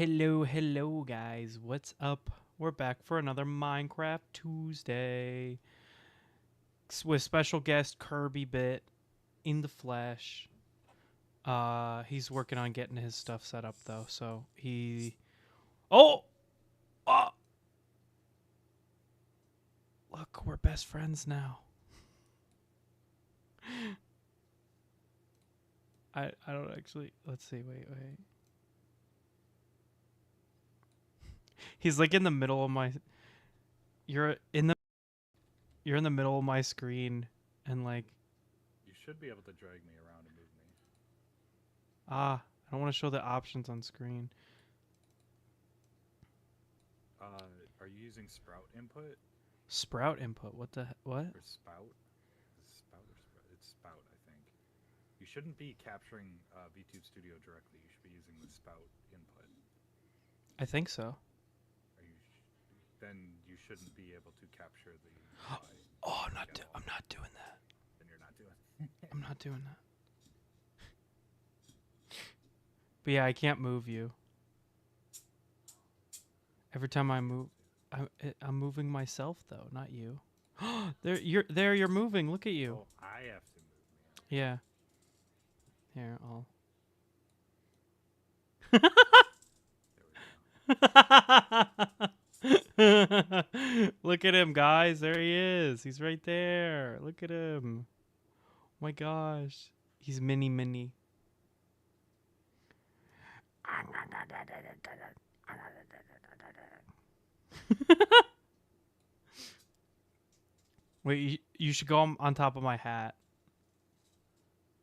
Hello, guys. What's up? We're back for another Minecraft Tuesday with special guest Kirby Bit in the flesh. He's working on getting his stuff set up though, so he. Oh, oh! Look, we're best friends now. I don't actually. Let's see. Wait. He's like in the middle of my. You're in the. You're in the middle of my screen, and like. You should be able to drag me around and move me. I don't want to show the options on screen. Are you using Sprout input? Sprout input. What? Or Spout? Is it Spout or Sprout? It's Spout, I think. You shouldn't be capturing VTube Studio directly. You should be using the Spout input. I think so. Then you shouldn't be able to capture the. Oh, I'm not doing that. Then you're not doing. I'm not doing that. But yeah, I can't move you. Every time I move, I'm moving myself though, not you. You're moving. Look at you. Oh, I have to move me. Yeah. Here, I'll. Look at him, guys. There he is. He's right there. Look at him. Oh my gosh. He's mini. Wait, you should go on top of my hat.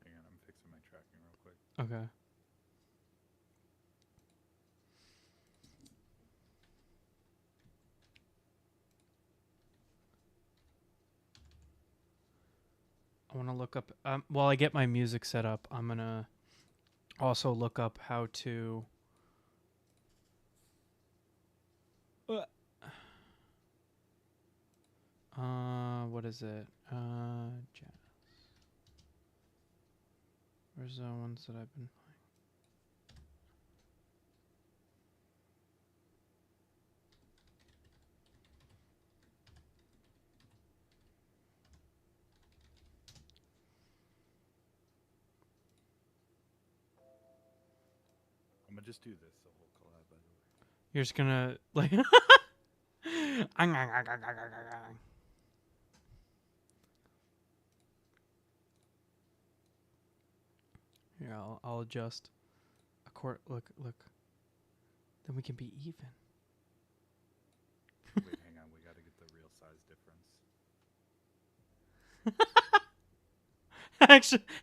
Hang on, I'm fixing my tracking real quick. Okay. I want to look up, while I get my music set up, I'm going to also look up how to... what is it? Jazz. Where's the ones that I've been playing? I'm gonna just do this the whole collab, by the way. You're just gonna, like... Here, I'll adjust. Look. Then we can be even. Wait, hang on. We gotta get the real size difference.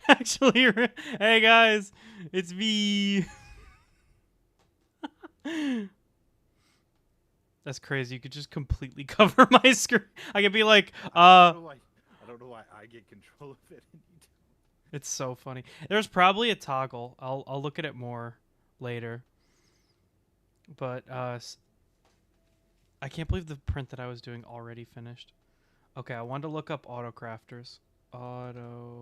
Actually, hey guys, it's me. That's crazy. You could just completely cover my screen. I could be like, I don't know why I get control of it and you don't. It's so funny. There's probably a toggle. I'll look at it more later. But I can't believe the print that I was doing already finished. Okay, I wanted to look up autocrafters. Autocrafters.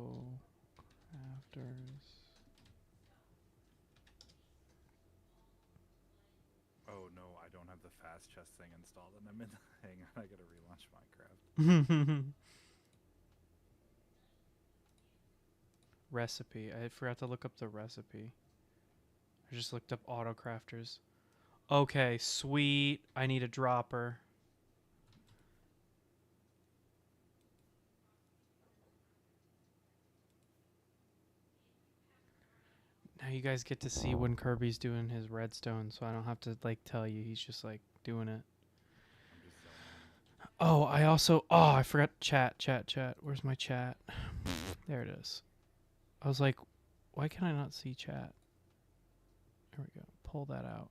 Oh no, I don't have the fast chest thing installed, and I'm in. Hang on, I gotta relaunch Minecraft. Recipe. I forgot to look up the recipe. I just looked up autocrafters. Okay, sweet. I need a dropper. Now you guys get to see when Kirby's doing his redstone, so I don't have to like tell you. He's just like doing it. Oh, I forgot chat. Where's my chat? There it is. I was like, why can I not see chat? There we go. Pull that out.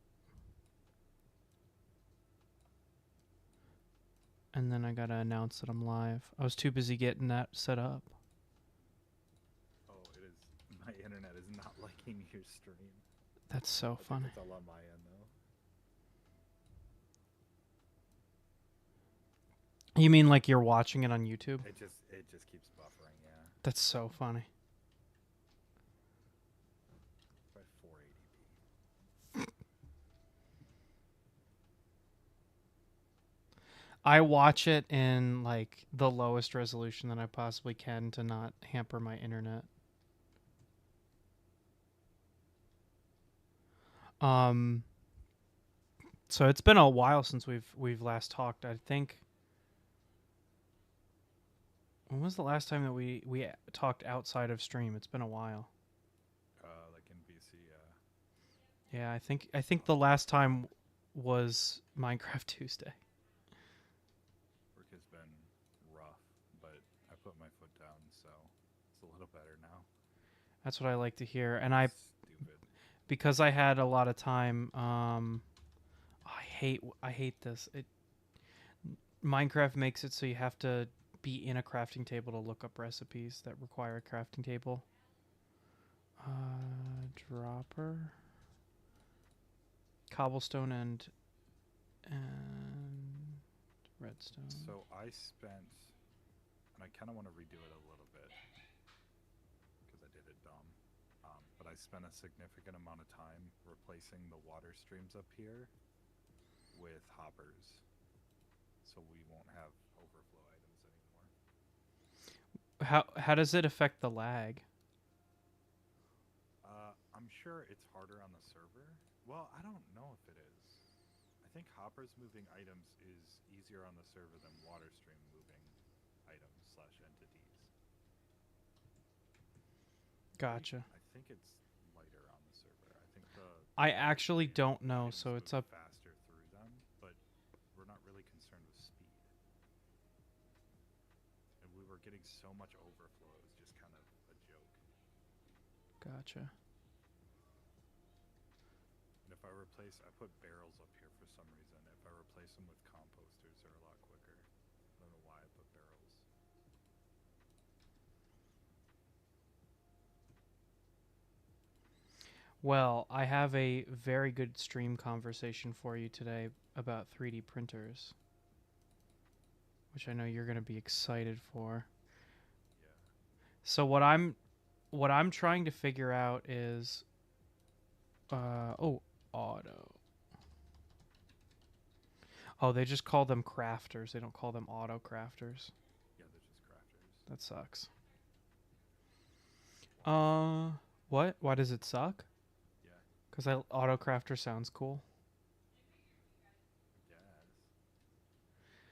And then I gotta announce that I'm live. I was too busy getting that set up. Oh, it is. My internet is not liking your stream. That's so funny. It's all on my end though. You mean like you're watching it on YouTube? It just keeps buffering, yeah. That's so funny. By 480p. I watch it in like the lowest resolution that I possibly can to not hamper my internet. Um, so it's been a while since we've last talked. I think when was the last time that we talked outside of stream? It's been a while. Like in BC, Yeah, I think the last time was Minecraft Tuesday. work has been rough, but I put my foot down, so it's a little better now. That's what I like to hear. And I Stupid. because I had a lot of time. I hate this. Minecraft makes it so you have to be in a crafting table to look up recipes that require a crafting table. Dropper, cobblestone, and redstone. So I spent, and I kind of want to redo it a little bit because I did it dumb. But I spent a significant amount of time replacing the water streams up here with hoppers, so we won't have overflow items anymore. How does it affect the lag? I'm sure it's harder on the server. Well, I don't know if it is. I think hoppers moving items is easier on the server than water stream moving items slash entities. Gotcha. I think it's lighter on the server. I think I actually don't know, so it's up. faster through them, but we're not really concerned with speed. And we were getting so much overflow, it was just kind of a joke. Gotcha. And if I put barrels up here for some reason. If I replace them with composters, they're a lot quicker. I don't know why I put barrels. Well, I have a very good stream conversation for you today about 3D printers, which I know you're going to be excited for. Yeah. So what I'm trying to figure out is auto. Oh, they just call them crafters. They don't call them auto crafters. Yeah, they're just crafters. That sucks. What? Why does it suck? Yeah. Because auto crafter sounds cool. I guess.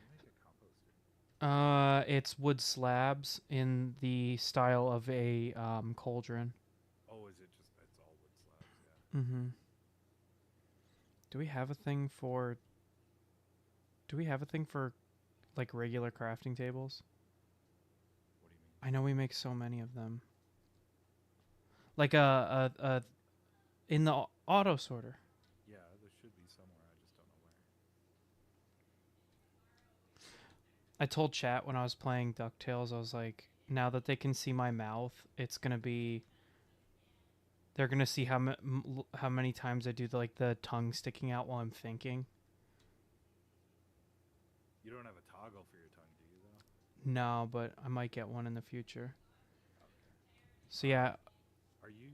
You make a composter. It's wood slabs in the style of a cauldron. Oh, is it just, it's all wood slabs, yeah. Mm-hmm. Do we have a thing for like regular crafting tables? What do you mean? I know we make so many of them. Like a in the auto sorter. Yeah, there should be somewhere, I just don't know where. I told chat when I was playing DuckTales, I was like, now that they can see my mouth, it's gonna be. They're gonna see how many times I do the tongue sticking out while I'm thinking. You don't have a toggle for your tongue, do you, though? No, but I might get one in the future. Okay. So yeah, Are you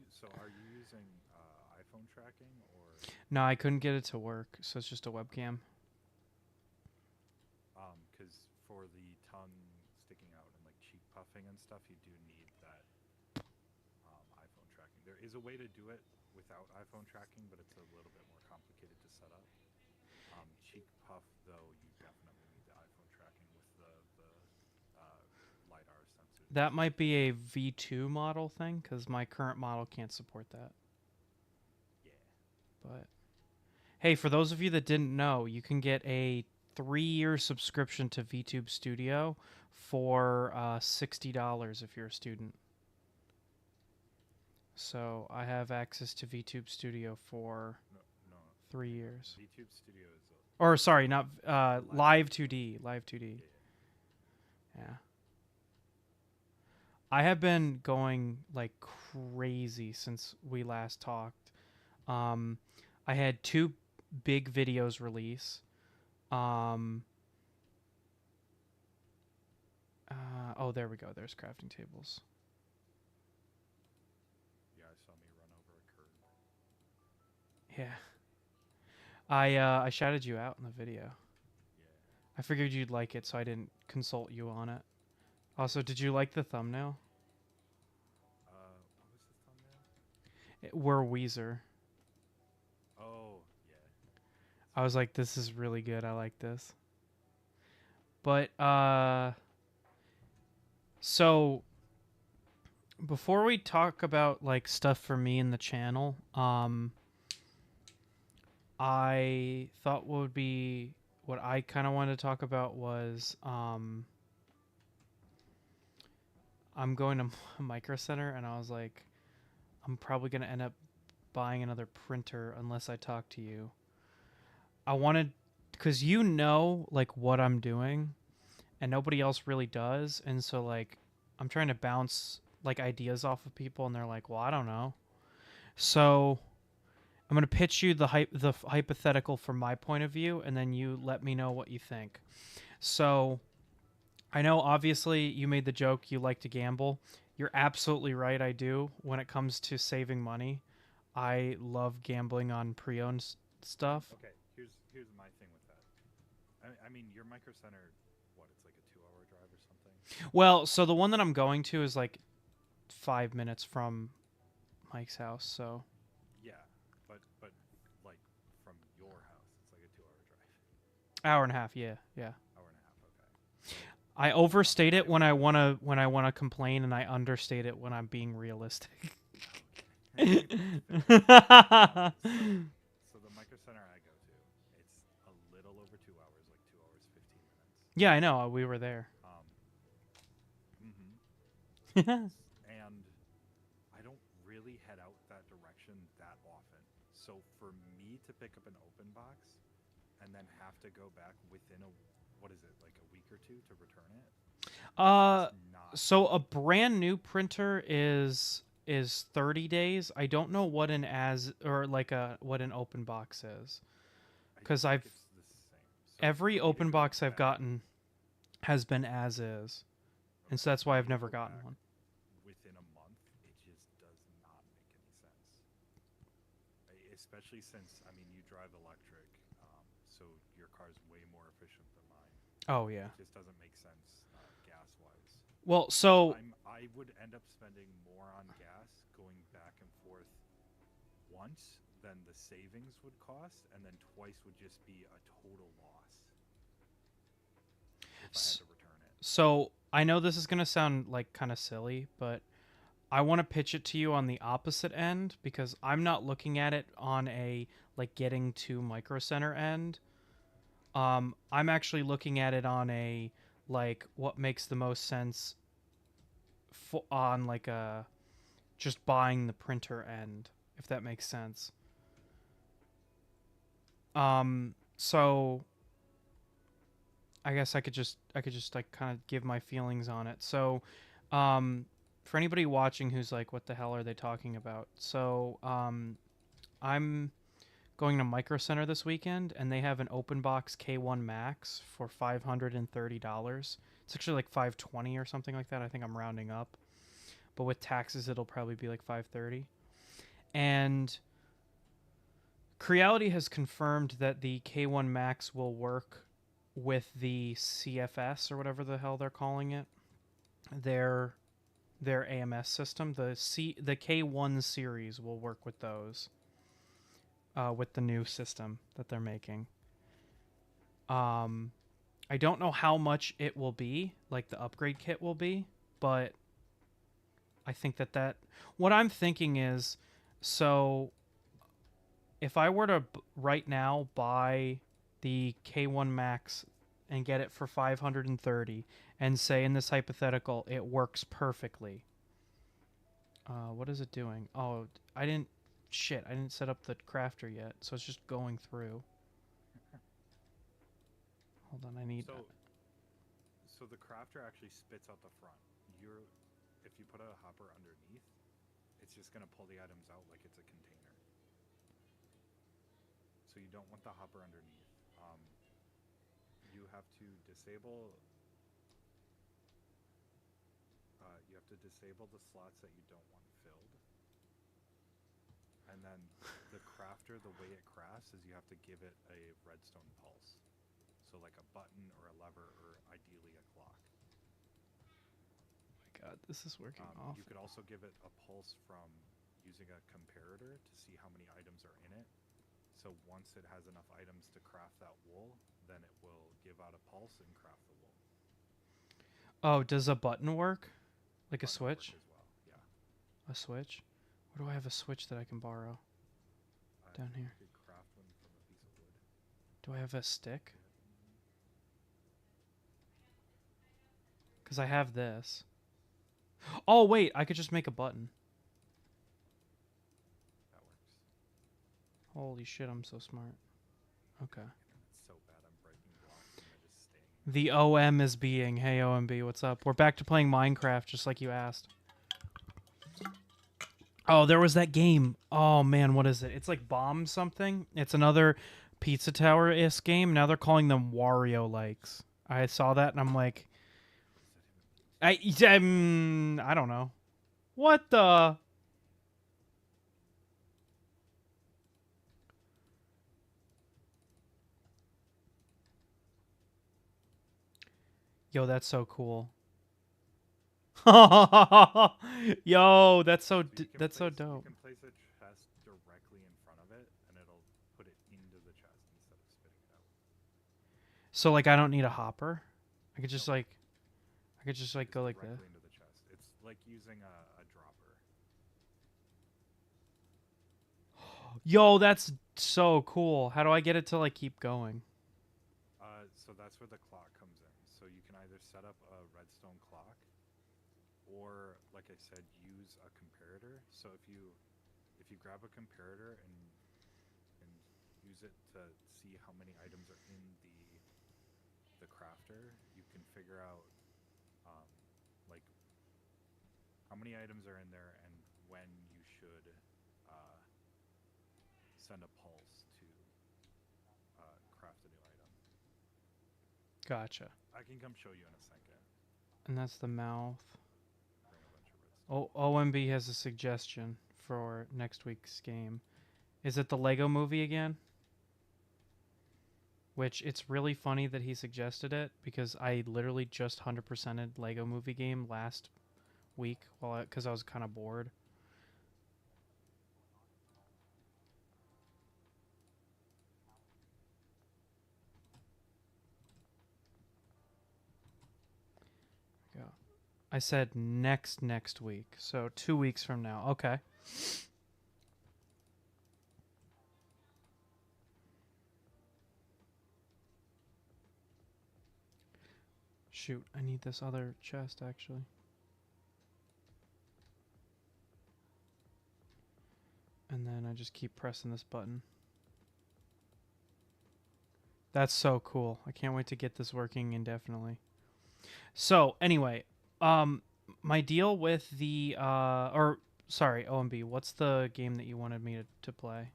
using iPhone tracking or? no, I couldn't get it to work, so it's just a webcam. Because for the tongue sticking out and like cheek puffing and stuff, you do need that iPhone tracking. There is a way to do it without iPhone tracking, but it's a little bit more complicated to set up. Cheek puff, though, you definitely need the iPhone tracking with the LiDAR sensors. That might be a V2 model thing, because my current model can't support that. Yeah. But hey, for those of you that didn't know, you can get a 3-year subscription to VTube Studio for $60 if you're a student. So I have access to VTube Studio for No. 3 years. VTube Studio is. Or sorry, not Live 2D. Live 2D. Yeah. I have been going like crazy since we last talked. I had 2 big videos release. Oh, there we go. There's crafting tables. Yeah, I saw me run over a curb. Yeah. I shouted you out in the video. Yeah. I figured you'd like it, so I didn't consult you on it. Also, did you like the thumbnail? What was the thumbnail? We're Weezer. Oh, yeah. I was like, this is really good. I like this. But so before we talk about like stuff for me in the channel, I thought what I kind of wanted to talk about was I'm going to Micro Center, and I was like, I'm probably going to end up buying another printer unless I talk to you. I wanted, because you know like what I'm doing and nobody else really does, and so like I'm trying to bounce like ideas off of people, and they're like, well, I don't know. So I'm going to pitch you the hypothetical from my point of view, and then you let me know what you think. So I know obviously you made the joke you like to gamble. You're absolutely right, I do. When it comes to saving money, I love gambling on pre-owned stuff. Okay, here's my thing with that. I mean, your Micro Center, what? It's like a 2-hour drive or something. Well, so the one that I'm going to is like 5 minutes from Mike's house, so Yeah, but like from your house, it's like a 2-hour drive. hour and a half, yeah. Hour and a half. Okay. So I overstate it when I wanna complain, and I understate it when I'm being realistic. okay. So the Micro Center I go to, it's a little over 2 hours, like 2 hours 15 minutes. Yeah, I know. We were there. And I don't really head out that direction that often. So for me to pick up an open box and then have to go back within what is it, like a week or two to return it? Not So a brand new printer is 30 days. I don't know what an what an open box is, because I think it's the same. So every for me to open go box I've back- gotten has been as is, and so okay, that's for why me I've to never go gotten back one. within a month, it just does not make any sense. Especially since, I mean, you drive electric, so your car's way more efficient than mine. Oh yeah. It just doesn't make sense gas-wise. Well, so I would end up spending more on gas going back and forth once than the savings would cost, and then twice would just be a total loss if I had to return it. So I know this is gonna sound like kind of silly, but I want to pitch it to you on the opposite end, because I'm not looking at it on a like getting to Micro Center end. I'm actually looking at it on a like what makes the most sense on like a just buying the printer end, if that makes sense. So I guess I could just like kind of give my feelings on it. So, for anybody watching who's like, what the hell are they talking about? So, I'm going to Micro Center this weekend, and they have an open box K1 Max for $530. It's actually like 520 or something like that. I think I'm rounding up, but with taxes, it'll probably be like 530. And Creality has confirmed that the K1 Max will work with the CFS or whatever the hell they're calling it, their AMS system. The K1 series will work with those, with the new system that they're making. I don't know how much it will be, like the upgrade kit will be, but I think that what I'm thinking is, so if I were to right now buy the K1 Max and get it for 530, and say in this hypothetical it works perfectly. What is it doing? Oh, I didn't set up the crafter yet, so it's just going through. Hold on, I need So the crafter actually spits out the front. If you put a hopper underneath, it's just gonna pull the items out like it's a container. So you don't want the hopper underneath. You have to disable. You have to disable the slots that you don't want filled. And then the crafter, the way it crafts is you have to give it a redstone pulse. So like a button or a lever or ideally a clock. God, this is working You off. could also give it a pulse from using a comparator to see how many items are in it. So once it has enough items to craft that wool, then it will give out a pulse and craft the wool. Oh, does a button work? Like a Button will work switch? as well. Yeah. A switch? Where do I have a switch that I can borrow? Down here. You could craft one from a piece of wood. Do I have a stick? Because I have this. Oh, wait. I could just make a button. That works. Holy shit, I'm so smart. Okay. It's so bad I'm breaking blocks and they're just staying. The OM is being. Hey, OMB, what's up? We're back to playing Minecraft, just like you asked. Oh, there was that game. Oh, man, what is it? It's like Bomb something. It's another Pizza Tower-ish game. Now they're calling them Wario-likes. I saw that, and I'm like... I don't know. What the... Yo, that's so cool. Yo, that's so that's so dope. You can place a chest directly in front of it, and it'll put it into the chest instead of spitting it out. So like, I don't need a hopper. I could just Nope. like, go like this. Directly into the chest. It's like using a dropper. Yo, that's so cool. How do I get it to like keep going? So that's where the clock comes in. So you can either set up a redstone clock, or like I said, use a comparator. So if you grab a comparator and use it to see how many items are in the crafter, you can figure out like how many items are in there and when you should send a pulse to craft a new item. Gotcha. I can come show you in a second. And that's the mouth. Bring a bunch of redstone. Oh, OMB has a suggestion for next week's game. Is it the Lego Movie again? Which it's really funny that he suggested it because I literally just 100%ed Lego Movie game last week because I was kind of bored. Yeah. I said next week, so 2 weeks from now. Okay. Shoot, I need this other chest actually. And then I just keep pressing this button. That's so cool. I can't wait to get this working indefinitely. So, anyway, my deal with the sorry, OMB, what's the game that you wanted me to play?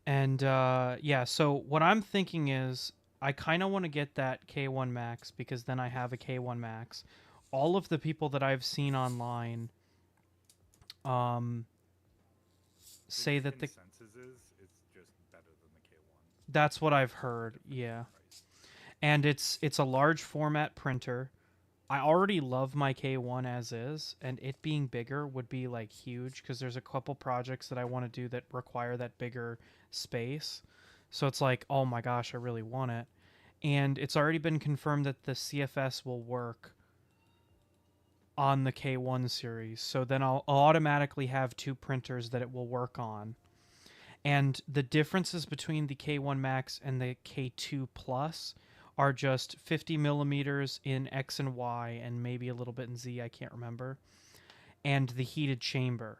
And yeah, so what I'm thinking is I kind of want to get that K1 Max because then I have a K1 Max. All of the people that I've seen online say that the Consensus is it's just better than the K1. that's what I've heard. Yeah. And it's a large format printer. I already love my K1 as is, and it being bigger would be like huge because there's a couple projects that I want to do that require that bigger space. So it's like, oh my gosh, I really want it. And it's already been confirmed that the CFS will work on the K1 series. So then I'll automatically have two printers that it will work on. And the differences between the K1 Max and the K2 Plus are just 50 millimeters in X and Y and maybe a little bit in Z, I can't remember, and the heated chamber.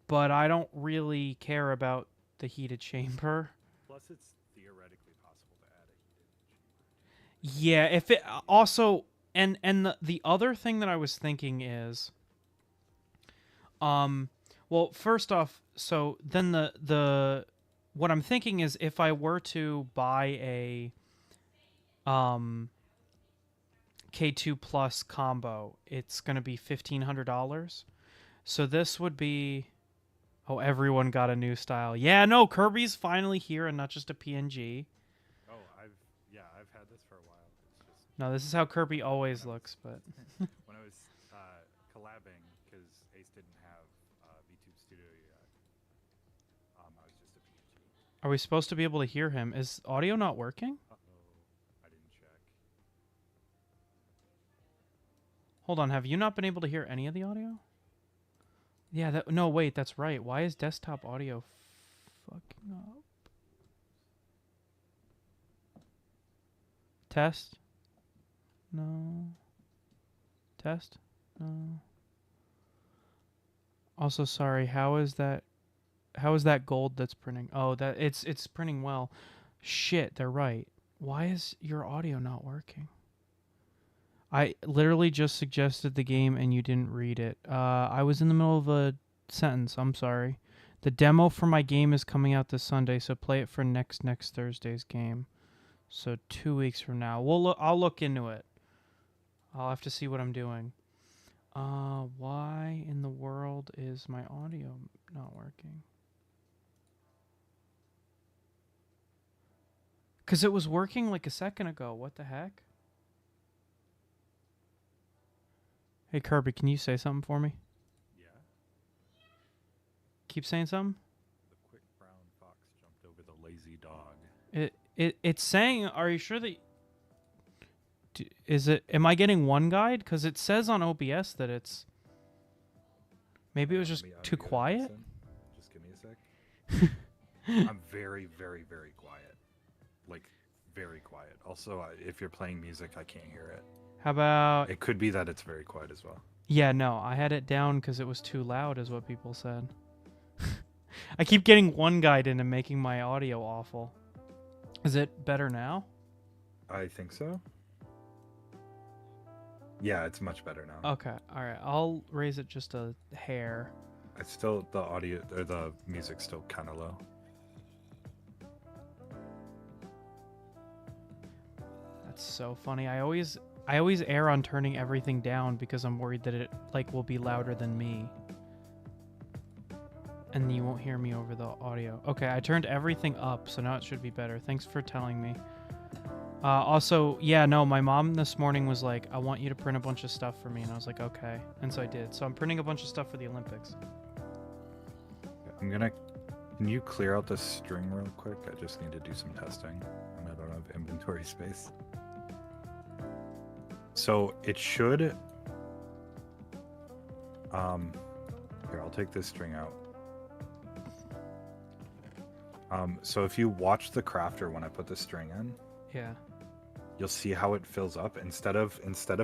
But I don't really care about the heated chamber. Plus, it's theoretically possible to add a heated chamber. Yeah, if it also and the other thing that I was thinking is well, first off, so then the what I'm thinking is if I were to buy a K2 Plus combo, it's going to be $1,500. So this would be Oh, everyone got a new style. Yeah, no, Kirby's finally here and not just a PNG. Oh, I've had this for a while. It's just No, this is how Kirby always when I was- looks, but when I was collabing, because Ace didn't have VTube Studio yet. I was just a PNG. are we supposed to be able to hear him? Is audio not working? Uh oh, I didn't check. Hold on, have you not been able to hear any of the audio? Yeah, no, wait, that's right. Why is desktop audio fucking up? Test? No. Test? No. Also, sorry, how is that gold that's printing? Oh, that it's printing well. Shit, they're right. Why is your audio not working? I literally just suggested the game and you didn't read it. I was in the middle of a sentence. I'm sorry. The demo for my game is coming out this Sunday, so play it for next Thursday's game. So 2 weeks from now. I'll look into it. I'll have to see what I'm doing. Why in the world is my audio not working? 'Cause it was working like a second ago. What the heck? Hey Kirby, can you say something for me? Yeah. Keep saying something. The quick brown fox jumped over the lazy dog. It's saying. Are you sure that? Is it? Am I getting one guide? Because it says on OBS that it's. Maybe it was just too quiet. Just give me a sec. I'm very, very, very quiet. Like, very quiet. Also, if you're playing music, I can't hear it. How about? It could be that it's very quiet as well. Yeah, no, I had it down because it was too loud, is what people said. I keep getting one guide in and making my audio awful. Is it better now? I think so. Yeah, it's much better now. Okay, all right. I'll raise it just a hair. It's still the audio or the music's still kind of low. That's so funny. I always err on turning everything down because I'm worried that it like will be louder than me. And you won't hear me over the audio. Okay, I turned everything up, so now it should be better. Thanks for telling me. Also, yeah, no, my mom this morning was like, I want you to print a bunch of stuff for me. And I was like, okay. And so I did. So I'm printing a bunch of stuff for the Olympics. Can you clear out this string real quick? I just need to do some testing. And I don't have inventory space. So it should. Here, I'll take this string out. So if you watch the crafter when I put the string in, Yeah. you'll see how it fills up. Instead of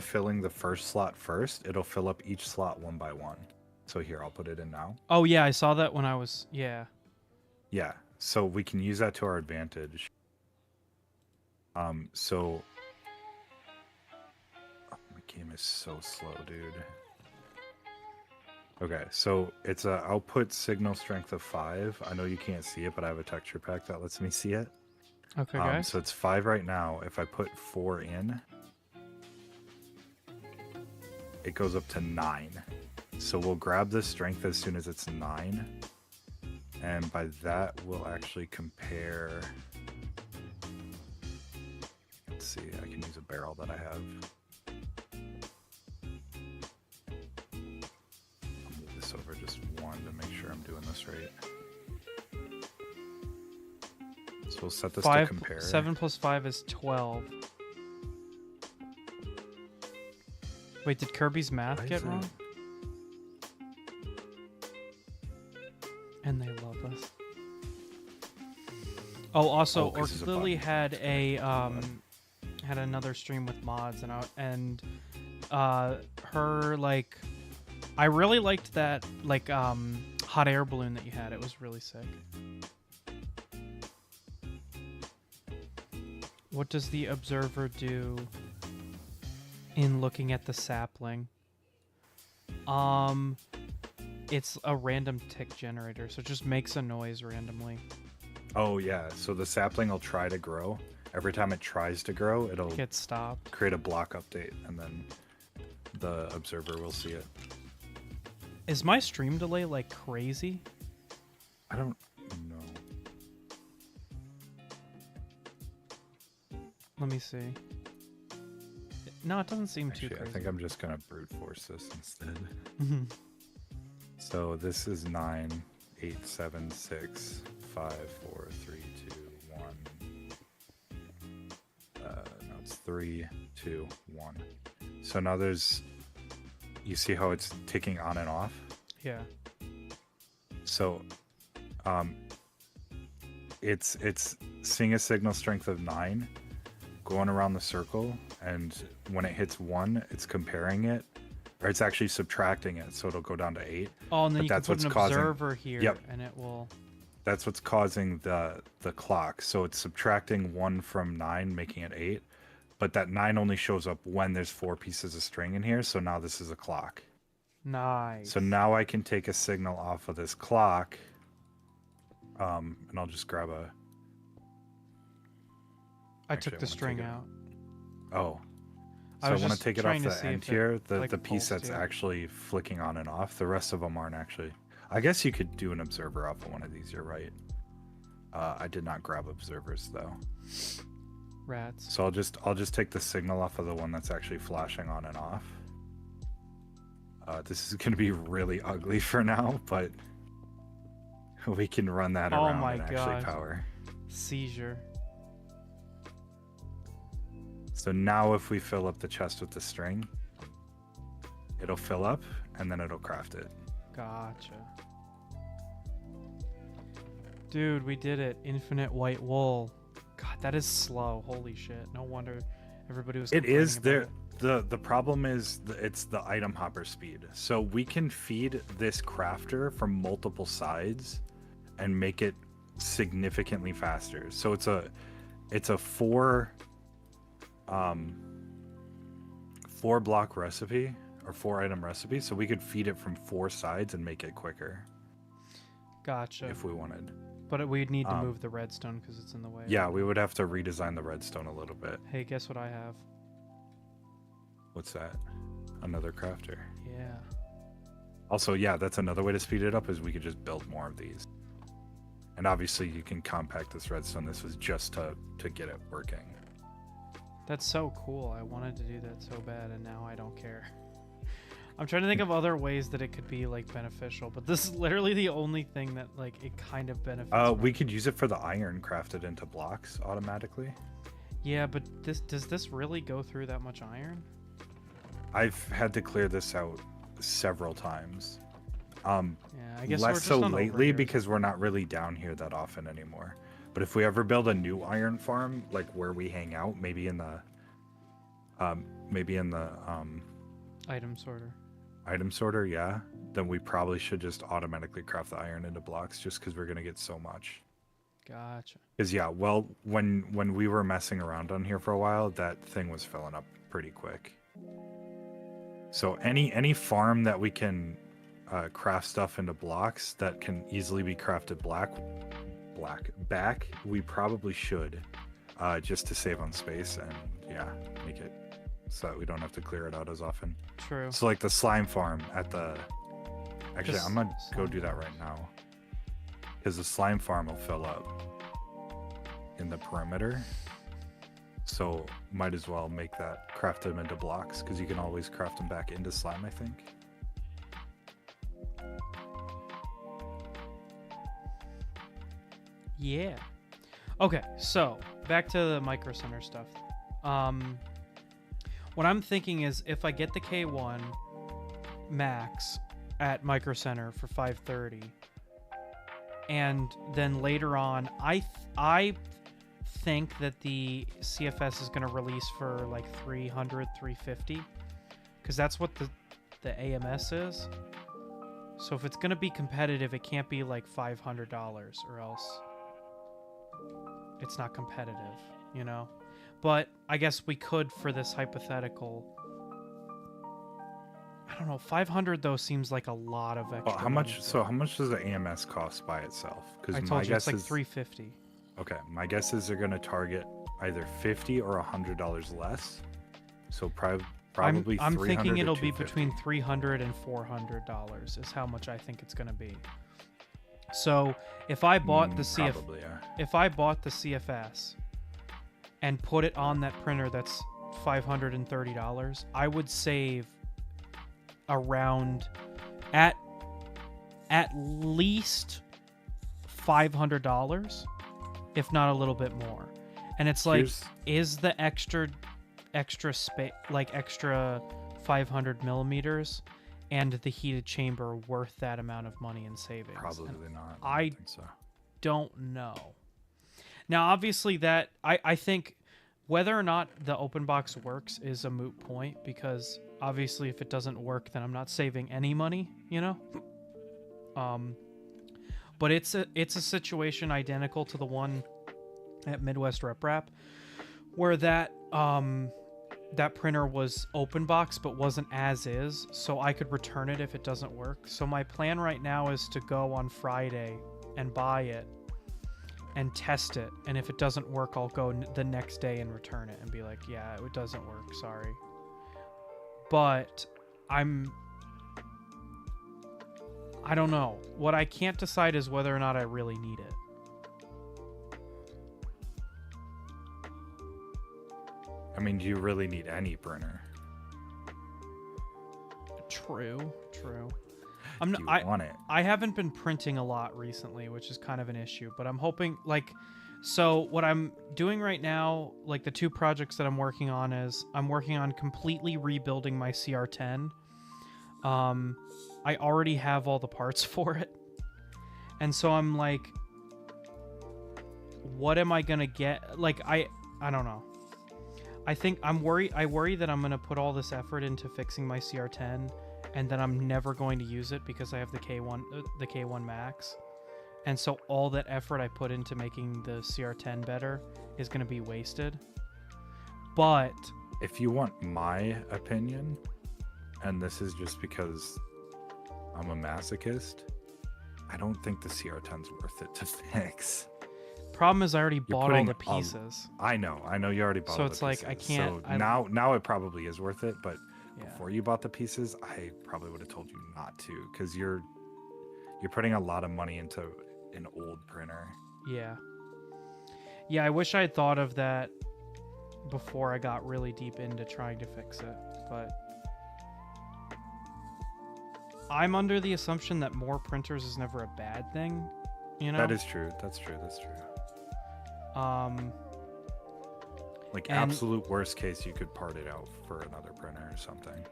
filling the first slot first, it'll fill up each slot one by one. So here, I'll put it in now. Oh, yeah, I saw that when I was, yeah. Yeah, so we can use that to our advantage. So oh, my game is so slow, dude. Okay, so it's a output signal strength of 5. I know you can't see it, but I have a texture pack that lets me see it. Okay, guys. So it's 5 right now. If I put 4 in, it goes up to 9. So we'll grab the strength as soon as it's 9. And by that, we'll actually compare. Let's see, I can use a barrel that I have. I'll move this over just one to make sure I'm doing this right. So we'll set this to compare. 7 plus 5 is 12. Wait, did Kirby's math Why get is it- wrong? And they love us. Oh, also, 'cause it's a Orc Lily button. had a had another stream with mods, and her like, I really liked that like hot air balloon that you had. It was really sick. What does the observer do in looking at the sapling? It's a random tick generator, so it just makes a noise randomly. Oh yeah, so the sapling will try to grow. Every time it tries to grow, it'll Get stopped. create a block update, and then the observer will see it. Is my stream delay like crazy? I don't know. Let me see. No, it doesn't seem too Actually, I crazy. think I'm just gonna brute force this instead. Mhm. So this is 9, 8, 7, 6, 5, 4, 3, 2, 1. No, it's 3, 2, 1. So now you see how it's ticking on and off? Yeah. So it's seeing a signal strength of 9, going around the circle, and when it hits 1, it's comparing it, or it's actually subtracting it, so it'll go down to 8. Oh, and then But you can that's put an what's causing- observer here, Yep. and it will. That's what's causing the clock. So it's subtracting 1 from 9, making it 8. But that 9 only shows up when there's 4 pieces of string in here, so now this is a clock. Nice. So now I can take a signal off of this clock, and I'll just grab a... I Actually, took I the wanna string take it- out. Oh. I So I was want to just take it off trying to the see end if it, here, the like, piece pulsed, that's yeah. actually flicking on and off. The rest of them aren't actually. I guess you could do an observer off of one of these, you're right. I did not grab observers though. Rats. So I'll just take the signal off of the one that's actually flashing on and off. This is going to be really ugly for now, but we can run that Oh around my and actually God. power. Seizure. So now if we fill up the chest with the string, it'll fill up and then it'll craft it. Gotcha. Dude, we did it. Infinite white wool. God, that is slow. Holy shit. No wonder everybody was It complaining is about there. it. The problem is it's the item hopper speed. So we can feed this crafter from multiple sides and make it significantly faster. So it's a 4 block recipe or 4 item recipe. So we could feed it from 4 sides and make it quicker Gotcha. if we wanted. But we'd need to move the redstone because it's in the way. Yeah, we would have to redesign the redstone a little bit. Hey, guess what I have? What's that? Another crafter. Yeah. Also, yeah, that's another way to speed it up is we could just build more of these. And obviously you can compact this redstone. This was just to get it working. That's so cool. I wanted to do that so bad, and now I don't care. I'm trying to think of other ways that it could be like beneficial, but this is literally the only thing that like it kind of benefits. We could use it for the iron crafted into blocks automatically. Yeah, but does this really go through that much iron? I've had to clear this out several times. Yeah, I guess we're Less just so not over lately here. because we're not really down here that often anymore. But if we ever build a new iron farm, like where we hang out, maybe in the Item sorter. item sorter, yeah, then we probably should just automatically craft the iron into blocks just because we're gonna get so much. Gotcha. Because yeah, well, when we were messing around on here for a while, that thing was filling up pretty quick. So any farm that we can craft stuff into blocks that can easily be crafted back, we probably should, just to save on space and yeah, make it so that we don't have to clear it out as often. True. So like the slime farm at the, actually Just I'm gonna go slime do that right now, because the slime farm will fill up in the perimeter. So might as well make that, craft them into blocks, because you can always craft them back into slime, I think. Yeah. Okay, so back to the Micro Center stuff. What I'm thinking is if I get the K1 max at Micro Center for 530, and then later on, I think that the CFS is going to release for like 300, 350, because that's what the AMS is. So if it's going to be competitive, it can't be like $500 or else it's not competitive, you know? But I guess we could for this hypothetical. I don't know, 500 though seems like a lot of extra. Well, how money. much? So how much does the AMS cost by itself? Because I my told you guess it's like is 350. okay. My guess is they're going to target either $50 or $100 less. So probably I'm 300 thinking to it'll be 250. between $300 and $400 is how much I think it's going to be. So if I bought the Probably, yeah. if I bought the CFS and put it on that printer that's $530, I would save around at least $500, if not a little bit more. And it's like, is the extra space, like extra 500 millimeters and the heated chamber worth that amount of money in savings? Probably And not. I don't think so. don't know. Now, obviously, that I think whether or not the open box works is a moot point, because obviously if it doesn't work, then I'm not saving any money, you know? But it's a situation identical to the one at Midwest Rep Rap, where that that printer was open box but wasn't as is, so I could return it if it doesn't work. So my plan right now is to go on Friday and buy it and test it, and if it doesn't work, I'll go the next day and return it and be like, yeah, it doesn't work, sorry. But I don't know. What I can't decide is whether or not I really need it. I mean, do you really need any printer? True. Do you want it? I haven't been printing a lot recently, which is kind of an issue, but I'm hoping, like, so what I'm doing right now, like the two projects that I'm working on is I'm working on completely rebuilding my CR10. I already have all the parts for it. And so I'm like, what am I going to get? Like, I don't know. I worry that I'm going to put all this effort into fixing my CR10 and then I'm never going to use it because I have the K1 Max. And so all that effort I put into making the CR10 better is going to be wasted. But if you want my opinion, and this is just because I'm a masochist, I don't think the CR10's worth it to fix. Problem is I already bought all the pieces. I know you already bought all the pieces. So it's like I can't. So now it probably is worth it, but before you bought the pieces, I probably would have told you not to, because you're putting a lot of money into an old printer. Yeah, I wish I had thought of that before I got really deep into trying to fix it, but I'm under the assumption that more printers is never a bad thing, you know? That is true. That's true. Like, absolute worst case, you could part it out for another printer or something.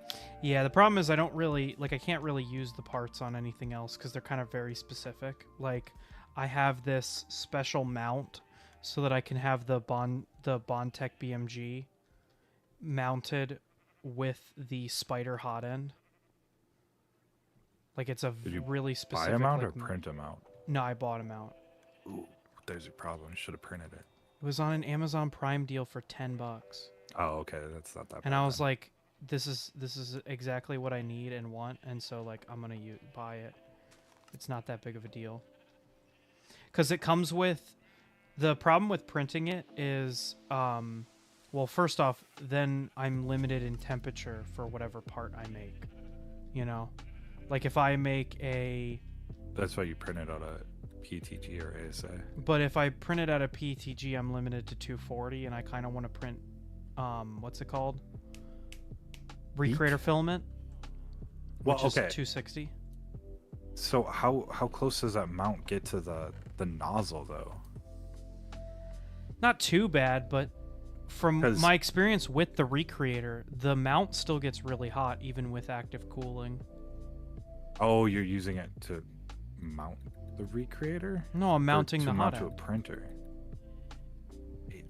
Yeah, the problem is I can't really use the parts on anything else because they're kind of very specific. Like, I have this special mount so that I can have the Bondtech BMG mounted with the Spider hot end. Like, it's a really specific... Buy a mount or print a mount? No, I bought a mount. Ooh, there's a problem. Should have printed it. It was on an Amazon Prime deal for $10. Oh, okay, that's not that bad. And I was like, this is exactly what I need and want, and so like I'm gonna buy it. It's not that big of a deal. Because it comes with, the problem with printing it is, well, first off, then I'm limited in temperature for whatever part I make. You know, like if I make a. That's why you print it out of PTG or ASA. But if I print it out of PTG, I'm limited to 240, and I kind of want to print, what's it called? Recreator filament, which is 260. So how close does that mount get to the nozzle though? Not too bad, but from my experience with the Recreator, the mount still gets really hot even with active cooling. Oh, you're using it to mount the Recreator? No, I'm mounting the hot end. To a printer.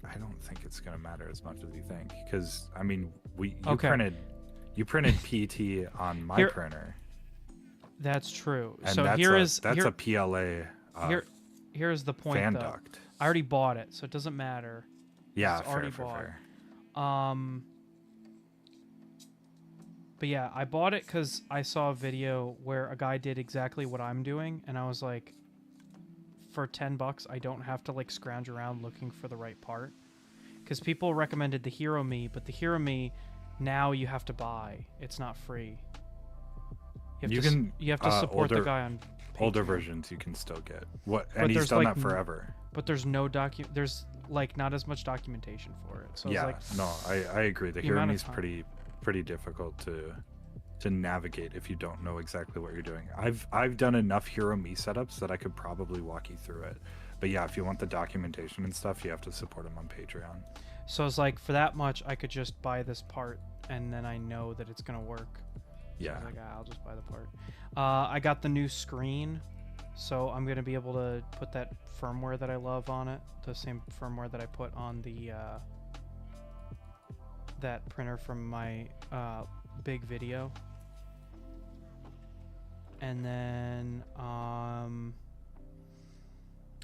I don't think it's gonna matter as much as you think, because I mean, you printed PT on my printer. That's true. And so that's a PLA. Here's the point. Fan though. duct. I already bought it, so it doesn't matter. Yeah, it's already fair. But yeah, I bought it because I saw a video where a guy did exactly what I'm doing, and I was like, for $10, I don't have to like scrounge around looking for the right part. Because people recommended the Hero Me, but the Hero Me, now you have to buy. It's not free. You have to support the guy on Older Patreon. versions you can still get. What? But And he's there's, done like, that forever. But there's there's like not as much documentation for it. So Yeah, it's like, no, I agree. The the amount of Hiromi's time. pretty difficult to navigate if you don't know exactly what you're doing. I've done enough Hiromi setups that I could probably walk you through it. But yeah, if you want the documentation and stuff, you have to support him on Patreon. So it's like, for that much, I could just buy this part, and then I know that it's gonna work. Yeah. So I was like, I'll just buy the part. I got the new screen, so I'm gonna be able to put that firmware that I love on it, the same firmware that I put on the that printer from my big video. And then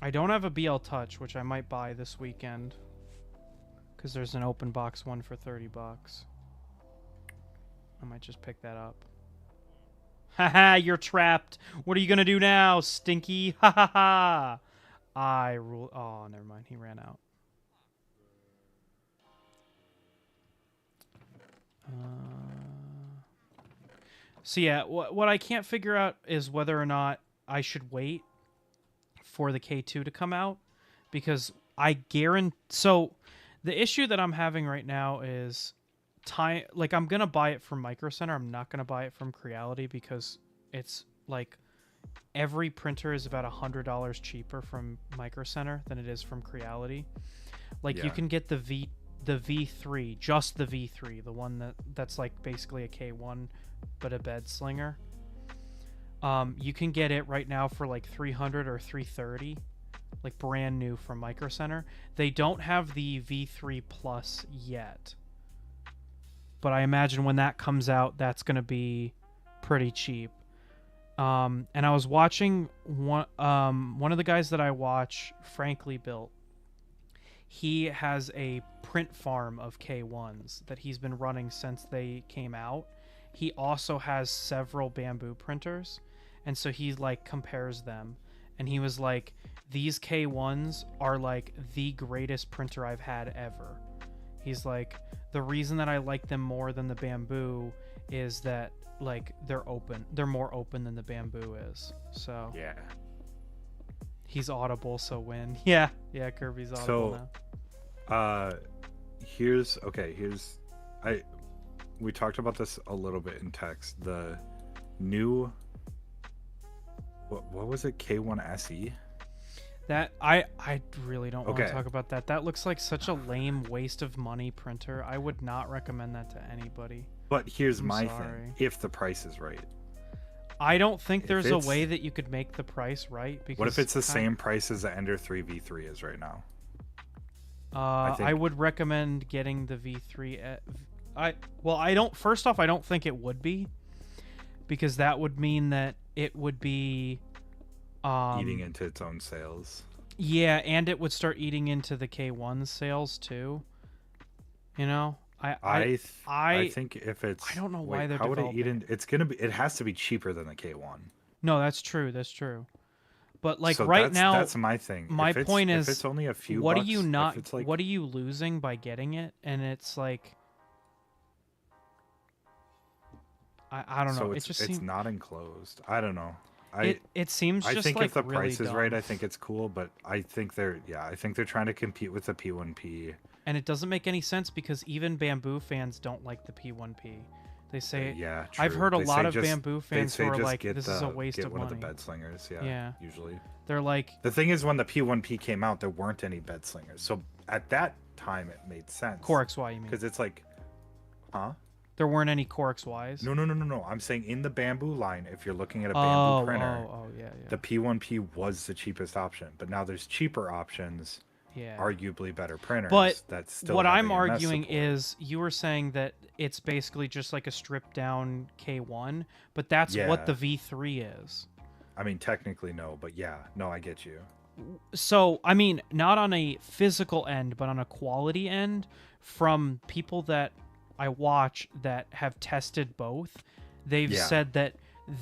I don't have a BL Touch, which I might buy this weekend, because there's an open box one for $30. I might just pick that up. Haha, you're trapped. What are you gonna do now, Stinky? Ha ha ha. I rule. Oh, never mind. He ran out. So yeah, what I can't figure out is whether or not I should wait for the K2 to come out, because I guarantee. So the issue that I'm having right now is time. Like, I'm gonna buy it from Micro Center. I'm not gonna buy it from Creality, because it's like every printer is about $100 cheaper from Micro Center than it is from Creality. Like, you can get the V3, just the V3, the one that's like basically a K1 but a bed slinger. You can get it right now for like $300 or $330, like brand new from Micro Center. They don't have the V3 Plus yet, but I imagine when that comes out, that's going to be pretty cheap. And I was watching one of the guys that I watch, Frankly Built. He has a print farm of K1s that he's been running since they came out. He also has several Bamboo printers, and so he like compares them, and he was like, these K1s are like the greatest printer I've had ever. He's like, the reason that I like them more than the Bamboo is that like they're more open than the Bamboo is. So Yeah. he's audible, so win. Yeah, Kirby's audible now. Here's we talked about this a little bit in text. The new what was it, K1 SE? That I really don't want to Okay. talk about that. That looks like such a lame waste of money printer. I would not recommend that to anybody. But here's I'm my sorry. thing. If the price is right. I don't think If there's a it's- way that you could make the price right. Because What if it's the same price as the Ender 3 V3 is right now? I think- would recommend getting the V3. I don't. First off, I don't think it would be, because that would mean that it would be Eating into its own sales. Yeah, and it would start eating into the K1 sales too. You know, I think if it's I don't know why they're how would it eat developing in? It's gonna be. It has to be cheaper than the K1. No, that's true. That's true. But like So right now, that's my thing. my point if is, it's only a few. what bucks, are you not? If it's like, What are you losing by getting it? And it's like, I don't know. so It it's just it's seems not enclosed. I don't know. it seems I just think like if the really price is right, dumb. I think it's cool. But I think they're trying to compete with the P1P. And it doesn't make any sense, because even Bamboo fans don't like the P1P. They say Yeah, I've true. heard a They lot say of just- Bamboo they fans say who are just like, get this is a waste get of one money. of the bed slingers. Yeah, Yeah. usually. They're like, The thing is, when the P1P came out, there weren't any bed slingers. So at that time, it made sense. Core XY, you mean? Because it's like, huh? There weren't any Core XYs. No. I'm saying in the Bamboo line, if you're looking at a Oh, Bamboo printer, yeah. the P1P was the cheapest option. But now there's cheaper options, Yeah. arguably better printers. But that still what have I'm AMS arguing support. is, you were saying that it's basically just like a stripped down K1, but that's what Yeah. the V3 is. I mean, technically no, but yeah, no, I get you. So, I mean, not on a physical end, but on a quality end, from people that I watch that have tested both, they've Yeah. said that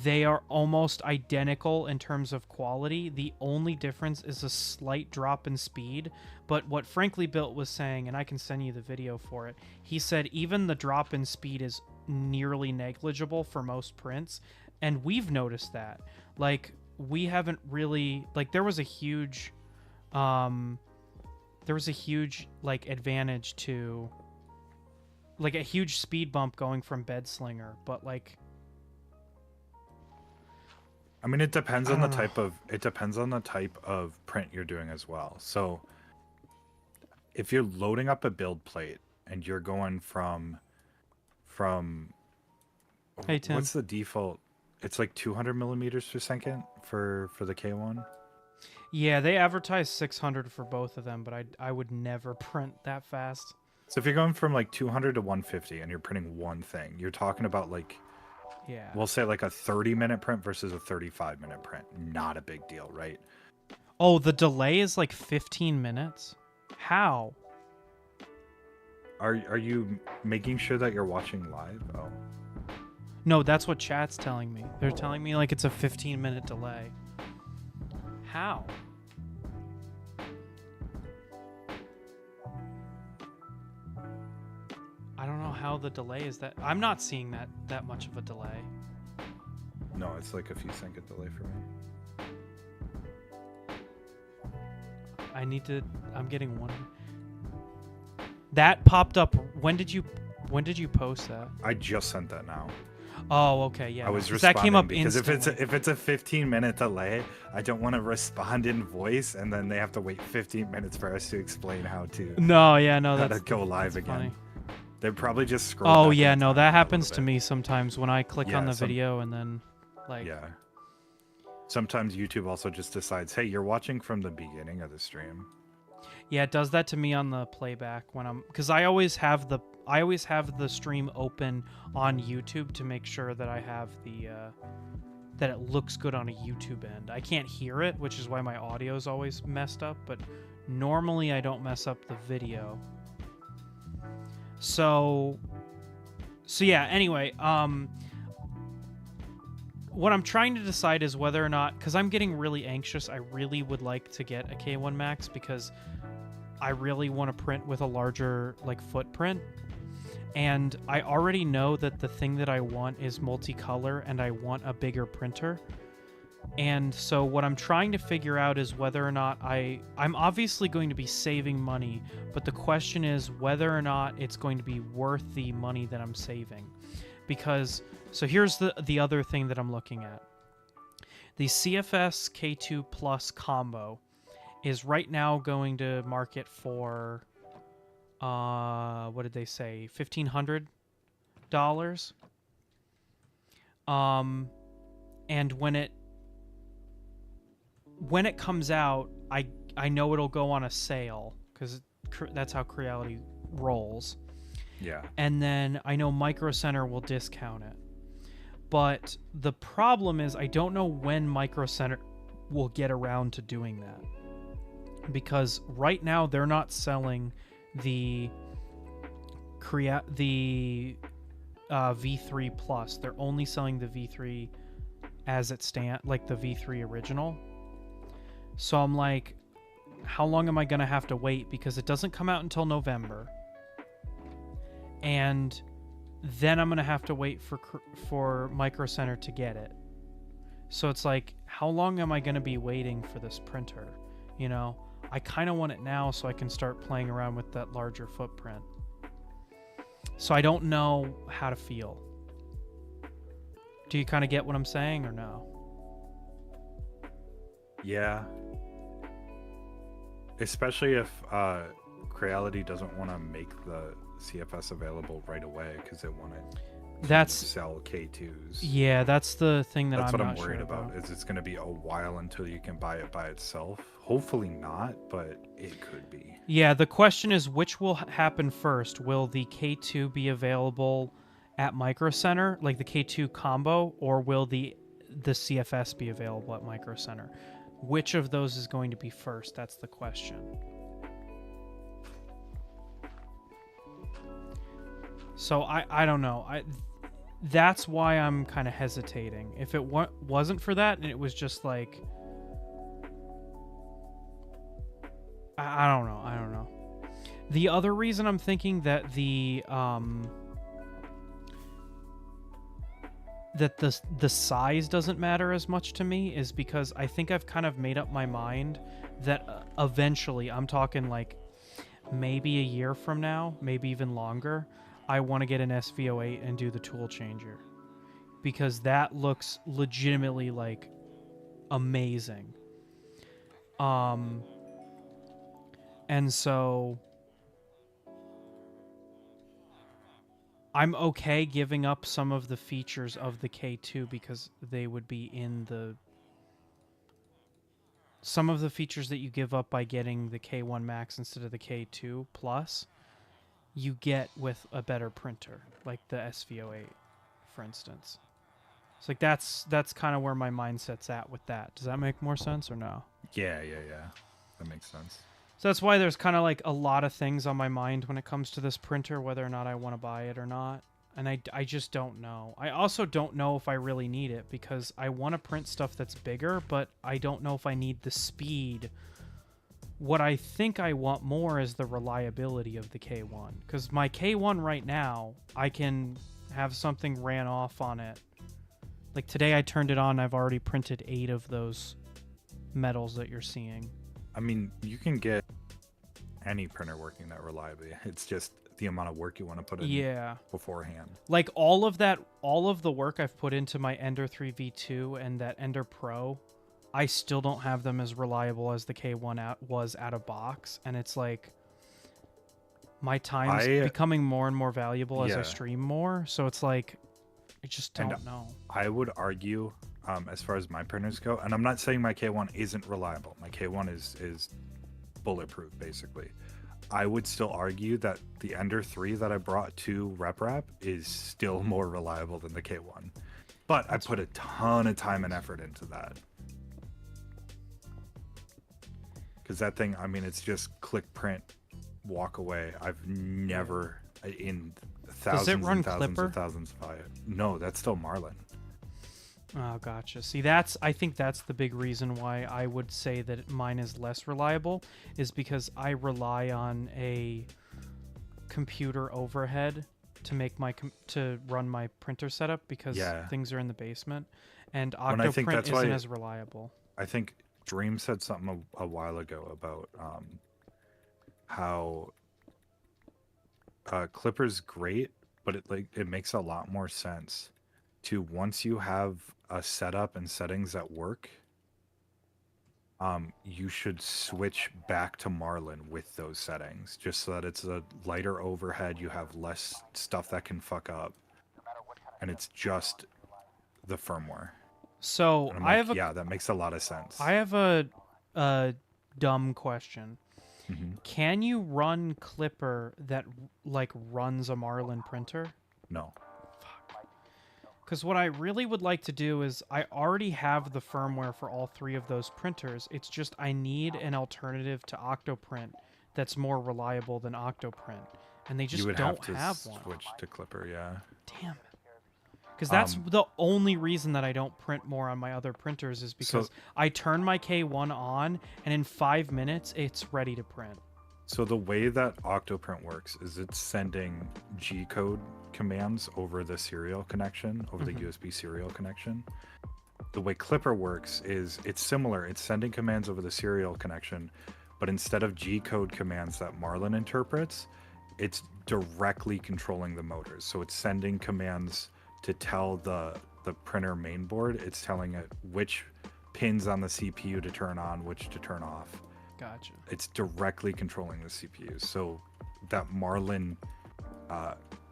they are almost identical in terms of quality. The only difference is a slight drop in speed. But what Frankly Built was saying, and I can send you the video for it, he said even the drop in speed is nearly negligible for most prints. And we've noticed that. Like, we haven't really like there was a huge like advantage to like a huge speed bump going from Bedslinger, but like I mean, it depends I on the don't know. type of print you're doing as well. So if you're loading up a build plate and you're going from Hey Tim. what's the default? It's like 200 millimeters per second for the K1. Yeah, they advertise 600 for both of them, but I would never print that fast. So if you're going from like 200 to 150 and you're printing one thing, you're talking about like, Yeah. we'll say like a 30-minute print versus a 35-minute print. Not a big deal, right? Oh, the delay is like 15 minutes? How? Are you making sure that you're watching live? Oh. No, that's what chat's telling me. They're telling me like it's a 15-minute delay. How? I don't know how the delay is that. I'm not seeing that much of a delay. No, it's like a few second delay for me. I'm getting one. That popped up. When did you post that? I just sent that now. Oh, okay, yeah. I was 'cause responding that came up because instantly. if it's a 15-minute delay, I don't want to respond in voice and then they have to wait 15 minutes for us to explain how to No, yeah, no, how that's to go live that's again. funny. They're probably just scrolling. Oh yeah, no, that happens to me sometimes when I click Yeah, on the video and then like Yeah. Sometimes YouTube also just decides, hey, you're watching from the beginning of the stream. Yeah, it does that to me on the playback when because I always have the stream open on YouTube to make sure that I have the that it looks good on a YouTube end. I can't hear it, which is why my audio is always messed up, but normally I don't mess up the video. So yeah, anyway, what I'm trying to decide is whether or not, because I'm getting really anxious, I really would like to get a K1 Max because I really want to print with a larger like footprint. And I already know that the thing that I want is multicolor and I want a bigger printer. And so what I'm trying to figure out is whether or not I'm obviously going to be saving money, but the question is whether or not it's going to be worth the money that I'm saving. Because, so here's the other thing that I'm looking at. The CFS K2 Plus combo is right now going to market for, what did they say, $1,500? And when it comes out, I know it'll go on a sale because that's how Creality rolls. Yeah. And then I know Micro Center will discount it. But the problem is I don't know when Micro Center will get around to doing that. Because right now they're not selling the V3 Plus. They're only selling the V3 as it stands, like the V3 original. So I'm like, how long am I going to have to wait? Because it doesn't come out until November. And then I'm going to have to wait for Micro Center to get it. So it's like, how long am I going to be waiting for this printer? You know, I kind of want it now so I can start playing around with that larger footprint. So I don't know how to feel. Do you kind of get what I'm saying or no? Yeah. Especially if Creality doesn't want to make the CFS available right away because they want to sell K2s. Yeah, that's the thing that's I'm what not I'm worried sure about. Is it's going to be a while until you can buy it by itself. Hopefully not, but it could be. Yeah, the question is which will happen first. Will the K2 be available at Micro Center, like the K2 combo, or will the CFS be available at Micro Center? Which of those is going to be first? That's the question. So I don't know. That's why I'm kind of hesitating. If it wasn't for that and it was just like I don't know. The other reason I'm thinking that the that the size doesn't matter as much to me is because I think I've kind of made up my mind that eventually, I'm talking like maybe a year from now, maybe even longer, I want to get an SV08 and do the tool changer, because that looks legitimately like amazing. And so I'm okay giving up some of the features of the K2 because they would be in the... Some of the features that you give up by getting the K1 Max instead of the K2 Plus, you get with a better printer, like the SV08, for instance. It's like that's kind of where my mindset's at with that. Does that make more sense or no? Yeah. That makes sense. So that's why there's kind of like a lot of things on my mind when it comes to this printer, whether or not I want to buy it or not. And I just don't know. I also don't know if I really need it because I want to print stuff that's bigger, but I don't know if I need the speed. What I think I want more is the reliability of the K1. Because my K1 right now, I can have something ran off on it. Like today I turned it on, I've already printed 8 of those metals that you're seeing. I mean, you can get any printer working that reliably. It's just the amount of work you want to put in beforehand. Like all of the work I've put into my Ender 3 V2 and that Ender Pro, I still don't have them as reliable as the K1 was out of box. And it's like my time's becoming more and more valuable as I stream more. So it's like, I just don't know. I would argue, as far as my printers go, and I'm not saying my K1 isn't reliable. My K1 is bulletproof, basically. I would still argue that the Ender 3 that I brought to RepRap is still more reliable than the K1. But I put a ton of time and effort into that. Because that thing, I mean, it's just click, print, walk away. I've never, in thousands and thousands and thousands of fire. No, that's still Marlin. Oh, gotcha. See, I think that's the big reason why I would say that mine is less reliable, is because I rely on a computer overhead to make to run my printer setup because things are in the basement, and Octoprint isn't as reliable. I think Dream said something a while ago about how Clipper's great, but it makes a lot more sense to, once you have a setup and settings that work, you should switch back to Marlin with those settings, just so that it's a lighter overhead, you have less stuff that can fuck up, and it's just the firmware. So that makes a lot of sense. I have a dumb question. Mm-hmm. Can you run Clipper that like runs a Marlin printer? No. Because what I really would like to do is, I already have the firmware for all 3 of those printers. It's just I need an alternative to Octoprint that's more reliable than Octoprint, and they just don't have one. Switch to Clipper, yeah. Damn it. Because that's the only reason that I don't print more on my other printers, is because I turn my K1 on, and in 5 minutes, it's ready to print. So the way that Octoprint works is it's sending G-code commands over the serial connection, over the USB serial connection. The way Clipper works is it's similar. It's sending commands over the serial connection, but instead of G-code commands that Marlin interprets, it's directly controlling the motors. So it's sending commands to tell the printer mainboard, it's telling it which pins on the CPU to turn on, which to turn off. Gotcha. It's directly controlling the CPU. So that Marlin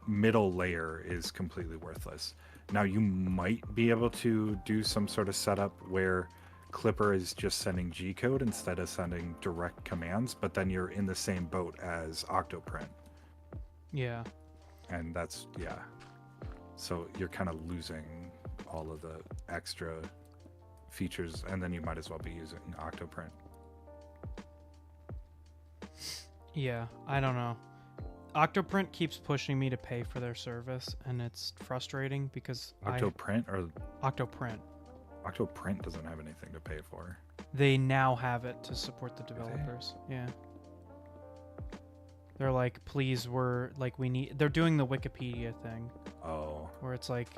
middle layer is completely worthless. Now you might be able to do some sort of setup where Clipper is just sending G-code instead of sending direct commands, but then you're in the same boat as Octoprint. Yeah. And that's, so you're kind of losing all of the extra features, and then you might as well be using Octoprint. Yeah, I don't know. Octoprint keeps pushing me to pay for their service, and it's frustrating because Octoprint or Octoprint. Octoprint doesn't have anything to pay for. They now have it to support the developers. Yeah. They're like, please, we need. They're doing the Wikipedia thing Oh. where it's like,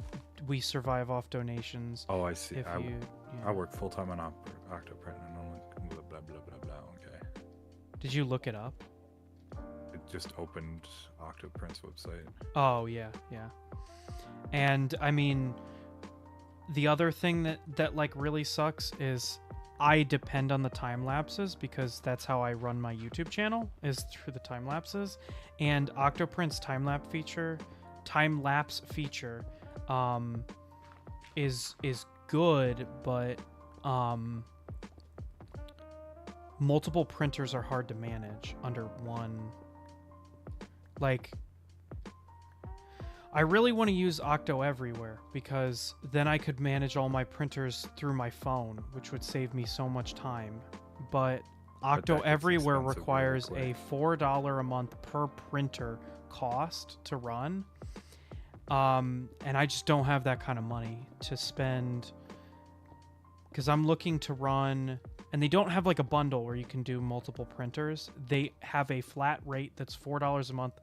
we survive off donations. Oh, I see. If I yeah. work full time on Octoprint and I'm like, blah blah blah blah blah. Okay. Did you look it up? It just opened Octoprint's website. Oh yeah, yeah. And I mean, the other thing that like really sucks is I depend on the time lapses because that's how I run my YouTube channel is through the time lapses, and Octoprint's time lapse feature is good, but multiple printers are hard to manage under one. Like, I really want to use Octo Everywhere because then I could manage all my printers through my phone, which would save me so much time. But Octo that gets Everywhere expensive requires really a $4 a month per printer cost to run. And I just don't have that kind of money to spend because I'm looking to run, and they don't have like a bundle where you can do multiple printers. They have a flat rate that's $4 a month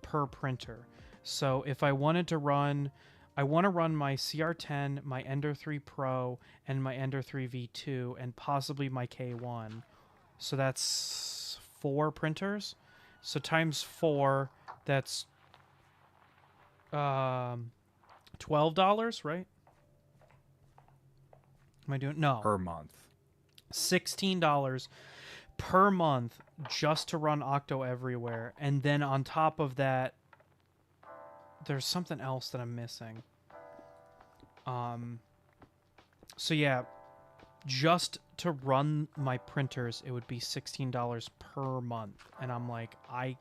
per printer. So if I wanted to run, I want to run my CR10, my Ender 3 Pro, and my Ender 3 V2, and possibly my K1. So that's 4 printers. So times 4, that's $12, right? Am I doing no Per month. $16 per month just to run Octo Everywhere, and then on top of that, there's something else that I'm missing. So yeah, just to run my printers, it would be $16 per month, and I'm like, I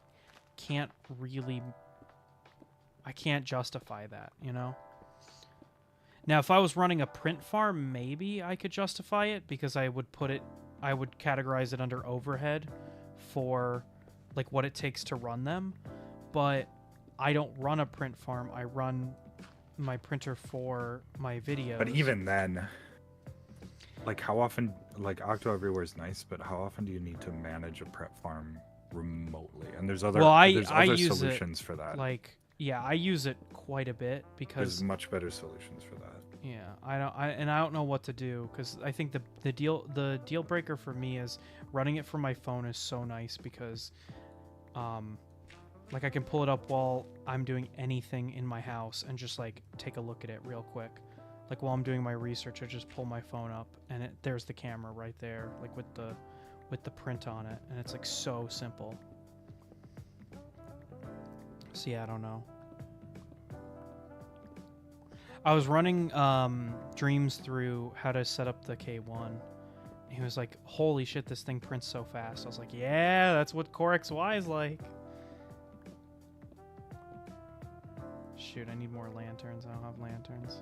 can't justify that, you know? Now, if I was running a print farm, maybe I could justify it because I would categorize it under overhead for like what it takes to run them. But I don't run a print farm. I run my printer for my videos. But even then, like how often, like Octo Everywhere is nice, but how often do you need to manage a prep farm remotely? And there's other, I use use solutions for that. Like, yeah, I use it quite a bit because there's much better solutions for that. Yeah, I don't know what to do because I think the deal breaker for me is running it from my phone is so nice because, like I can pull it up while I'm doing anything in my house and just like take a look at it real quick. Like while I'm doing my research, I just pull my phone up and there's the camera right there, like with the print on it, and it's like so simple. So yeah, I don't know. I was running Dreams through how to set up the K1. He was like, holy shit, this thing prints so fast. I was like, yeah, that's what Core XY is like. Shoot, I need more lanterns. I don't have lanterns.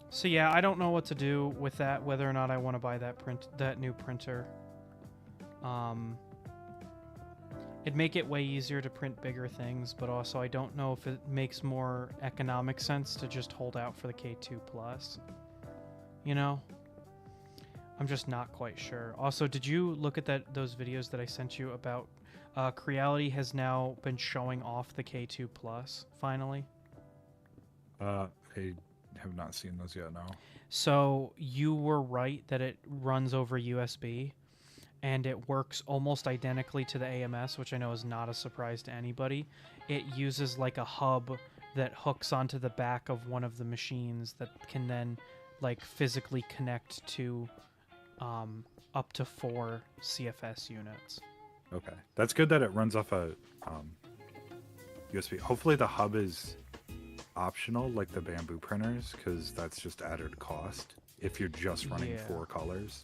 So yeah, I don't know what to do with that, whether or not I want to buy that new printer. It'd make it way easier to print bigger things, but also I don't know if it makes more economic sense to just hold out for the K2 Plus. You know? I'm just not quite sure. Also, did you look at those videos that I sent you about Creality has now been showing off the K2 Plus, finally? I have not seen those yet, no. So you were right that it runs over USB. And it works almost identically to the AMS, which I know is not a surprise to anybody. It uses like a hub that hooks onto the back of one of the machines that can then like physically connect to up to 4 CFS units. Okay. That's good that it runs off a USB. Hopefully the hub is optional like the Bamboo printers, because that's just added cost if you're just running 4 colors.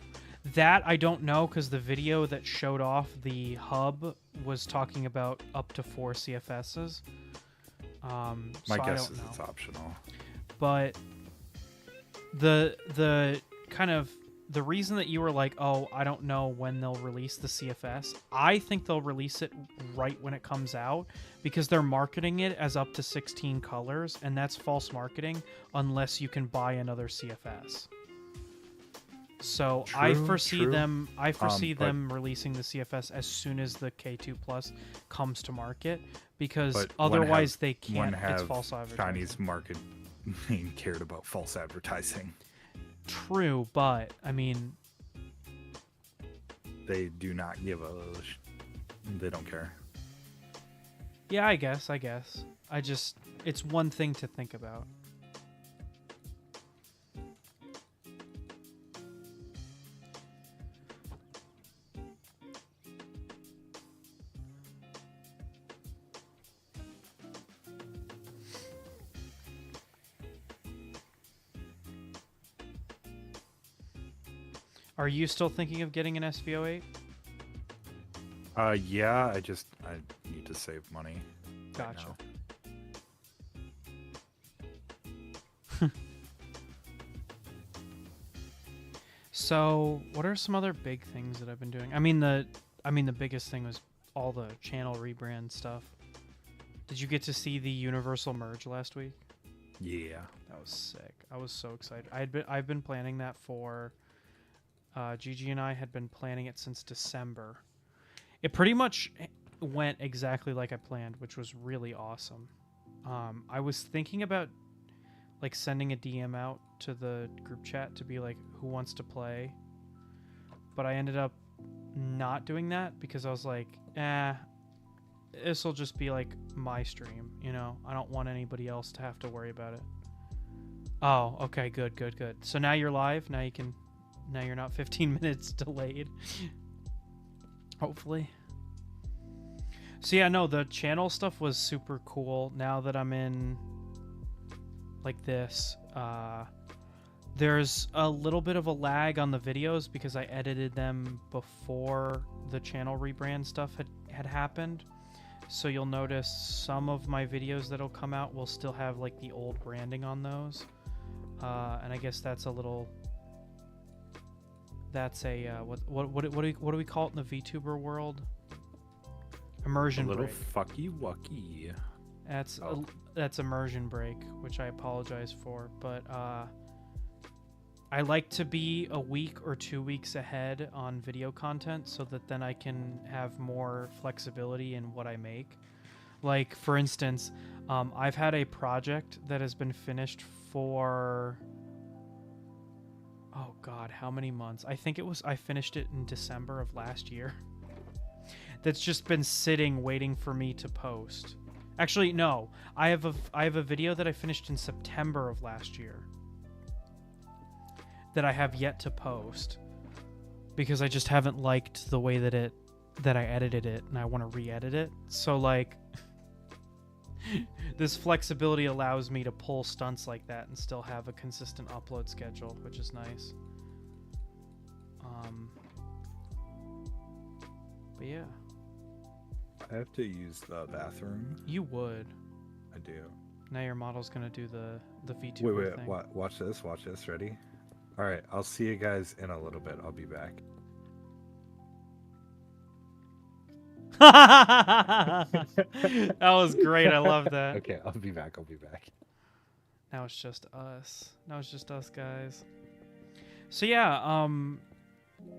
That I don't know, because the video that showed off the hub was talking about up to 4 CFSs. My guess is it's optional. But the kind of the reason that you were like, oh, I don't know when they'll release the CFS, I think they'll release it right when it comes out, because they're marketing it as up to 16 colors, and that's false marketing unless you can buy another CFS. So I True, foresee true. them. I foresee but- them releasing the CFS as soon as the K2 Plus comes to market, because But otherwise they when can't. It's have false advertising. Chinese market cared about false advertising? True, but I mean, They do not give a. They don't care. yeah, I guess. It's one thing to think about. Are you still thinking of getting an SVO8? Yeah. I need to save money. right Gotcha. now. So, what are some other big things that I've been doing? I mean, the biggest thing was all the channel rebrand stuff. Did you get to see the Universal merge last week? Yeah. That was sick. I was so excited. I've been planning that for Gigi and I had been planning it since December. It pretty much went exactly like I planned, which was really awesome. I was thinking about like sending a DM out to the group chat to be like, who wants to play? But I ended up not doing that because I was like, this will just be like my stream, you know? I don't want anybody else to have to worry about it. Oh, okay, good. So now you're live. Now you're not 15 minutes delayed. Hopefully. So yeah, no, the channel stuff was super cool. Now that I'm in like this, there's a little bit of a lag on the videos because I edited them before the channel rebrand stuff had happened. So you'll notice some of my videos that'll come out will still have like the old branding on those. And I guess that's a little. That's a what do we call it in the VTuber world? Immersion A little break. fucky wucky. That's immersion break, which I apologize for, but I like to be a week or 2 weeks ahead on video content so that then I can have more flexibility in what I make. Like, for instance, I've had a project that has been finished for, oh god, how many months? I think I finished it in December of last year. That's just been sitting waiting for me to post. Actually, no. I have a video that I finished in September of last year that I have yet to post because I just haven't liked the way that I edited it, and I want to re-edit it. So like this flexibility allows me to pull stunts like that and still have a consistent upload schedule, which is nice. But yeah. I have to use the bathroom. You would. I do. Now your model's gonna do the VTuber Wait, thing. watch this. Watch this. Ready? All right. I'll see you guys in a little bit. I'll be back. That was great. I love that. Okay, I'll be back. Now it's just us. Guys. So yeah,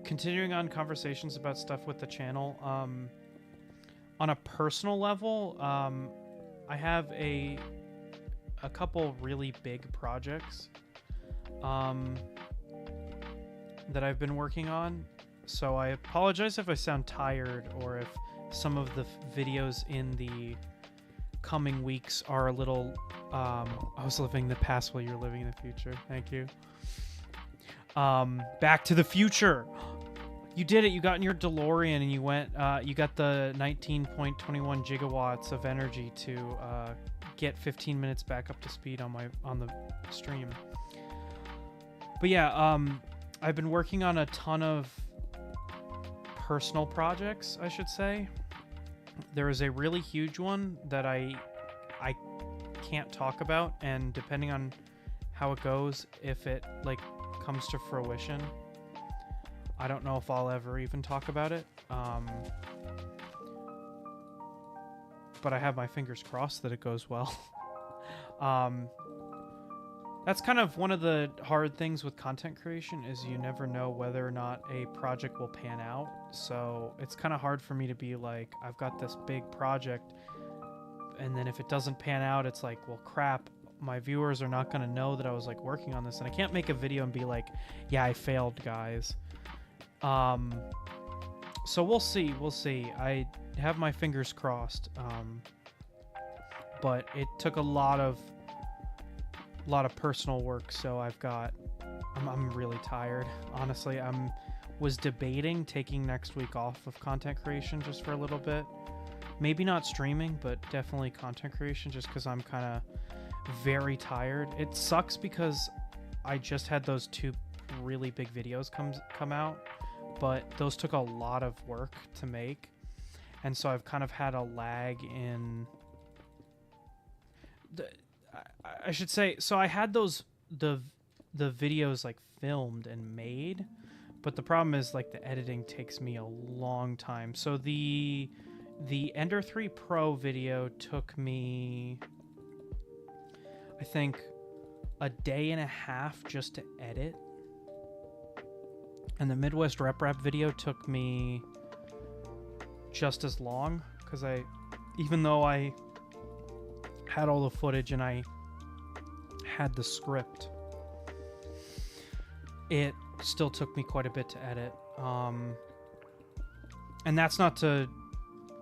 continuing on conversations about stuff with the channel. On a personal level, I have a couple really big projects that I've been working on. So I apologize if I sound tired or if some of the videos in the coming weeks are a little I was living the past while you're living in the future. Thank you. Back to the Future. You did it. You got in your DeLorean and you went. You got the 19.21 gigawatts of energy to get 15 minutes back up to speed on the stream. But yeah, I've been working on a ton of personal projects, I should say. There is a really huge one that I can't talk about, and depending on how it goes, if it like comes to fruition, I don't know if I'll ever even talk about it. But I have my fingers crossed that it goes well. That's kind of one of the hard things with content creation is you never know whether or not a project will pan out. So it's kind of hard for me to be like, I've got this big project, and then if it doesn't pan out, it's like, well, crap, my viewers are not going to know that I was like working on this, and I can't make a video and be like, yeah, I failed, guys. So we'll see. I have my fingers crossed. But it took a lot of personal work, so I'm really tired. Honestly, was debating taking next week off of content creation just for a little bit. Maybe not streaming, but definitely content creation, just because I'm kind of very tired. It sucks because I just had those 2 really big videos come out, but those took a lot of work to make, and so I've kind of had a lag in I should say, so I had the videos like filmed and made, but the problem is like the editing takes me a long time. So the Ender 3 Pro video took me, I think, a day and a half just to edit, and the Midwest Rep Rap video took me just as long, because even though I had all the footage and I had the script, it still took me quite a bit to edit. And that's not to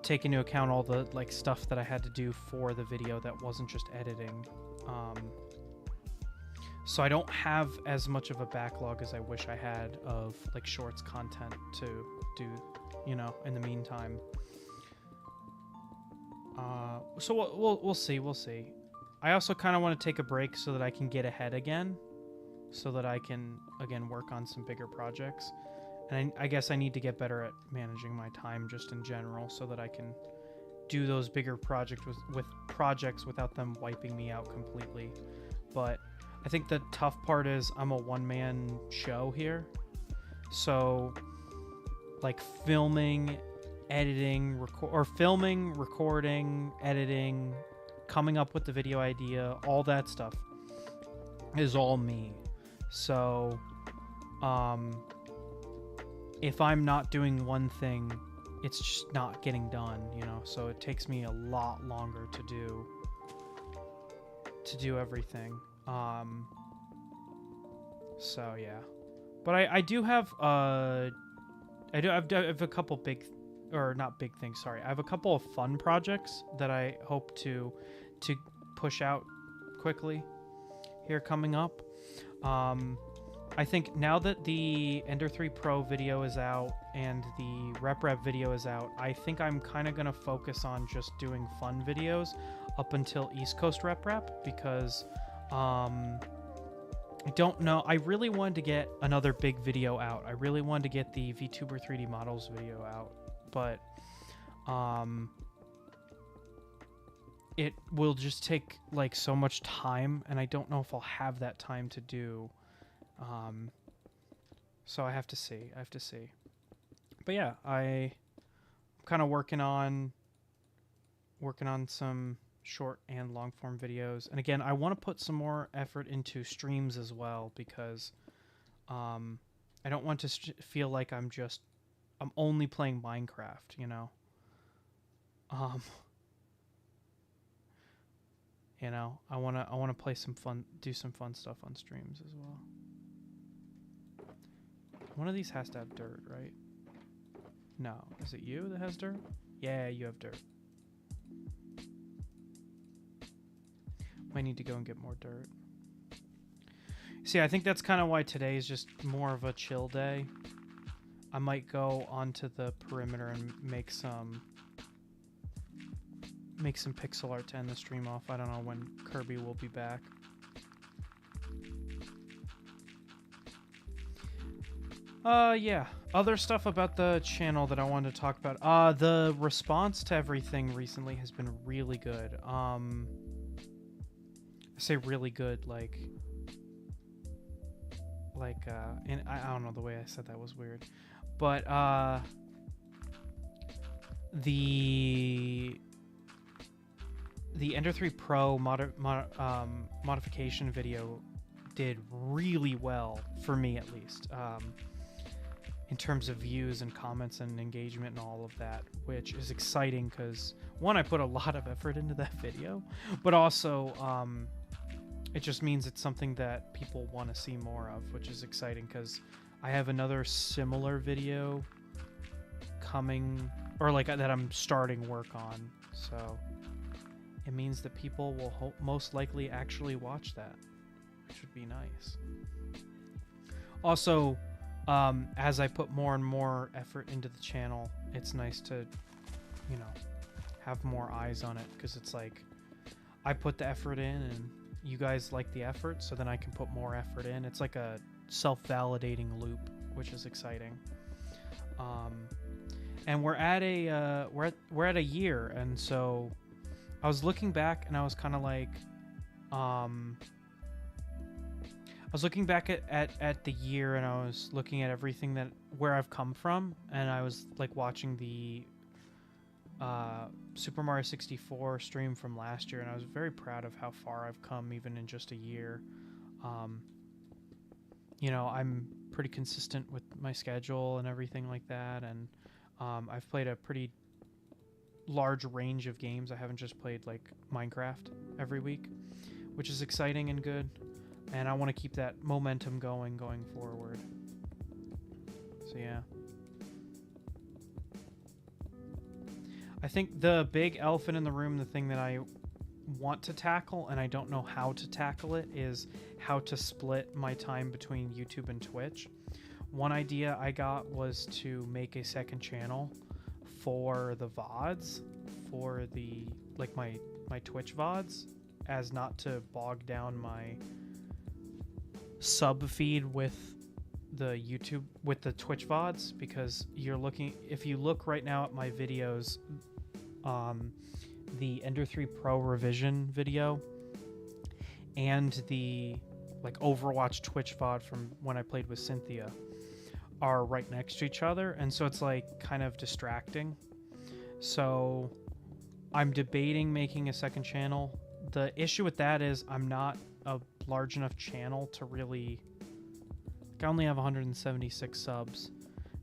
take into account all the like stuff that I had to do for the video that wasn't just editing. So I don't have as much of a backlog as I wish I had of like shorts content to do, in the meantime. So we'll see. I also kind of want to take a break so that I can get ahead again, so that I can again work on some bigger projects. And I guess I need to get better at managing my time just in general, so that I can do those bigger projects with projects without them wiping me out completely. But I think the tough part is I'm a one-man show here, so like filming, editing, recording, editing, coming up with the video idea, all that stuff is all me. So if I'm not doing one thing, it's just not getting done, so it takes me a lot longer to do everything. So yeah, but I do have I have a couple big, or not big things, sorry. I have a couple of fun projects that I hope to push out quickly here coming up. I think now that the Ender 3 Pro video is out and the Rep Rap video is out, I think I'm kind of going to focus on just doing fun videos up until East Coast Rep Rap, because I don't know. I really wanted to get another big video out. I really wanted to get the VTuber 3D models video out, but it will just take like so much time, and I don't know if I'll have that time to do. So I have to see. But yeah, I'm kind of working on some short and long form videos. And again, I want to put some more effort into streams as well, because I don't want to feel like I'm only playing Minecraft, I want to play some fun, do some fun stuff on streams as well. One of these has to have dirt, right? No. Is it you that has dirt? Yeah, you have dirt. Might need to go and get more dirt. See, I think that's kind of why today is just more of a chill day. I might go onto the perimeter and make some pixel art to end the stream off. I don't know when Kirby will be back. Yeah. Other stuff about the channel that I wanted to talk about. The response to everything recently has been really good. I say really good, and I don't know, the way I said that was weird. But, the Ender 3 Pro modification video did really well, for me at least, in terms of views and comments and engagement and all of that, which is exciting because, one, I put a lot of effort into that video, but also it just means it's something that people want to see more of, which is exciting because I have another similar video coming, or like that I'm starting work on, so it means that people will most likely actually watch that, which would be nice. Also, as I put more and more effort into the channel, it's nice to, you know, have more eyes on it, because it's like I put the effort in and you guys like the effort, so then I can put more effort in. It's like a self-validating loop, which is exciting. And we're at a year, and so I was looking back and I was kind of like, I was looking back at the year, and I was looking at everything where I've come from, and I was like watching the Super Mario 64 stream from last year, and I was very proud of how far I've come even in just a year. You know, I'm pretty consistent with my schedule and everything like that, and I've played a pretty large range of games. I haven't just played like Minecraft every week, which is exciting and good, and I want to keep that momentum going forward. So yeah, I think the big elephant in the room, the thing that I want to tackle and I don't know how to tackle it, is how to split my time between YouTube and Twitch. One idea I got was to make a second channel for the VODs, for the like my Twitch VODs, as not to bog down my sub feed with the YouTube, with the Twitch VODs, because if you look right now at my videos, the Ender 3 Pro revision video and the like Overwatch Twitch VOD from when I played with Cynthia are right next to each other, and so it's like kind of distracting. So I'm debating making a second channel. The issue with that is I'm not a large enough channel to really, I only have 176 subs.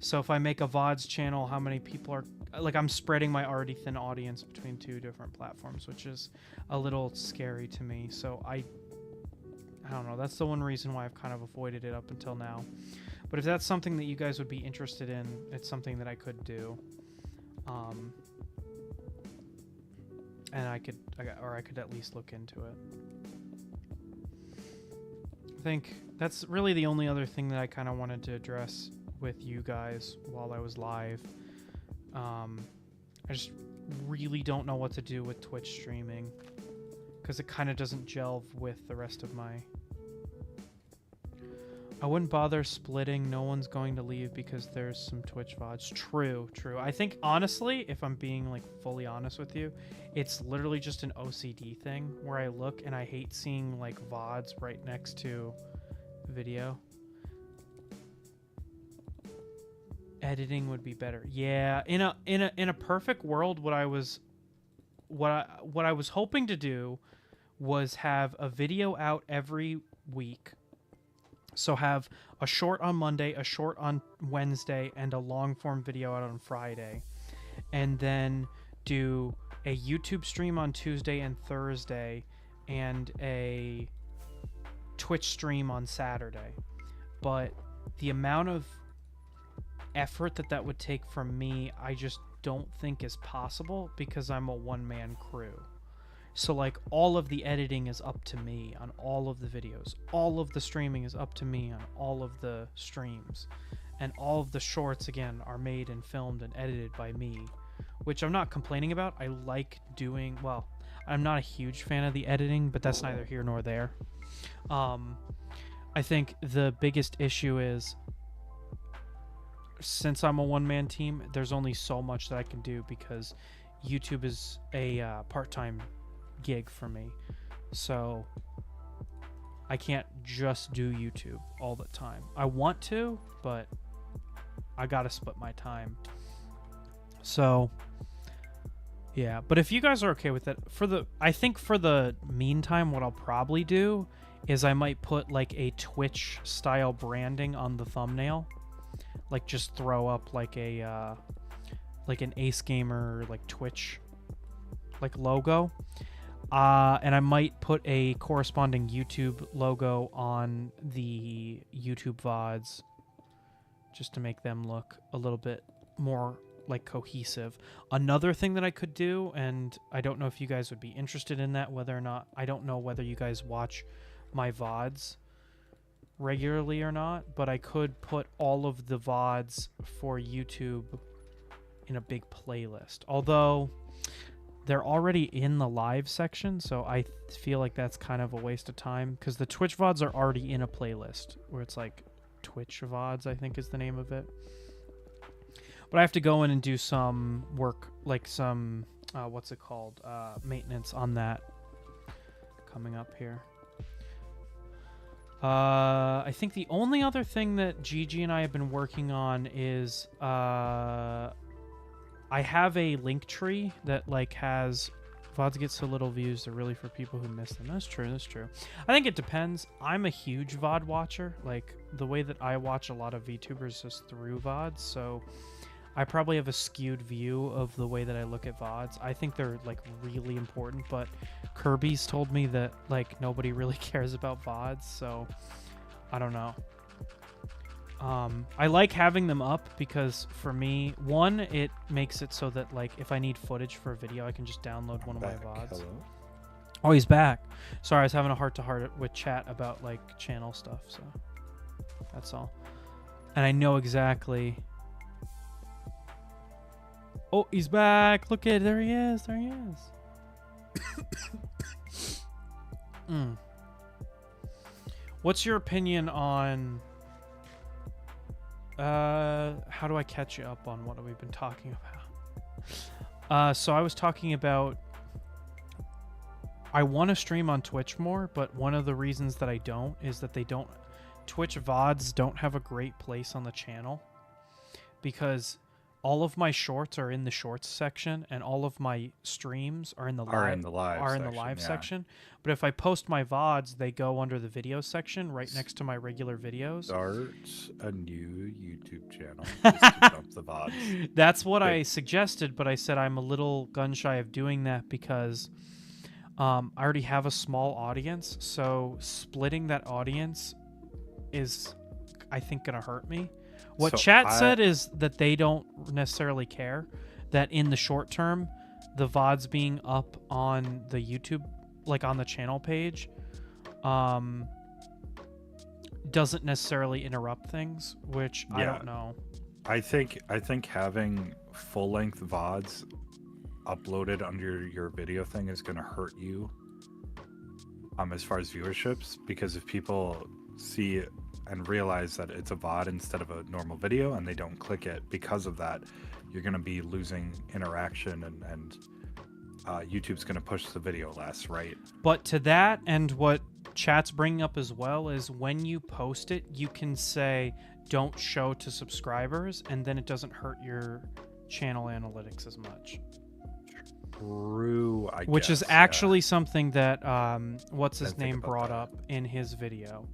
So if I make a VODs channel, how many people are, like, I'm spreading my already thin audience between two different platforms, which is a little scary to me. So I don't know. That's the one reason why I've kind of avoided it up until now. But if that's something that you guys would be interested in, it's something that I could do. And I could at least look into it. I think that's really the only other thing that I kind of wanted to address with you guys while I was live. I just really don't know what to do with Twitch streaming, because it kind of doesn't gel with the rest of my... I wouldn't bother splitting. No one's going to leave because there's some Twitch VODs. True. I think, honestly, if I'm being like fully honest with you, it's literally just an OCD thing where I look and I hate seeing like VODs right next to video. Editing would be better. Yeah, in a perfect world, what I was hoping to do was have a video out every week. So have a short on Monday, a short on Wednesday, and a long form video out on Friday. And then do a YouTube stream on Tuesday and Thursday and a Twitch stream on Saturday. But the amount of effort that would take from me, I just don't think is possible, because I'm a one-man crew. So like all of the editing is up to me on all of the videos. All of the streaming is up to me on all of the streams. And all of the shorts, again, are made and filmed and edited by me, which I'm not complaining about. I like doing, well, I'm not a huge fan of the editing, but that's neither here nor there. I think the biggest issue is, since I'm a one-man team, there's only so much that I can do, because YouTube is a part-time gig for me. So I can't just do YouTube all the time. I want to, but I gotta split my time. So yeah, but if you guys are okay with it, I think for the meantime, what I'll probably do is I might put like a Twitch style branding on the thumbnail, like just throw up like a like an Ace Gamer like Twitch like logo, and I might put a corresponding YouTube logo on the YouTube VODs just to make them look a little bit more like cohesive. Another thing that I could do, and I don't know if you guys would be interested in that, whether or not, I don't know whether you guys watch my VODs regularly or not, but I could put all of the VODs for YouTube in a big playlist. Although they're already in the live section, so I feel like that's kind of a waste of time, because the Twitch VODs are already in a playlist where it's like Twitch VODs, I think is the name of it. But I have to go in and do some work, like some, what's it called, maintenance on that coming up here. I think the only other thing that Gigi and I have been working on is I have a link tree that like has VODs get so little views. They're really for people who miss them. That's true. That's true. I think it depends. I'm a huge VOD watcher. Like the way that I watch a lot of VTubers is through VODs. So I probably have a skewed view of the way that I look at VODs. I think they're like really important, but Kirby's told me that like nobody really cares about VODs. So I don't know. I like having them up because for me, one, it makes it so that like if I need footage for a video, I can just download one of my VODs. Hello? Oh, he's back. Sorry, I was having a heart-to-heart with chat about like channel stuff, so that's all. And I know exactly. Oh, he's back. Look at, there he is. There he is. What's your opinion on how do I catch you up on what we've been talking about? So I was talking about I want to stream on Twitch more, but one of the reasons that I don't is that Twitch VODs don't have a great place on the channel, because all of my shorts are in the shorts section and all of my streams are in the live section. But if I post my VODs, they go under the video section right next to my regular videos. Start a new YouTube channel just to dump the VODs. That's what I suggested, but I said I'm a little gun shy of doing that because I already have a small audience. So splitting that audience is, I think, going to hurt me. What chat said is that they don't necessarily care that in the short term, the VODs being up on the YouTube, like on the channel page, doesn't necessarily interrupt things, which I don't know. I think having full-length VODs uploaded under your video thing is going to hurt you as far as viewerships, because if people see it and realize that it's a VOD instead of a normal video and they don't click it because of that, you're going to be losing interaction and YouTube's going to push the video less, right? But to that, and what chat's bringing up as well, is when you post it, you can say don't show to subscribers, and then it doesn't hurt your channel analytics as much. True, which is actually something that what's his name brought up in his video.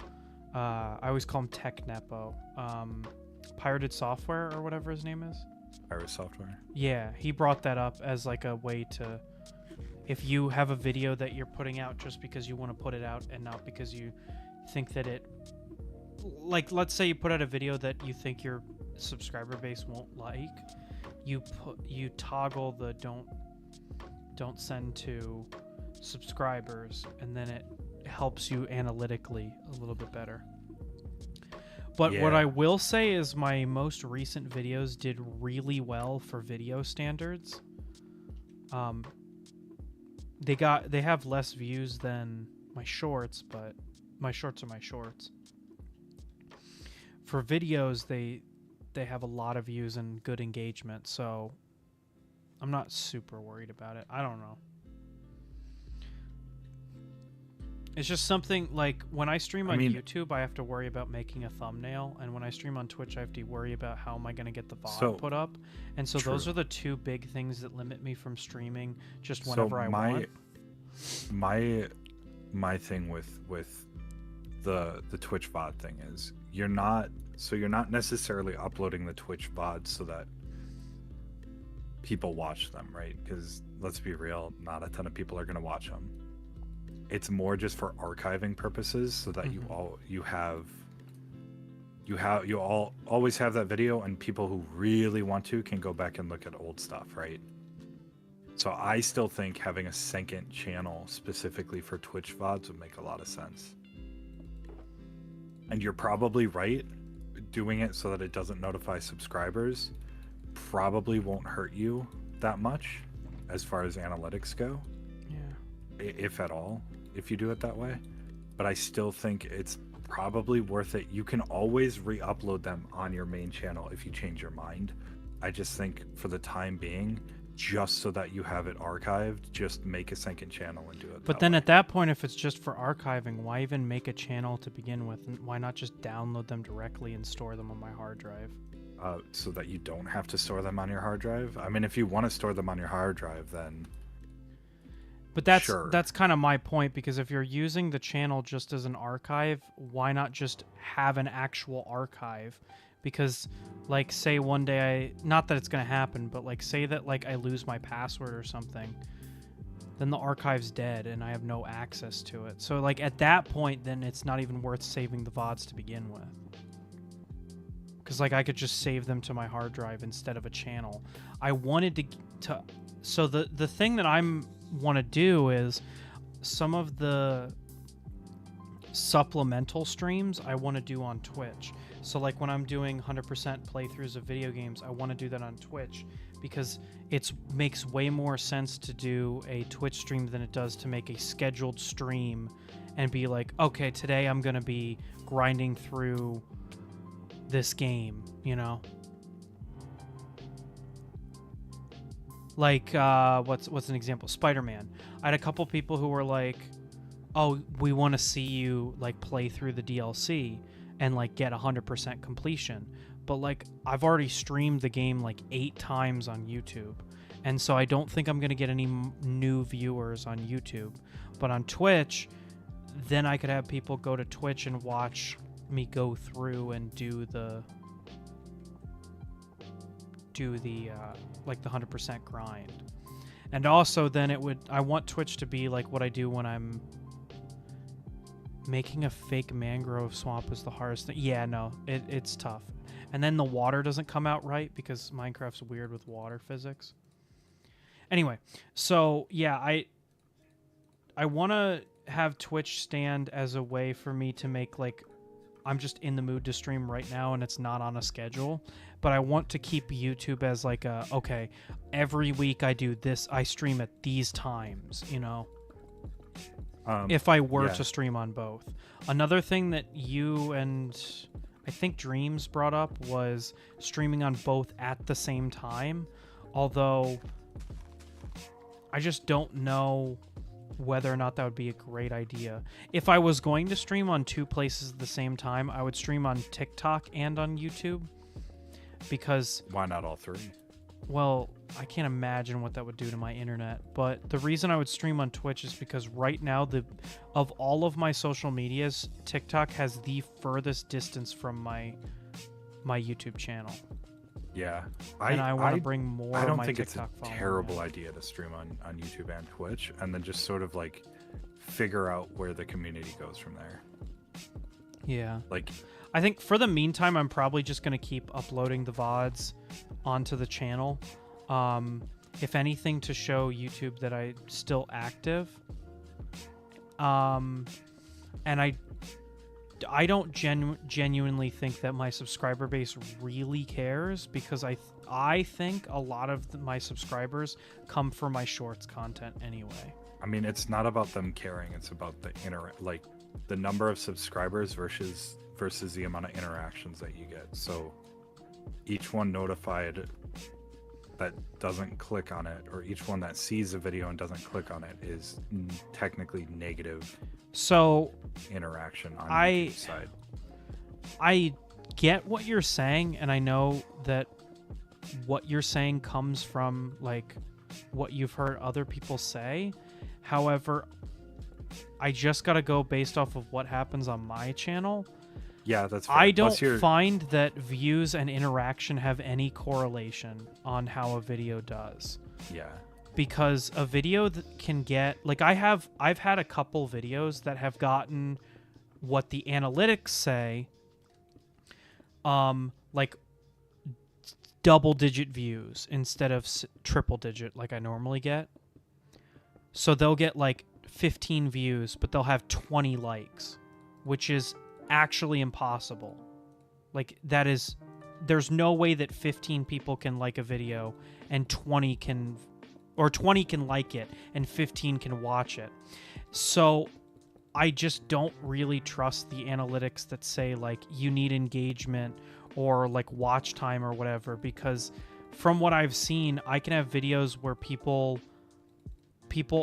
I always call him TechNepo. Pirated Software or whatever his name is. Pirate Software? Yeah, he brought that up as like a way to, if you have a video that you're putting out just because you want to put it out and not because you think that it, like let's say you put out a video that you think your subscriber base won't like, you toggle the don't send to subscribers, and then it helps you analytically a little bit better. But what I will say is my most recent videos did really well for video standards. They have less views than my shorts, but my shorts are my shorts. For videos, they have a lot of views and good engagement, so I'm not super worried about it. I don't know. It's just something like when I stream on YouTube, I have to worry about making a thumbnail, and when I stream on Twitch, I have to worry about how am I going to get the VOD put up. And so those are the two big things that limit me from streaming just whenever I want. My thing with the Twitch VOD thing is. You're not necessarily uploading the Twitch VOD so that people watch them, right? Because let's be real, not a ton of people are going to watch them. It's more just for archiving purposes, so that you always have that video, and people who really want to can go back and look at old stuff, right? So I still think having a second channel specifically for Twitch VODs would make a lot of sense. And you're probably right. Doing it so that it doesn't notify subscribers probably won't hurt you that much as far as analytics go. Yeah. If at all, if you do it that way. But I still think it's probably worth it. You can always re-upload them on your main channel if you change your mind. I just think for the time being, just so that you have it archived, just make a second channel and do it. But then at that point, if it's just for archiving, why even make a channel to begin with? And why not just download them directly and store them on my hard drive? So that you don't have to store them on your hard drive. I mean, if you want to store them on your hard drive, then. But that's sure. That's kind of my point, because if you're using the channel just as an archive, why not just have an actual archive? Because, like, say one day not that it's going to happen, but, like, say that, like, I lose my password or something, then the archive's dead and I have no access to it. So, like, at that point, then it's not even worth saving the VODs to begin with. Because, like, I could just save them to my hard drive instead of a channel. I wanted to so the thing that I'm want to do is some of the supplemental streams I want to do on Twitch. So, like, when I'm doing 100% playthroughs of video games, I want to do that on Twitch, because it makes way more sense to do a Twitch stream than it does to make a scheduled stream and be like, okay, today I'm going to be grinding through this game, you know? Like, what's an example? Spider-Man. I had a couple people who were like, oh, we want to see you, like, play through the DLC and, like, get 100% completion. But, like, I've already streamed the game, like, 8 times on YouTube. And so I don't think I'm going to get any new viewers on YouTube. But on Twitch, then I could have people go to Twitch and watch me go through and do the like the 100% grind. And also then I want Twitch to be like what I do when I'm making a fake mangrove swamp is the hardest thing. Yeah, no, it's tough. And then the water doesn't come out right because Minecraft's weird with water physics. Anyway, so yeah, I want to have Twitch stand as a way for me to make, like, I'm just in the mood to stream right now and it's not on a schedule, but I want to keep YouTube as like okay, every week I do this, I stream at these times, you know? If I were to stream on both. Another thing that you and I think Dreams brought up was streaming on both at the same time, although I just don't know whether or not that would be a great idea. If I was going to stream on 2 places at the same time, I would stream on TikTok and on YouTube, because... Why not all 3? Well, I can't imagine what that would do to my internet, but the reason I would stream on Twitch is because right now, of all of my social medias, TikTok has the furthest distance from my YouTube channel. Yeah, and I want to bring more. I don't of my think TikTok it's a terrible idea to stream on YouTube and Twitch, and then just sort of like figure out where the community goes from there. Yeah, like I think for the meantime, I'm probably just gonna keep uploading the VODs onto the channel. If anything, to show YouTube that I'm still active. And I don't genuinely think that my subscriber base really cares, because I think a lot of my subscribers come from my shorts content anyway. I mean, it's not about them caring; it's about the number of subscribers versus the amount of interactions that you get. So each one notified that doesn't click on it, or each one that sees a video and doesn't click on it, is technically negative. So interaction on YouTube's side. I get what you're saying, and I know that what you're saying comes from, like, what you've heard other people say. However, I just gotta go based off of what happens on my channel. Yeah, that's fair. I don't Plus you're- find that views and interaction have any correlation on how a video does. Yeah. Because a video that can get like I've had a couple videos that have gotten what the analytics say like double digit views instead of triple digit like I normally get. So they'll get like 15 views, but they'll have 20 likes, which is actually impossible. Like there's no way that 15 people can like a video and 20 can like it and 15 can watch it. So I just don't really trust the analytics that say like you need engagement or like watch time or whatever, because from what I've seen, I can have videos where people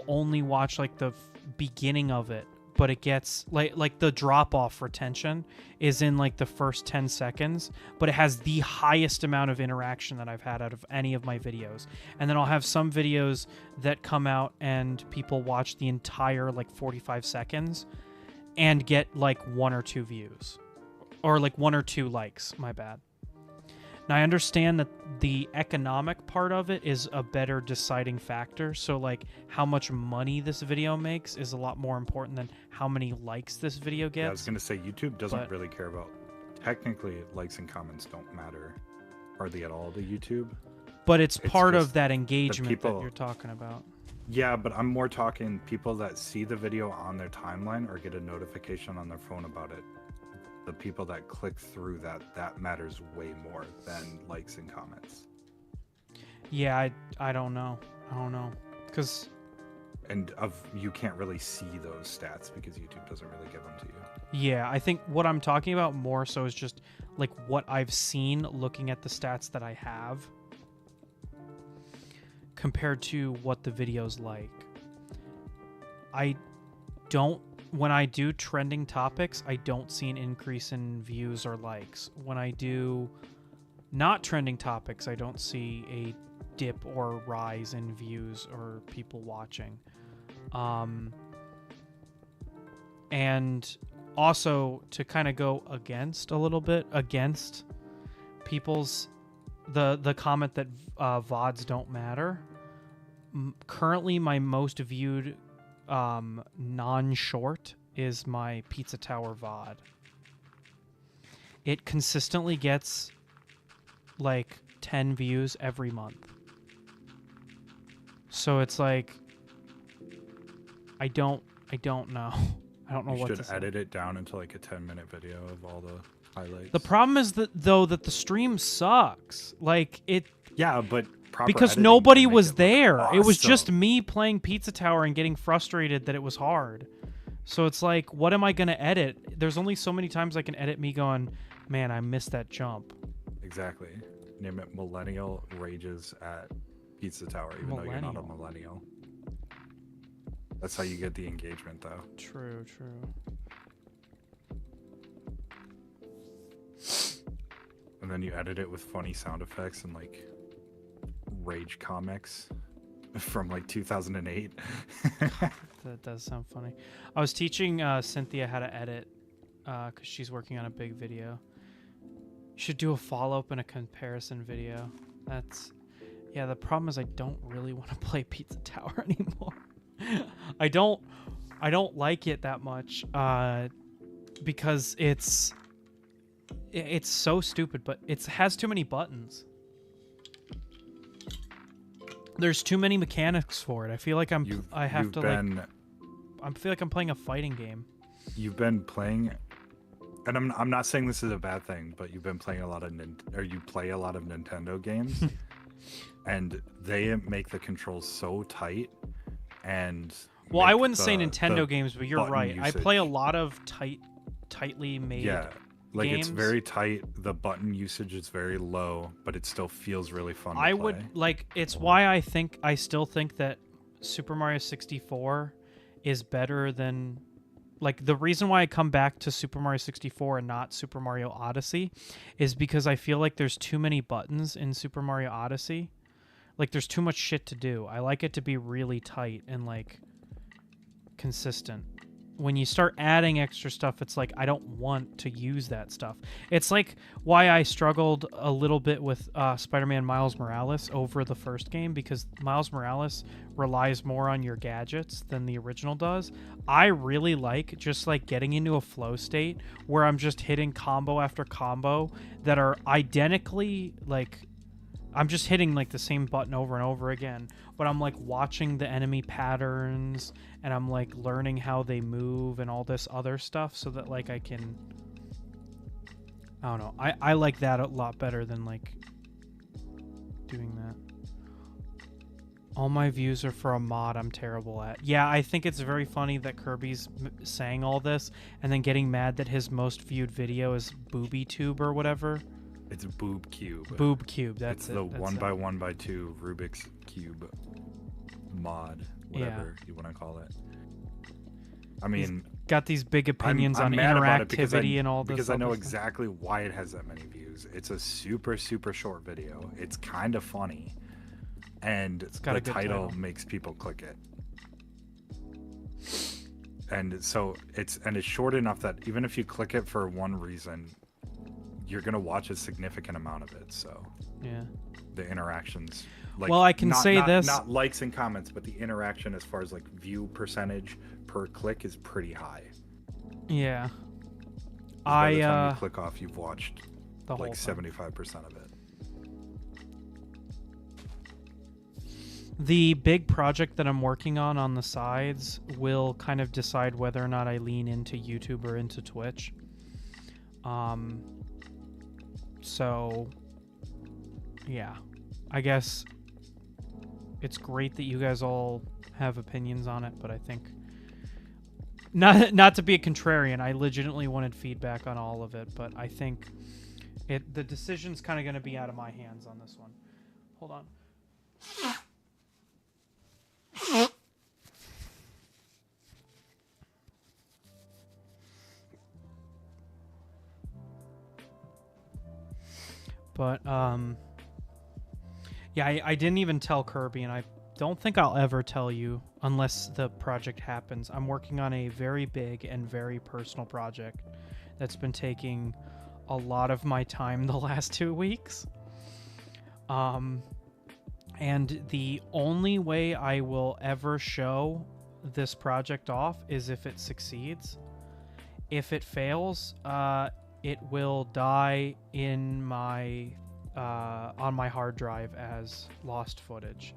only watch like the beginning of it, but it gets like the drop off retention is in like the first 10 seconds, but it has the highest amount of interaction that I've had out of any of my videos. And then I'll have some videos that come out and people watch the entire like 45 seconds and get like 1 or 2 views or like 1 or 2 likes, my bad. Now I understand that the economic part of it is a better deciding factor. So like how much money this video makes is a lot more important than how many likes this video gets. Yeah, I was going to say YouTube doesn't but- really care about, technically likes and comments don't matter hardly at all to YouTube. But it's part just of that engagement that people- you're talking about. Yeah, but I'm more talking people that see the video on their timeline or get a notification on their phone about it. The people that click through that matters way more than likes and comments. Yeah, I don't know. Because And you can't really see those stats because YouTube doesn't really give them to you. yeah, I think what I'm talking about more so is just like what I've seen looking at the stats that I have compared to what the video's like. When I do trending topics, I don't see an increase in views or likes. When I do not trending topics, I don't see a dip or rise in views or people watching. And also to kind of go against people's the comment that VODs don't matter. Currently, my most viewed non-short is my Pizza Tower VOD. It consistently gets like 10 views every month. So it's like I don't know. I don't know You what to should say. edit it down into like a 10-minute video of all the highlights. The problem is that the stream sucks. Like it Yeah, but proper because editing nobody can make was it look there. It was just awesome. me playing Pizza Tower and getting frustrated that it was hard. So it's like, what am I going to edit? There's only so many times I can edit me going, man, I missed that jump. Exactly. Name it Millennial Rages at Pizza Tower, even though you're not a millennial. That's how you get the engagement, though. True. And then you edit it with funny sound effects and like rage comics from like 2008. That does sound funny. I was teaching Cynthia how to edit because she's working on a big video. You should do a follow-up and a comparison video. Yeah, the problem is I don't really want to play Pizza Tower anymore. I don't like it that much because it's so stupid, but it has too many buttons. There's too many mechanics for it. I feel like I feel like I'm playing a fighting game. You've been playing, and I'm not saying this is a bad thing, but you've been playing you play a lot of Nintendo games, and they make the controls so tight. And well, I wouldn't say the Nintendo games, but you're button right. I play a usage- lot of tightly made. Yeah, like games. it's very tight. The button usage is very low, but it still feels really fun. I to would play. like. It's why I still think that Super Mario 64 is better than. Like the reason why I come back to Super Mario 64 and not Super Mario Odyssey is because I feel like there's too many buttons in Super Mario Odyssey. Like there's too much shit to do. I like it to be really tight and like consistent. when you start adding extra stuff, it's like I don't want to use that stuff. It's like why I struggled a little bit with Spider-Man Miles Morales over the first game, because Miles Morales relies more on your gadgets than the original does. I really like just like getting into a flow state where I'm just hitting combo after combo that are identically like I'm just hitting like the same button over and over again, but I'm like watching the enemy patterns and I'm like learning how they move and all this other stuff so that like I can, I don't know. I like that a lot better than like doing that. All my views are for a mod I'm terrible at. Yeah, I think it's very funny that Kirby's saying all this and then getting mad that his most viewed video is BoobyTube or whatever. It's Boob Cube. Boob Cube, that's it's it. The that's 1x1x2 Rubik's Cube mod, whatever you want to call it. I mean, got these big opinions I'm on mad about it interactivity and all this. Because I know stuff. exactly why it has that many views. It's a super, super short video. It's kind of funny. And the title makes people click it. And so it's short enough that even if you click it for one reason, you're gonna watch a significant amount of it. So yeah, the interactions. Like, well, I can say this: not likes and comments, but the interaction as far as like view percentage per click is pretty high. Yeah, by the time you click off, you've watched the like whole 75% of it. The big project that I'm working on the sides will kind of decide whether or not I lean into YouTube or into Twitch. So, yeah, I guess it's great that you guys all have opinions on it, but I think not to be a contrarian, I legitimately wanted feedback on all of it, but I think the decision's kind of going to be out of my hands on this one. Hold on. But yeah, I didn't even tell Kirby, and I don't think I'll ever tell you unless the project happens. I'm working on a very big and very personal project that's been taking a lot of my time the last 2 weeks. And the only way I will ever show this project off is if it succeeds. If it fails, it will die in my on my hard drive as lost footage.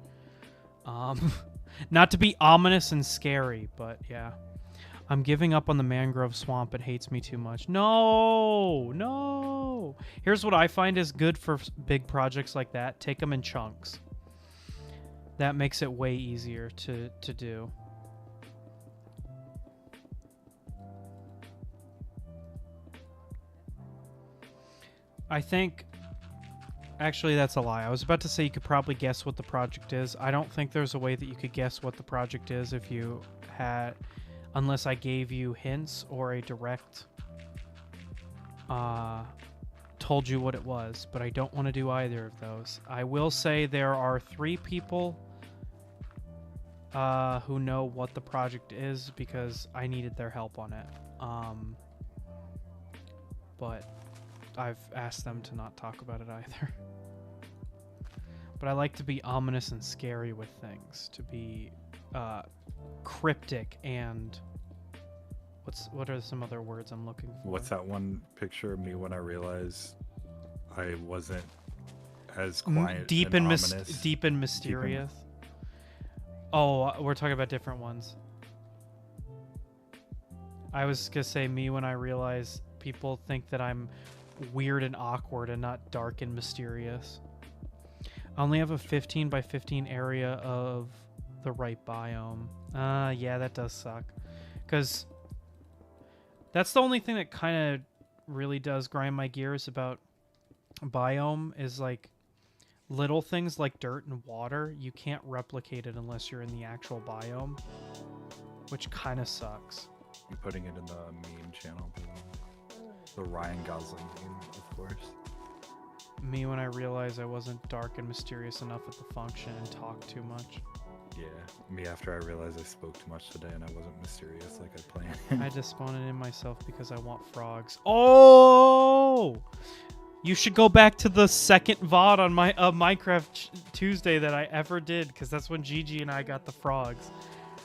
Not to be ominous and scary, but yeah. I'm giving up on the mangrove swamp. It hates me too much. No. Here's what I find is good for big projects like that. Take them in chunks. That makes it way easier to do. I think... Actually, that's a lie. I was about to say you could probably guess what the project is. I don't think there's a way that you could guess what the project is if you had... Unless I gave you hints or a direct... told you what it was. But I don't want to do either of those. I will say there are 3 people... who know what the project is because I needed their help on it. But I've asked them to not talk about it either. But I like to be ominous and scary with things, to be cryptic and what are some other words I'm looking for? What's that one picture of me when I realized I wasn't as quiet deep and and ominous? deep and mysterious. Oh, we're talking about different ones. I was gonna say me when I realize people think that I'm weird and awkward and not dark and mysterious. I only have a 15 by 15 area of the right biome. Yeah, that does suck. Because that's the only thing that kind of really does grind my gears about biome is like little things like dirt and water. You can't replicate it unless you're in the actual biome, which kind of sucks. I'm putting it in the meme channel. The Ryan Gosling meme, of course. Me when I realized I wasn't dark and mysterious enough at the function and talked too much. Yeah, me after I realized I spoke too much today and I wasn't mysterious like I planned. I just spawned it in myself because I want frogs. Oh! You should go back to the second VOD on my Minecraft Tuesday that I ever did, because that's when Gigi and I got the frogs.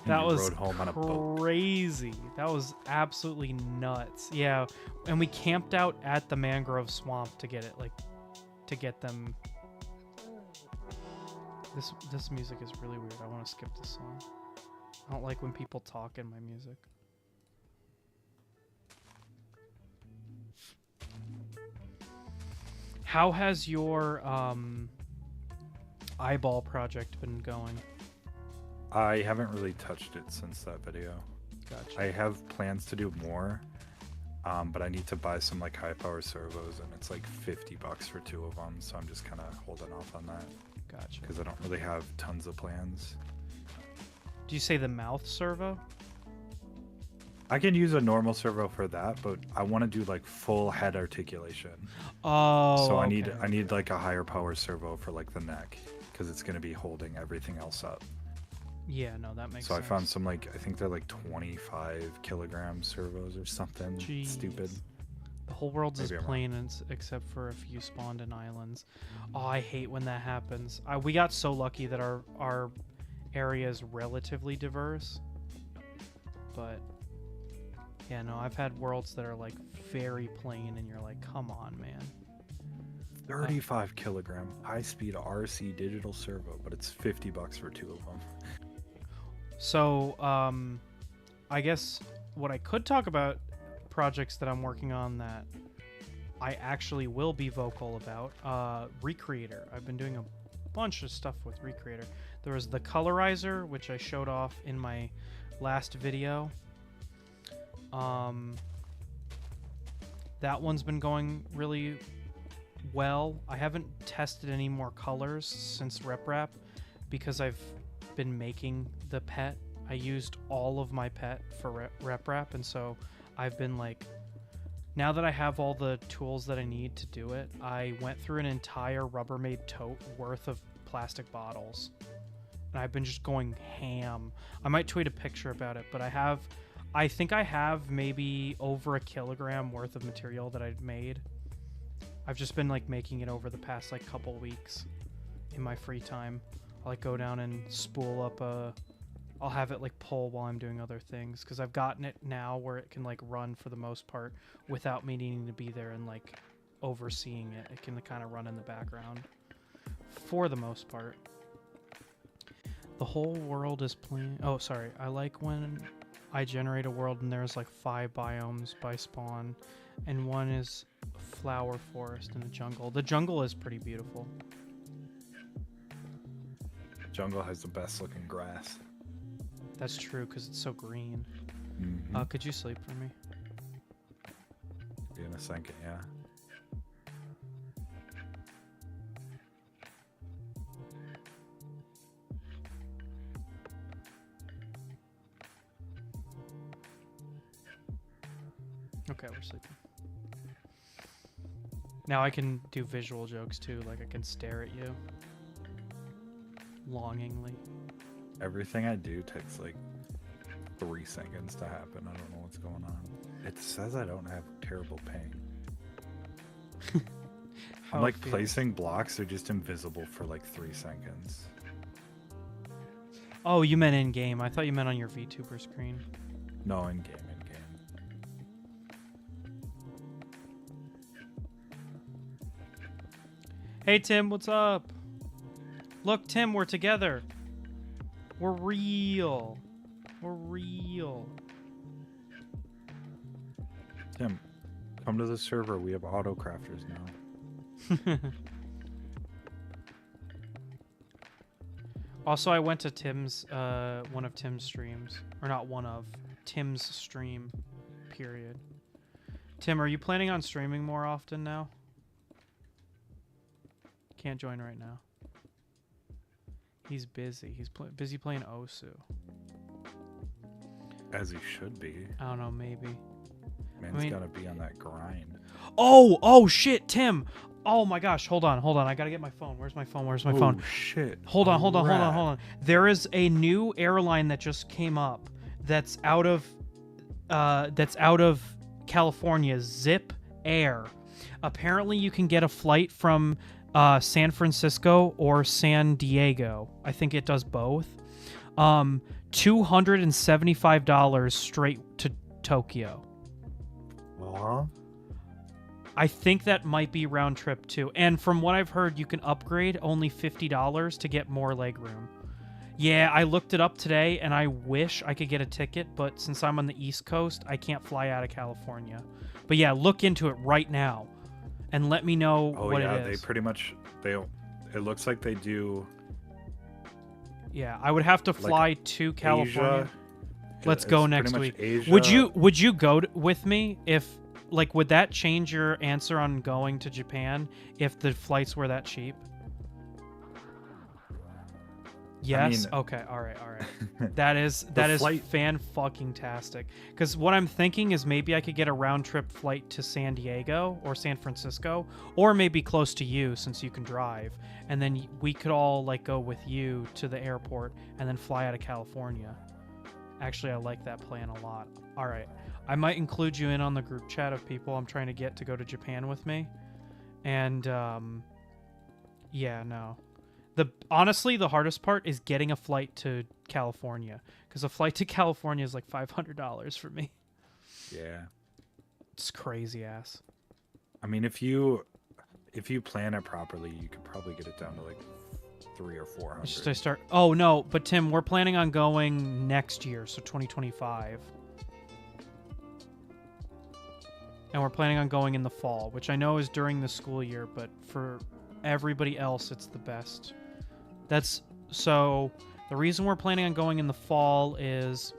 That You was rode home on a boat. crazy. That was absolutely nuts. Yeah, and we camped out at the mangrove swamp to get it, like, to get them. This music is really weird. I want to skip this song. I don't like when people talk in my music. How has your eyeball project been going? I haven't really touched it since that video. Gotcha. I have plans to do more, but I need to buy some like high power servos, and it's like $50 for 2 of them. So I'm just kind of holding off on that Gotcha. because I don't really have tons of plans. Do you say the mouth servo? I can use a normal servo for that, but I want to do like full head articulation. Oh. So I okay. need like a higher power servo for like the neck, because it's going to be holding everything else up. Yeah, no, that makes So sense. I found some like, I think they're like 25 kilogram servos or something stupid. Jeez. The whole world's Maybe as I'm plain except for a few spawned in islands. Oh, I hate when that happens. We got so lucky that our area is relatively diverse. But yeah, no, I've had worlds that are like very plain, and you're like, come on, man. 35 kilogram high speed RC digital servo, but it's $50 for 2 of them. So, I guess what I could talk about, projects that I'm working on that I actually will be vocal about. Recreator. I've been doing a bunch of stuff with Recreator. There was the Colorizer, which I showed off in my last video. That one's been going really well. I haven't tested any more colors since RepRap because I've been making the pet. I used all of my pet for RepRap, and so I've been like, now that I have all the tools that I need to do it, I went through an entire Rubbermaid tote worth of plastic bottles, and I've been just going ham. I might tweet a picture about it, but I think I have maybe over 1 kilogram worth of material that I'd made. I've just been like making it over the past like couple weeks in my free time. I'll like go down and spool up I'll have it like pull while I'm doing other things, because I've gotten it now where it can like run for the most part without me needing to be there and like overseeing it. It can kind of run in the background for the most part. The whole world is plain. Oh, sorry. I like when I generate a world and there's like 5 biomes by spawn, and one is a flower forest and a jungle. The jungle is pretty beautiful. Jungle has the best looking grass. That's true, because it's so green. Mm-hmm. Could you sleep for me? In a second, yeah. Okay, we're sleeping. Now I can do visual jokes too, like I can stare at you longingly. Everything I do takes like 3 seconds to happen. I don't know what's going on. It says I don't have terrible pain. I'm like placing blocks, they're just invisible for like 3 seconds. Oh, you meant in game. I thought you meant on your VTuber screen. No, in game. Hey Tim, what's up? Look, Tim, we're together. We're real. We're real. Tim, come to the server. We have auto crafters now. Also, I went to Tim's, one of Tim's streams. Or not one of, Tim's stream, period. Tim, are you planning on streaming more often now? Can't join right now. He's busy. He's busy playing Osu. As he should be. I don't know, maybe. Man's gotta be on that grind. Oh shit, Tim! Oh my gosh, hold on. I gotta get my phone. Where's my phone? Oh shit. Hold on. Alright. There is a new airline that just came up that's out of California, Zip Air. Apparently you can get a flight from San Francisco or San Diego. I think it does both. $275 straight to Tokyo. Uh-huh. I think that might be round trip too. And from what I've heard, you can upgrade only $50 to get more legroom. Yeah, I looked it up today and I wish I could get a ticket, but since I'm on the East Coast, I can't fly out of California. But yeah, look into it right now and let me know what it is. They pretty much it looks like they do. Yeah, I would have to fly to California. Asia. Let's It's go pretty next much week. Asia. Would you go with me if would that change your answer on going to Japan if the flights were that cheap? Yes. Okay. All right. That is fan-fucking-tastic. Because what I'm thinking is maybe I could get a round-trip flight to San Diego or San Francisco, or maybe close to you since you can drive, and then we could all go with you to the airport and then fly out of California. Actually, I like that plan a lot. All right. I might include you in on the group chat of people I'm trying to get to go to Japan with me, and yeah, no. Honestly, the hardest part is getting a flight to California, because a flight to California is like $500 for me. Yeah. It's crazy ass. I mean, if you plan it properly, you could probably get it down to like 300 or 400. Just to start. Oh no, but Tim, we're planning on going next year, so 2025. And we're planning on going in the fall, which I know is during the school year, but for everybody else, it's the best. So the reason we're planning on going in the fall is,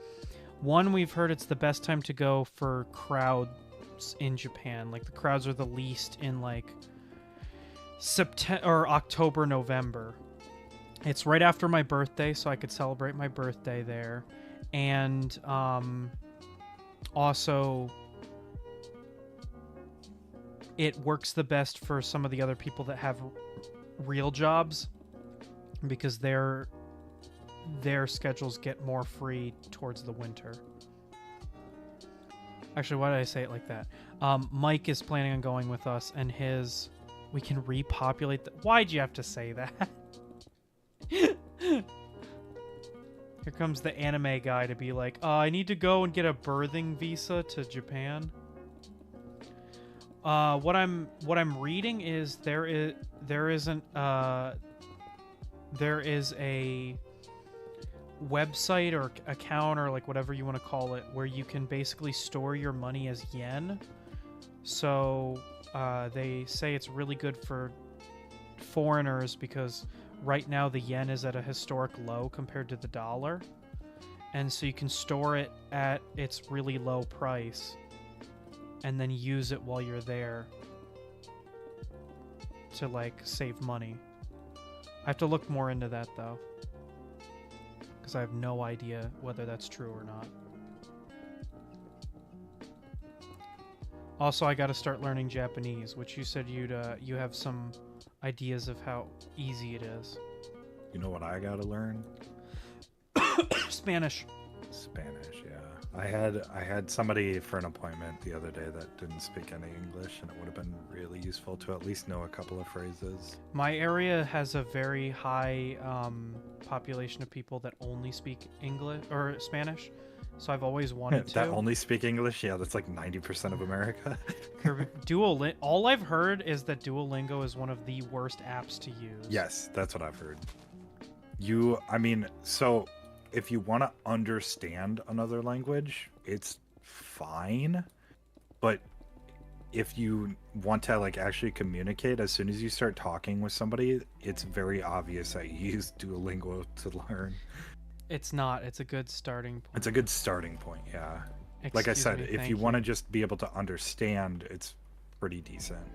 one, we've heard it's the best time to go for crowds in Japan. Like, the crowds are the least in like September or October, November. It's right after my birthday, so I could celebrate my birthday there. And also, it works the best for some of the other people that have real jobs, because their schedules get more free towards the winter. Actually, why did I say it like that? Mike is planning on going with us, and we can repopulate why'd you have to say that? Here comes the anime guy to be like, I need to go and get a birthing visa to Japan. What I'm reading is there is a website or account, or like whatever you want to call it, where you can basically store your money as yen. So they say it's really good for foreigners because right now the yen is at a historic low compared to the dollar, and so you can store it at its really low price and then use it while you're there to like save money. I have to look more into that though, because I have no idea whether that's true or not. Also, I got to start learning Japanese, which you said you have some ideas of how easy it is. You know what I gotta learn? Spanish. Spanish, yeah. I had somebody for an appointment the other day that didn't speak any English, and it would have been really useful to at least know a couple of phrases. My area has a very high population of people that only speak English or Spanish, so I've always wanted to. That only speak English? Yeah, that's like 90% of America. All I've heard is that Duolingo is one of the worst apps to use. Yes, that's what I've heard. So if you want to understand another language, it's fine. But if you want to like actually communicate, as soon as you start talking with somebody, it's very obvious that you use Duolingo to learn. It's not. It's a good starting point. It's a good starting point, yeah. Like I said, if you want to just be able to understand, it's pretty decent.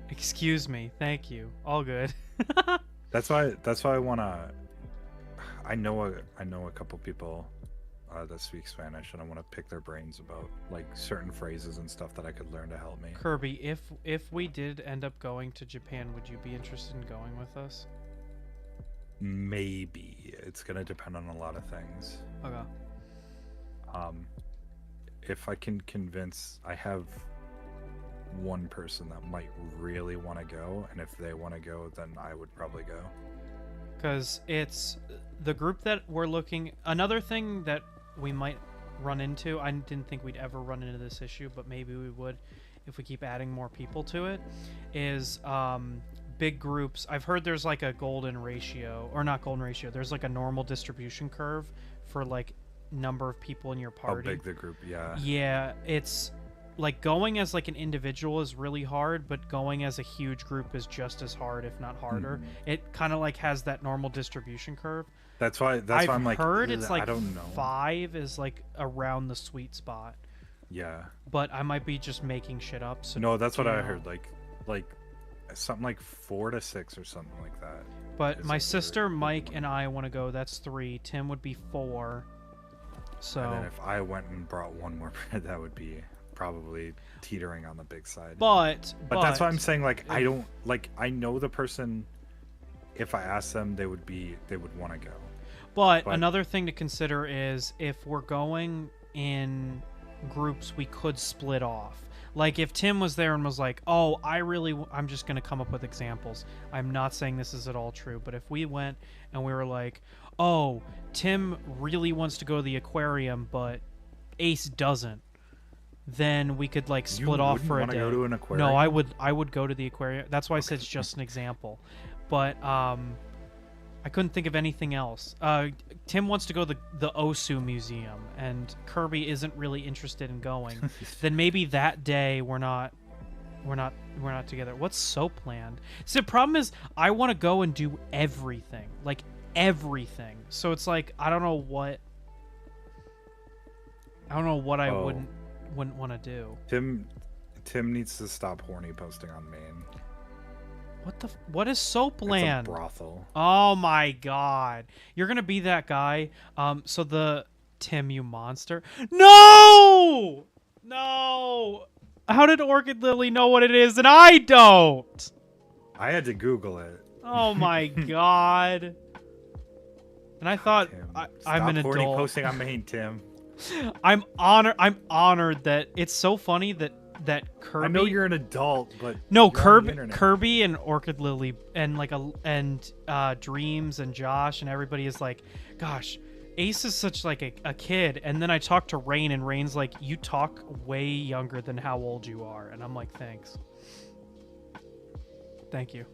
Excuse me. Thank you. All good. That's why I want to. I know a couple people that speak Spanish, and I want to pick their brains about like certain phrases and stuff that I could learn to help me. Kirby, if we did end up going to Japan, would you be interested in going with us? Maybe it's gonna depend on a lot of things. Okay. If I can convince, I have one person that might really want to go, and if they want to go, then I would probably go. Because it's the group that we're looking. Another thing that we might run into, I didn't think we'd ever run into this issue, but maybe we would if we keep adding more people to it, is big groups. I've heard there's like a golden ratio, or not golden ratio, there's like a normal distribution curve for like number of people in your party. How big the group, yeah. Yeah, it's like going as like an individual is really hard, but going as a huge group is just as hard, if not harder. It kind of like has that normal distribution curve. That's why I'm like, I've heard it's like I don't know. 5 is like around the sweet spot. Yeah. But I might be just making shit up. So no, that's what I know. heard. Like something like 4 to 6 or something like that. But my sister, Mike, and I want to go. That's 3. Tim would be 4. So. And then if I went and brought one more, that would be probably teetering on the big side. But that's why I'm saying, like, I don't, like, I know the person, if I asked them, they would want to go. But another thing to consider is if we're going in groups, we could split off. Like if Tim was there and was like, oh, I'm just going to come up with examples. I'm not saying this is at all true, but if we went and we were like, oh, Tim really wants to go to the aquarium, but Ace doesn't, then we could like split off for a day. You wouldn't want to go to an aquarium? No, I would go to the aquarium. That's why I said it's just an example. But I couldn't think of anything else. Tim wants to go to the Osu Museum, and Kirby isn't really interested in going. Then maybe that day we're not together. What's so planned? See, the problem is I want to go and do everything, like everything. So it's like I don't know what I wouldn't want to do. Tim needs to stop horny posting on Maine. What is so bland? It's a brothel. Oh my god. You're gonna be that guy. So the Tim, you monster. No! How did Orchid Lily know what it is and I don't? I had to Google it. Oh my god. And I thought I'm an horny adult. Posting on Maine, Tim. I'm honored that it's so funny that Kirby. I know you're an adult, but no, Kirby and Orchid Lily and Dreams and Josh and everybody is like, gosh, Ace is such like a kid. And then I talk to Rain, and Rain's like, you talk way younger than how old you are. And I'm like, thanks. Thank you.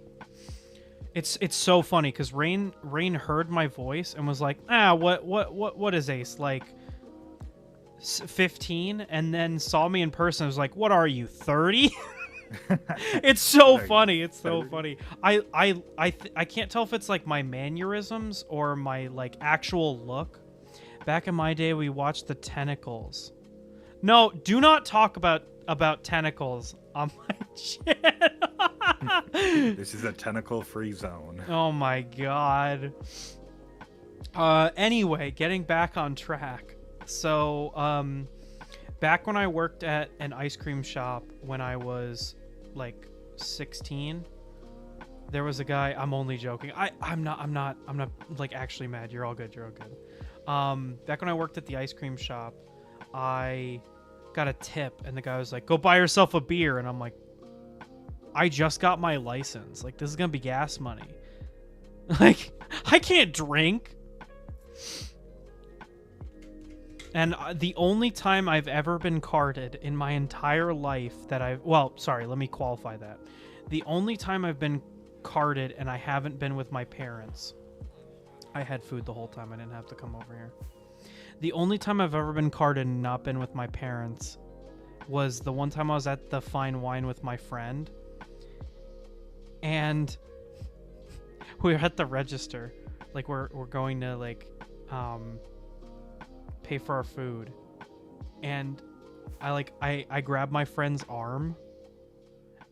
It's so funny because Rain heard my voice and was like, what is Ace like? 15, and then saw me in person. I was like, what are you, 30? It's so funny. It's so funny. I can't tell if it's like my mannerisms or my like actual look. Back in my day, we watched The Tentacles. No, do not talk about tentacles on my channel. This is a tentacle-free zone. Oh my god. Anyway, getting back on track. So, back when I worked at an ice cream shop when I was like 16, there was a guy. I'm only joking. I'm not like actually mad. You're all good. Back when I worked at the ice cream shop, I got a tip, and the guy was like, "Go buy yourself a beer," and I'm like, "I just got my license. Like, this is gonna be gas money. Like, I can't drink." And the only time I've ever been carded in my entire life let me qualify that. The only time I've been carded and I haven't been with my parents. I had food the whole time. I didn't have to come over here. The only time I've ever been carded and not been with my parents was the one time I was at the Fine Wine with my friend. And we were at the register. Like, we're going to, like, pay for our food, and I grab my friend's arm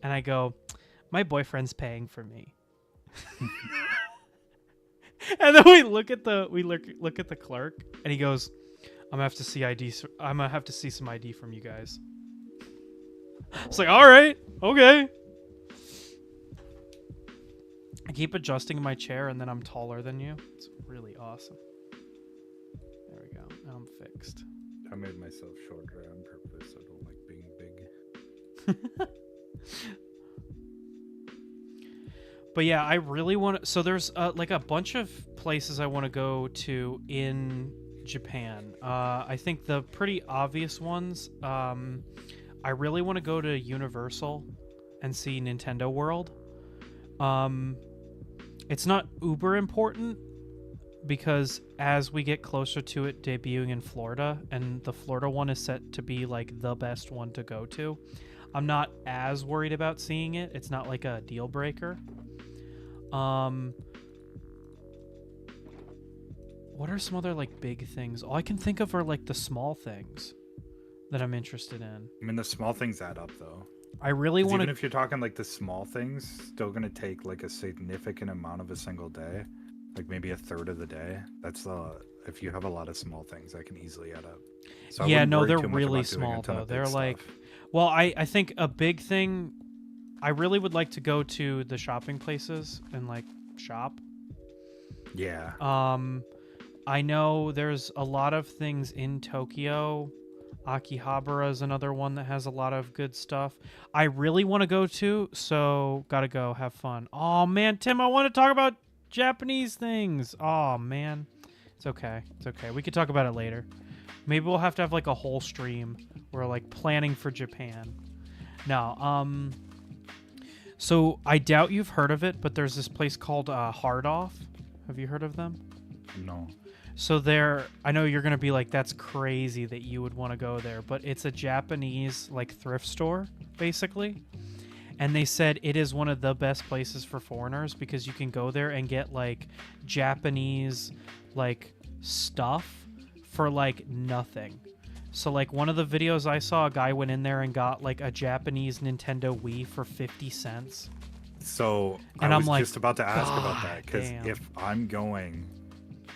and I go, my boyfriend's paying for me. And then we look at the clerk, and he goes, I'm gonna have to see ID. I'm gonna have to see some ID from you guys. It's like, all right, okay. I keep adjusting my chair, and then I'm taller than you. It's really awesome. There we go. Now I'm fixed. I made myself shorter on purpose. I don't like being big. But yeah, I really want to. So there's like a bunch of places I want to go to in Japan. I think the pretty obvious ones. I really want to go to Universal and see Nintendo World. It's not uber important because as we get closer to it debuting in Florida, and the Florida one is set to be like the best one to go to, I'm not as worried about seeing it. It's not like a deal breaker. What are some other like big things? All I can think of are like the small things that I'm interested in. I mean, the small things add up, though. I really 'Cause want even to. if you're talking like the small things, still gonna take like a significant amount of a single day, like maybe a third of the day. That's if you have a lot of small things, that can easily add up. So I Yeah, wouldn't no, worry they're too much really about doing a small ton though. of big They're stuff. like, well, I think a big thing. I really would like to go to the shopping places and like shop. Yeah. I know there's a lot of things in Tokyo. Akihabara is another one that has a lot of good stuff. I really want to go to, so gotta go have fun. Oh man, Tim, I want to talk about Japanese things. Oh man, it's okay. It's okay. We could talk about it later. Maybe we'll have to have like a whole stream where like planning for Japan. No, so I doubt you've heard of it, but there's this place called Hard Off. Have you heard of them? No. So I know you're going to be like, that's crazy that you would want to go there, but it's a Japanese like thrift store, basically. And they said it is one of the best places for foreigners because you can go there and get like Japanese like stuff for like nothing. So like one of the videos I saw, a guy went in there and got like a Japanese Nintendo Wii for 50 cents. So And I I'm was like, just about to ask about "God that because damn." if I'm going,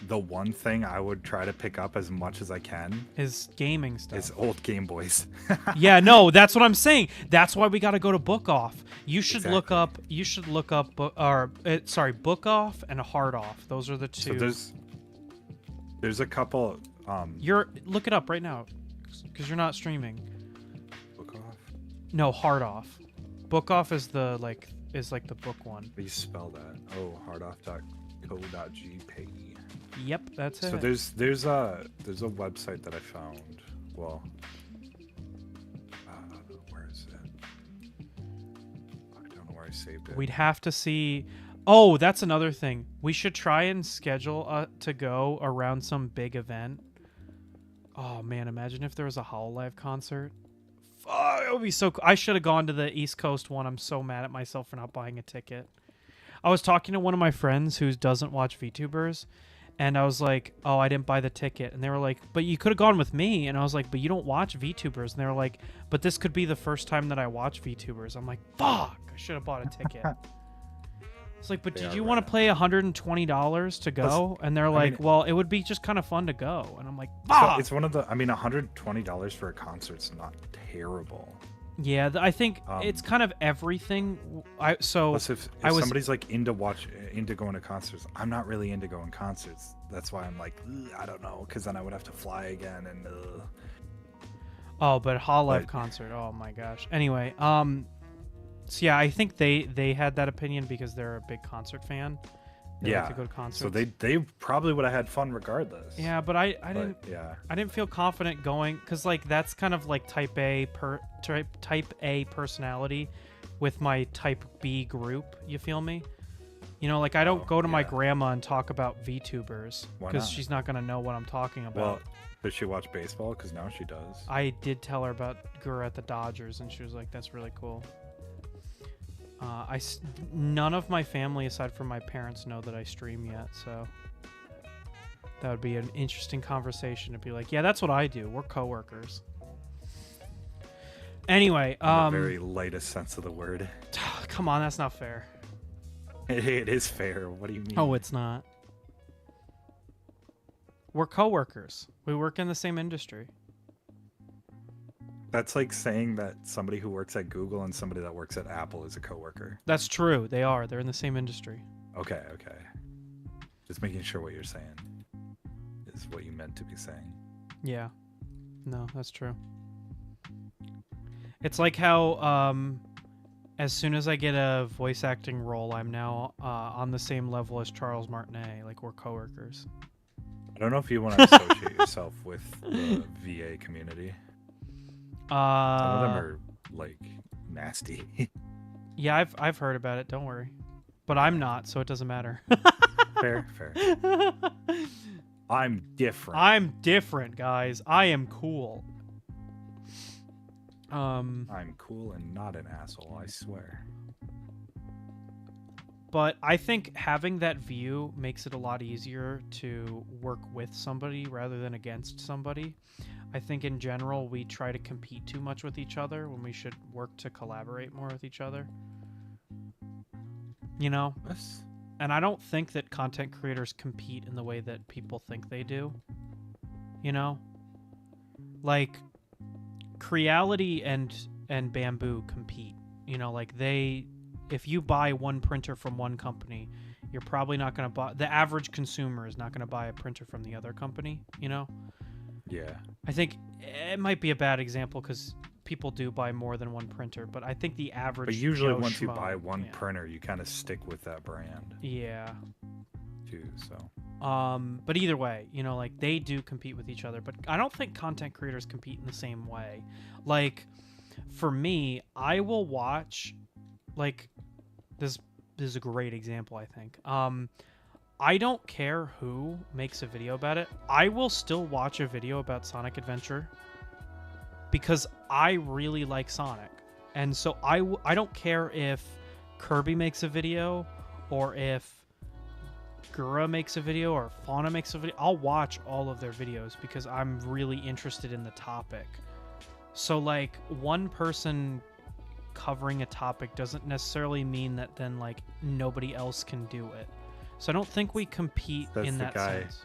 the one thing I would try to pick up as much as I can Is gaming stuff. is old Game Boys. Yeah, no, that's what I'm saying. That's why we got to go to Book Off. You should look Exactly. up. You should look up. Book Off and Hard Off. Those are the So two. there's a couple. Look it up right now, because you're not streaming. Book Off. No, Hard Off. Book Off is the like the book one. How do you spell that? Oh, hardoff.co.jp. Yep, that's it. So there's a website that I found. Well, where is it? I don't know where I saved it. We'd have to see. Oh, that's another thing. We should try and schedule to go around some big event. Oh man, imagine if there was a Hololive concert. Fuck, it would be so cool. I should have gone to the East Coast one. I'm so mad at myself for not buying a ticket. I was talking to one of my friends who doesn't watch VTubers, and I was like, oh, I didn't buy the ticket. And they were like, but you could have gone with me. And I was like, but you don't watch VTubers. And they were like, but this could be the first time that I watch VTubers. I'm like, fuck, I should have bought a ticket. It's like, but They did are you want to rad. pay $120 to go? And they're like, mean- well, it would be just kind of fun to go. And I'm like, So fuck. it's one of the. I mean, $120 for a concert's not terrible. Yeah, I think it's kind of everything. Plus, if I was- somebody's like into going to concerts, I'm not really into going concerts. That's why I'm like, "Ugh, I don't know, because then I would have to fly again and. Oh, but Hololive But- concert. Oh my gosh. Anyway, so yeah, I think they had that opinion because they're a big concert fan. They like Yeah. to go to concerts. So they probably would have had fun regardless. Yeah, but I But, didn't yeah. I didn't feel confident going because like that's kind of like type A personality with my type B group. You feel me? You know, like I don't Oh, go to my yeah. grandma and talk about VTubers Why because not? she's not gonna know what I'm talking about. Well, does she watch baseball? Because now she does. I did tell her about Guru at the Dodgers, and she was like, "That's really cool." None of my family, aside from my parents, know that I stream yet, so that would be an interesting conversation to be like, "Yeah, that's what I do. We're coworkers." Anyway, In the very lightest sense of the word. come on, that's not fair. It is fair. What do you mean? Oh, it's not. We're coworkers. We work in the same industry. That's like saying that somebody who works at Google and somebody that works at Apple is a coworker. That's true. They are. They're in the same industry. Okay. Just making sure what you're saying is what you meant to be saying. Yeah. No, that's true. It's like how as soon as I get a voice acting role, I'm now on the same level as Charles Martinet. Like, we're coworkers. I don't know if you want to associate yourself with the VA community. Some of them are like nasty. Yeah, I've heard about it. Don't worry, but I'm not, so it doesn't matter. Fair. I'm different. I'm different, guys. I am cool. I'm cool and not an asshole, I swear. But I think having that view makes it a lot easier to work with somebody rather than against somebody. I think in general we try to compete too much with each other when we should work to collaborate more with each other. You know? Yes. And I don't think that content creators compete in the way that people think they do. You know? Like, Creality and Bamboo compete. You know, like if you buy one printer from one company, you're probably not going to buy... The average consumer is not going to buy a printer from the other company, you know? Yeah. I think it might be a bad example because people do buy more than one printer, but I think the average... But usually Joe once you Schmo, buy one yeah. printer, you kind of stick with that brand, Yeah. too, so... But either way, you know, like, they do compete with each other, but I don't think content creators compete in the same way. Like, for me, I will watch, like, this is a great example, I think. I don't care who makes a video about it. I will still watch a video about Sonic Adventure because I really like Sonic. And so I don't care if Kirby makes a video or if Gura makes a video or Fauna makes a video. I'll watch all of their videos because I'm really interested in the topic. So, like, one person covering a topic doesn't necessarily mean that then, like, nobody else can do it. So I don't think we compete in that sense.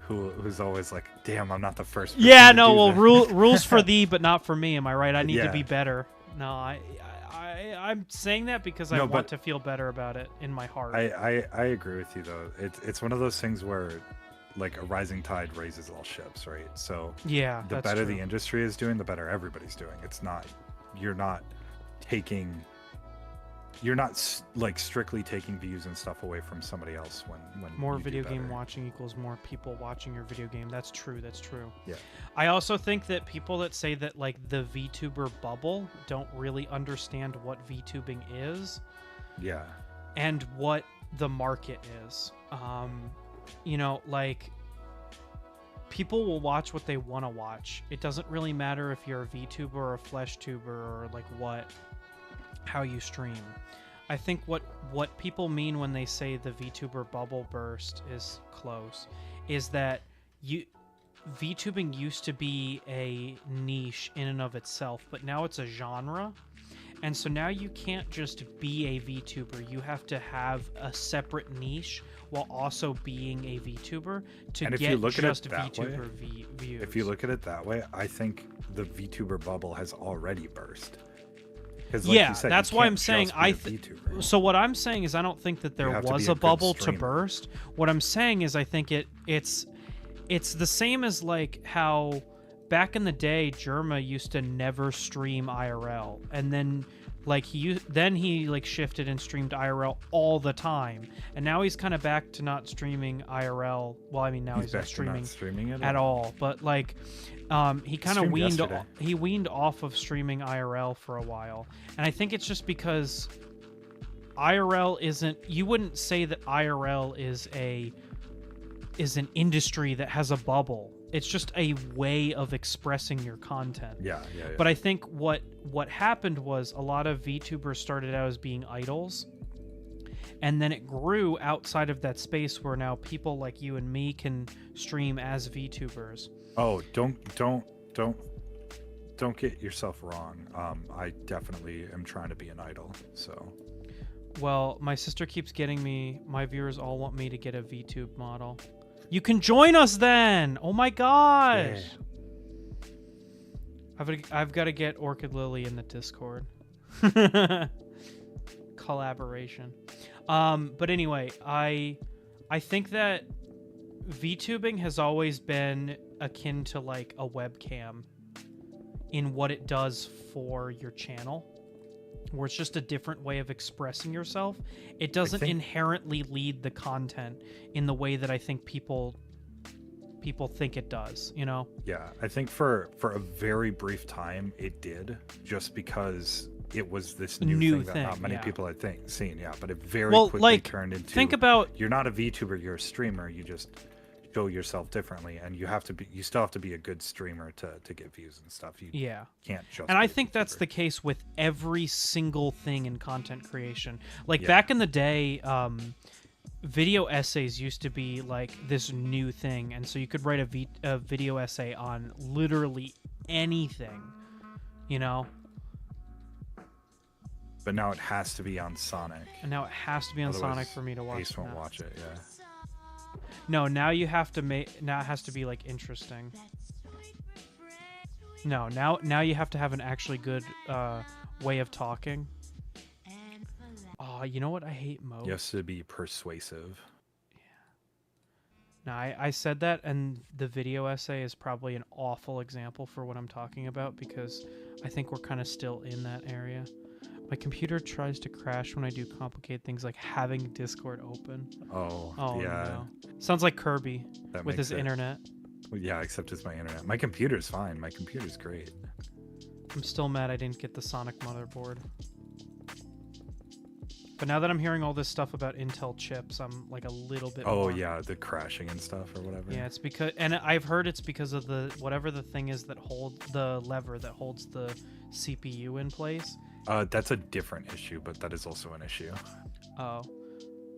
Who's always like, damn, I'm not the first. Yeah, no, well, rules for thee, but not for me. Am I right? I need to be better. No, I'm saying that because I want to feel better about it in my heart. I agree with you though. It's one of those things where, like, a rising tide raises all ships, right? So yeah, the better the industry is doing, the better everybody's doing. It's not, you're not like strictly taking views and stuff away from somebody else when more video game watching equals more people watching your video game. That's true. Yeah. I also think that people that say that, like, the VTuber bubble don't really understand what VTubing is. Yeah. And what the market is. You know, like, people will watch what they want to watch. It doesn't really matter if you're a VTuber or a FleshTuber or, like, how you stream. I think what people mean when they say the VTuber bubble burst is close is that VTubing used to be a niche in and of itself, but now it's a genre. And so now you can't just be a VTuber. You have to have a separate niche while also being a VTuber to and if get you look just at it that VTuber way, views. If you look at it that way, I think the VTuber bubble has already burst. Like you said, that's why I'm saying so what I'm saying is I don't think that there was a bubble to burst. What I'm saying is I think it's the same as, like, how back in the day Jerma used to never stream IRL, and then he like shifted and streamed IRL all the time, and now he's kind of back to not streaming IRL. Well, I mean, now he's not streaming at all, but, like, he kind of weaned off of streaming IRL for a while, and I think it's just because IRL isn't. You wouldn't say that IRL is an industry that has a bubble. It's just a way of expressing your content. Yeah. But I think what happened was a lot of VTubers started out as being idols, and then it grew outside of that space where now people like you and me can stream as VTubers. Oh, don't get yourself wrong. I definitely am trying to be an idol. So. Well, my sister keeps getting me. My viewers all want me to get a VTube model. You can join us then. Oh my gosh. I've got to get Orchid Lily in the Discord. Collaboration. But anyway, I think that VTubing has always been akin to like a webcam in what it does for your channel, where it's just a different way of expressing yourself. It doesn't inherently lead the content in the way that I think people think it does, you know? Yeah, I think for a very brief time it did, just because it was this new thing that not many people had seen. Yeah, but it very quickly turned into, think about, you're not a VTuber, you're a streamer. You just show yourself differently, and you still have to be a good streamer to get views and stuff. You can't just. And I think that's the case with every single thing in content creation. Like back in the day, video essays used to be like this new thing, and so you could write a video essay on literally anything, you know. But now it has to be on Sonic. And now it has to be on Otherwise, Sonic for me to watch. Ace won't watch it. Yeah. No, now you have to make. Now it has to be like interesting. No, now you have to have an actually good way of talking. Oh, you know what I hate most? You have to be persuasive. Yeah. No, I said that, and the video essay is probably an awful example for what I'm talking about, because I think we're kind of still in that area. My computer tries to crash when I do complicated things like having Discord open. Oh yeah. No. Sounds like Kirby with his internet. Well, yeah, except it's my internet. My computer's fine. My computer's great. I'm still mad I didn't get the Sonic motherboard. But now that I'm hearing all this stuff about Intel chips, I'm like a little bit more... yeah, the crashing and stuff or whatever. Yeah, it's because... And I've heard it's because of the... Whatever the thing is that the lever that holds the CPU in place. That's a different issue, but that is also an issue. Oh.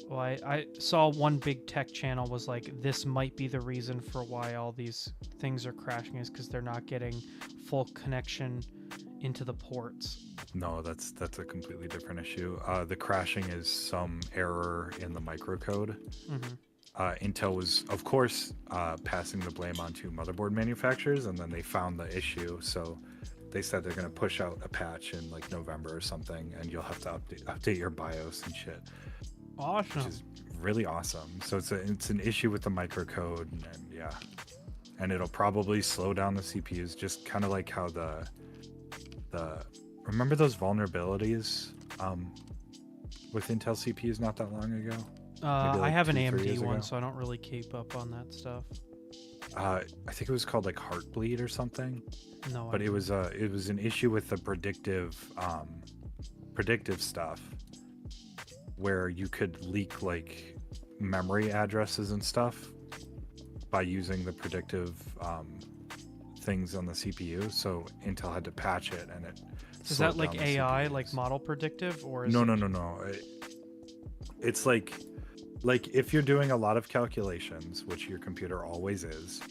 Well, I saw one big tech channel was like, this might be the reason for why all these things are crashing, is because they're not getting full connection into the ports. No, that's a completely different issue. The crashing is some error in the microcode. Intel was, of course, passing the blame onto motherboard manufacturers, and then they found the issue, so they said they're going to push out a patch in like November or something, and you'll have to update your BIOS and shit. Awesome. Which is really awesome. So it's an issue with the microcode, and yeah, and it'll probably slow down the CPUs, just kind of like how the remember those vulnerabilities with Intel CPUs not that long ago? I have an AMD one, so I don't really keep up on that stuff. I think it was called like Heartbleed or something. No, but it was an issue with the predictive stuff, where you could leak like memory addresses and stuff by using the predictive things on the CPU. So Intel had to patch it, and it. Is that like AI, like model predictive, or is no? It's like if you're doing a lot of calculations, which your computer always is,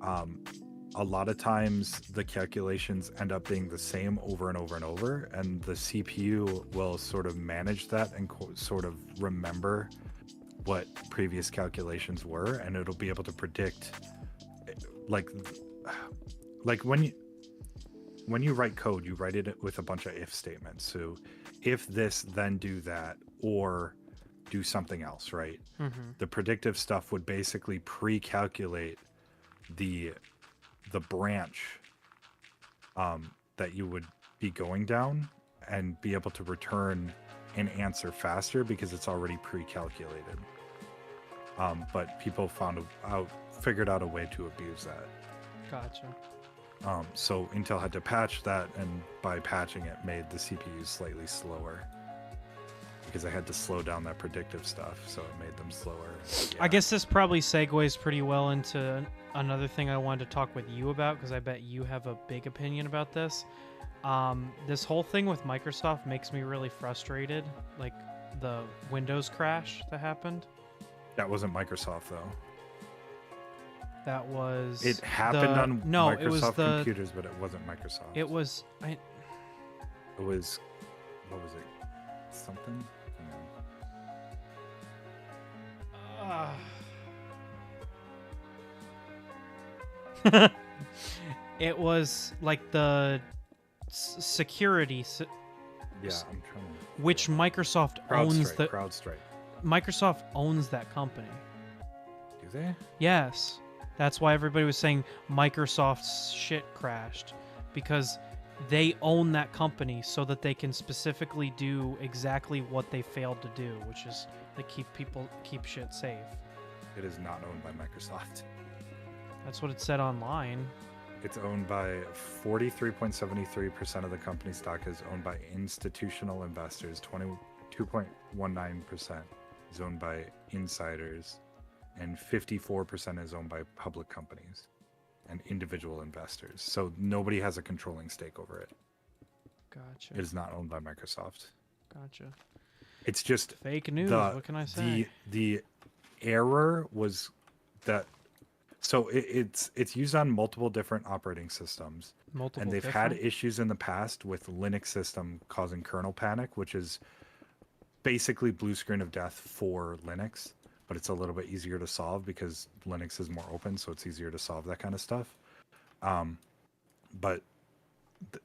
a lot of times the calculations end up being the same over and over and over, and the CPU will sort of manage that and sort of remember what previous calculations were, and it'll be able to predict like when you write code, you write it with a bunch of if statements. So if this, then do that, or do something else, right? The predictive stuff would basically pre-calculate the branch that you would be going down, and be able to return an answer faster because it's already pre-calculated. But people figured out a way to abuse that. Gotcha. So Intel had to patch that, and by patching it, made the CPUs slightly slower, because I had to slow down that predictive stuff, so it made them slower. Yeah. I guess this probably segues pretty well into another thing I wanted to talk with you about, because I bet you have a big opinion about this. This whole thing with Microsoft makes me really frustrated, like the Windows crash that happened. That wasn't Microsoft, though. That was... It happened on Microsoft it was computers, but it wasn't Microsoft. It was... It was... What was it? Something? It was like the security, Yeah, I'm trying to. which Microsoft owns. CrowdStrike. Microsoft owns that company. Do they? Yes, that's why everybody was saying Microsoft's shit crashed, because they own that company so that they can specifically do exactly what they failed to do, which is they keep shit safe. It is not owned by Microsoft. That's what it said online. It's owned by 43.73% of the company stock is owned by institutional investors. 22.19% is owned by insiders, and 54% is owned by public companies and individual investors. So nobody has a controlling stake over it. Gotcha. It is not owned by Microsoft. Gotcha. It's just Fake news. What can I say? The error was that. So it's used on multiple different operating systems, and they've had issues in the past with Linux system causing kernel panic, which is basically blue screen of death for Linux, but it's a little bit easier to solve because Linux is more open, so it's easier to solve that kind of stuff. But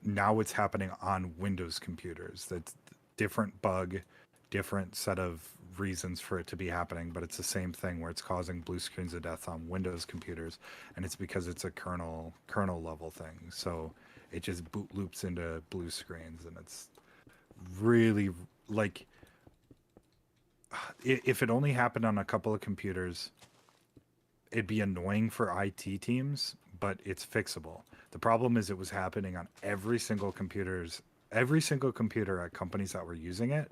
now it's happening on Windows computers. That's different bug, different set of reasons for it to be happening, but it's the same thing where it's causing blue screens of death on Windows computers, and it's because it's a kernel level thing. So it just boot loops into blue screens, and it's really like if it only happened on a couple of computers, it'd be annoying for IT teams, but it's fixable. The problem is it was happening on every single computer at companies that were using it,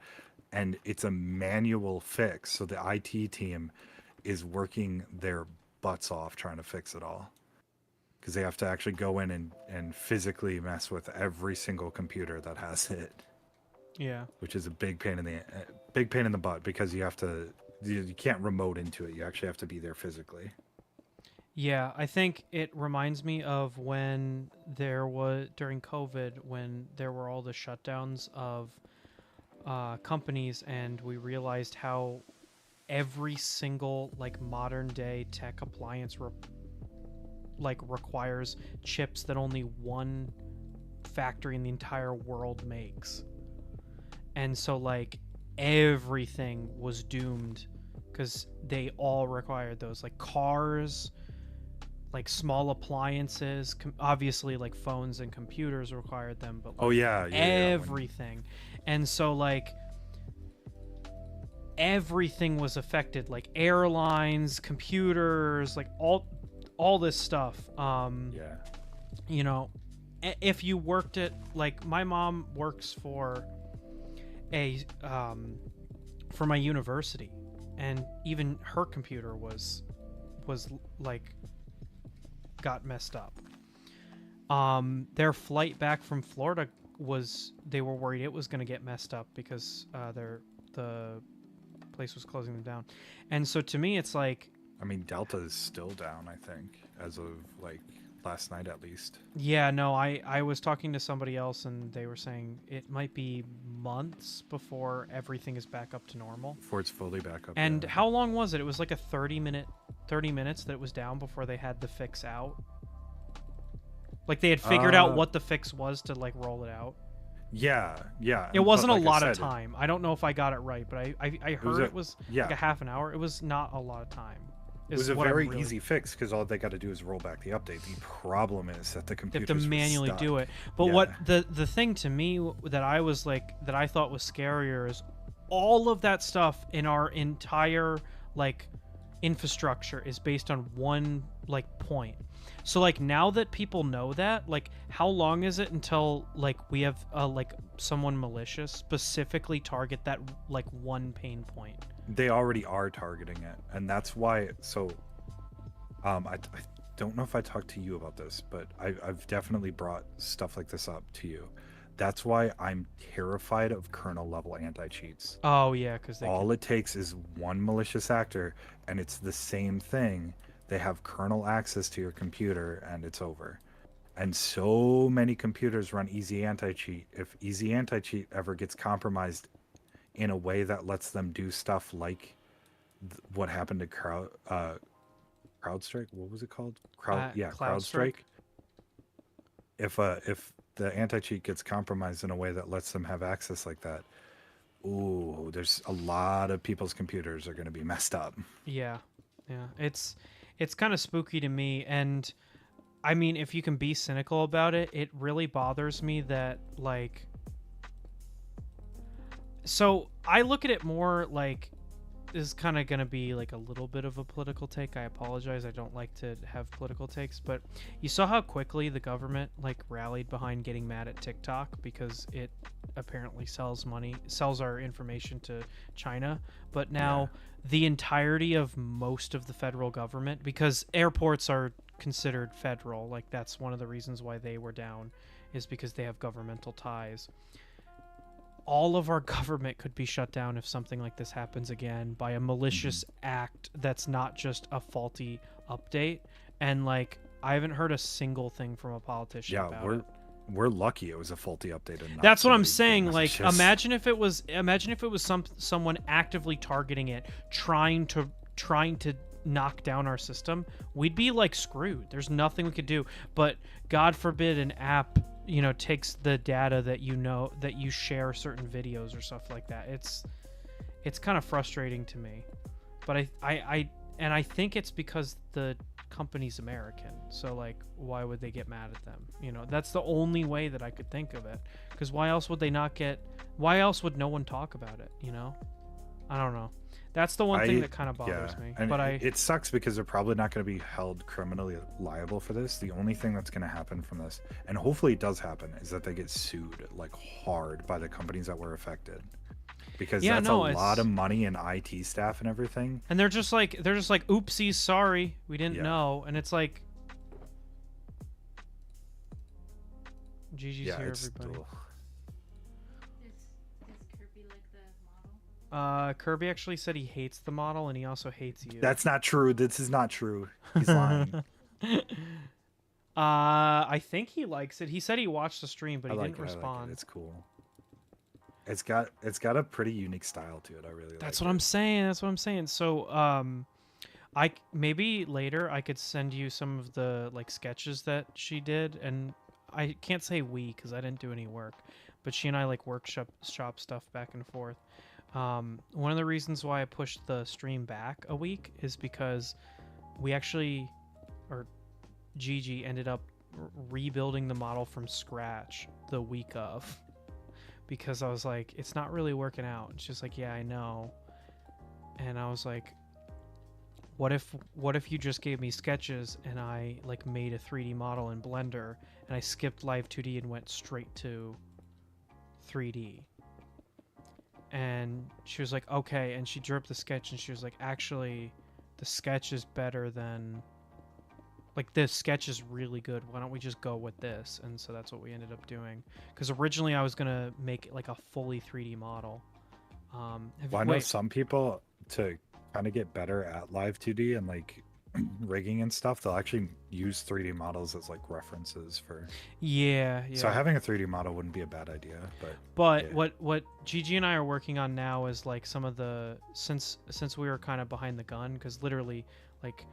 and it's a manual fix. So the IT team is working their butts off trying to fix it all, because they have to actually go in and physically mess with every single computer that has it. Yeah. Which is a big pain in the butt, because you can't remote into it. You actually have to be there physically. Yeah, I think it reminds me of when there was during COVID, when there were all the shutdowns of companies, and we realized how every single like modern day tech appliance requires chips that only one factory in the entire world makes, and so like everything was doomed because they all required those, like cars, like small appliances, obviously like phones and computers required them, but like everything. And so like everything was affected, like airlines, computers, like all this stuff. You know, if you worked at, like, my mom works for for my university, and even her computer was like got messed up. Their flight back from Florida they were worried it was going to get messed up because the place was closing them down. And so to me it's like, I mean, Delta is still down, I think, as of like last night at least. Yeah, no, I was talking to somebody else, and they were saying it might be months before everything is back up to normal. Before it's fully back up. And how long was it? It was like a 30 minutes that it was down before they had the fix out. Like they had figured out what the fix was to like roll it out. Yeah. It wasn't a lot of time. I don't know if I got it right, but I heard it was like a half an hour. It was not a lot of time. It was a very easy fix, because all they got to do is roll back the update. The problem is that the computers have to manually do it. But what the thing to me that I was like, that I thought was scarier, is all of that stuff in our entire like infrastructure is based on one like point. So like now that people know that, like how long is it until like we have like someone malicious specifically target that like one pain point? They already are targeting it, and that's why. So I don't know if I talked to you about this, but I've definitely brought stuff like this up to you. That's why I'm terrified of kernel level anti-cheats. Oh yeah, because it takes is one malicious actor, and it's the same thing. They have kernel access to your computer, and it's over. And so many computers run Easy Anti-Cheat. If Easy Anti-Cheat ever gets compromised in a way that lets them do stuff like what happened to CrowdStrike. What was it called? CloudStrike. CrowdStrike. If the anti-cheat gets compromised in a way that lets them have access like that, ooh, there's a lot of people's computers are going to be messed up. Yeah, yeah. It's kind of spooky to me, and I mean, if you can be cynical about it, it really bothers me that like. So I look at it more like this is kind of going to be like a little bit of a political take. I apologize. I don't like to have political takes, but you saw how quickly the government like rallied behind getting mad at TikTok because it apparently sells our information to China. But now the entirety of most of the federal government, because airports are considered federal, like that's one of the reasons why they were down, is because they have governmental ties. All of our government could be shut down if something like this happens again by a malicious act that's not just a faulty update. And like, I haven't heard a single thing from a politician about it. We're lucky it was a faulty update. And not that's what I'm somebody saying. Like, malicious. imagine if it was someone actively targeting it, trying to knock down our system. We'd be like screwed. There's nothing we could do. But God forbid an app, takes the data that that you share certain videos or stuff like that. It's kind of frustrating to me. But I think it's because the company's American. So like, why would they get mad at them? That's the only way that I could think of it. Because why else would no one talk about it? I don't know. That's the one thing that kind of bothers me. And but it sucks because they're probably not going to be held criminally liable for this. The only thing that's going to happen from this, and hopefully it does happen, is that they get sued like hard by the companies that were affected. Because that's a lot of money and IT staff and everything. And they're just like, oopsies, sorry, we didn't know. And it's like, GG's here, everybody. Kirby actually said he hates the model, and he also hates you. That's not true. This is not true. He's lying. I think he likes it. He said he watched the stream, but he didn't respond. I like it. It's cool. It's got a pretty unique style to it. I really like it. That's what I'm saying. So, maybe later I could send you some of the like sketches that she did, and I can't say we because I didn't do any work, but she and I like workshop stuff back and forth. One of the reasons why I pushed the stream back a week is because Gigi ended up rebuilding the model from scratch the week of, because I was like, it's not really working out. It's just like, yeah, I know. And I was like, what if you just gave me sketches and I like made a 3D model in Blender and I skipped Live 2D and went straight to 3D? And she was like, okay. And she drew up the sketch and she was like, actually, the sketch is better than... Like, this sketch is really good. Why don't we just go with this? And so that's what we ended up doing. Because originally I was going to make like a fully 3D model. I know some people, to kind of get better at Live 2D and like rigging and stuff, they'll actually use 3D models as like references for... Yeah. So having a 3D model wouldn't be a bad idea, but yeah. what Gigi and I are working on now is like some of the, since we were kind of behind the gun, because literally like,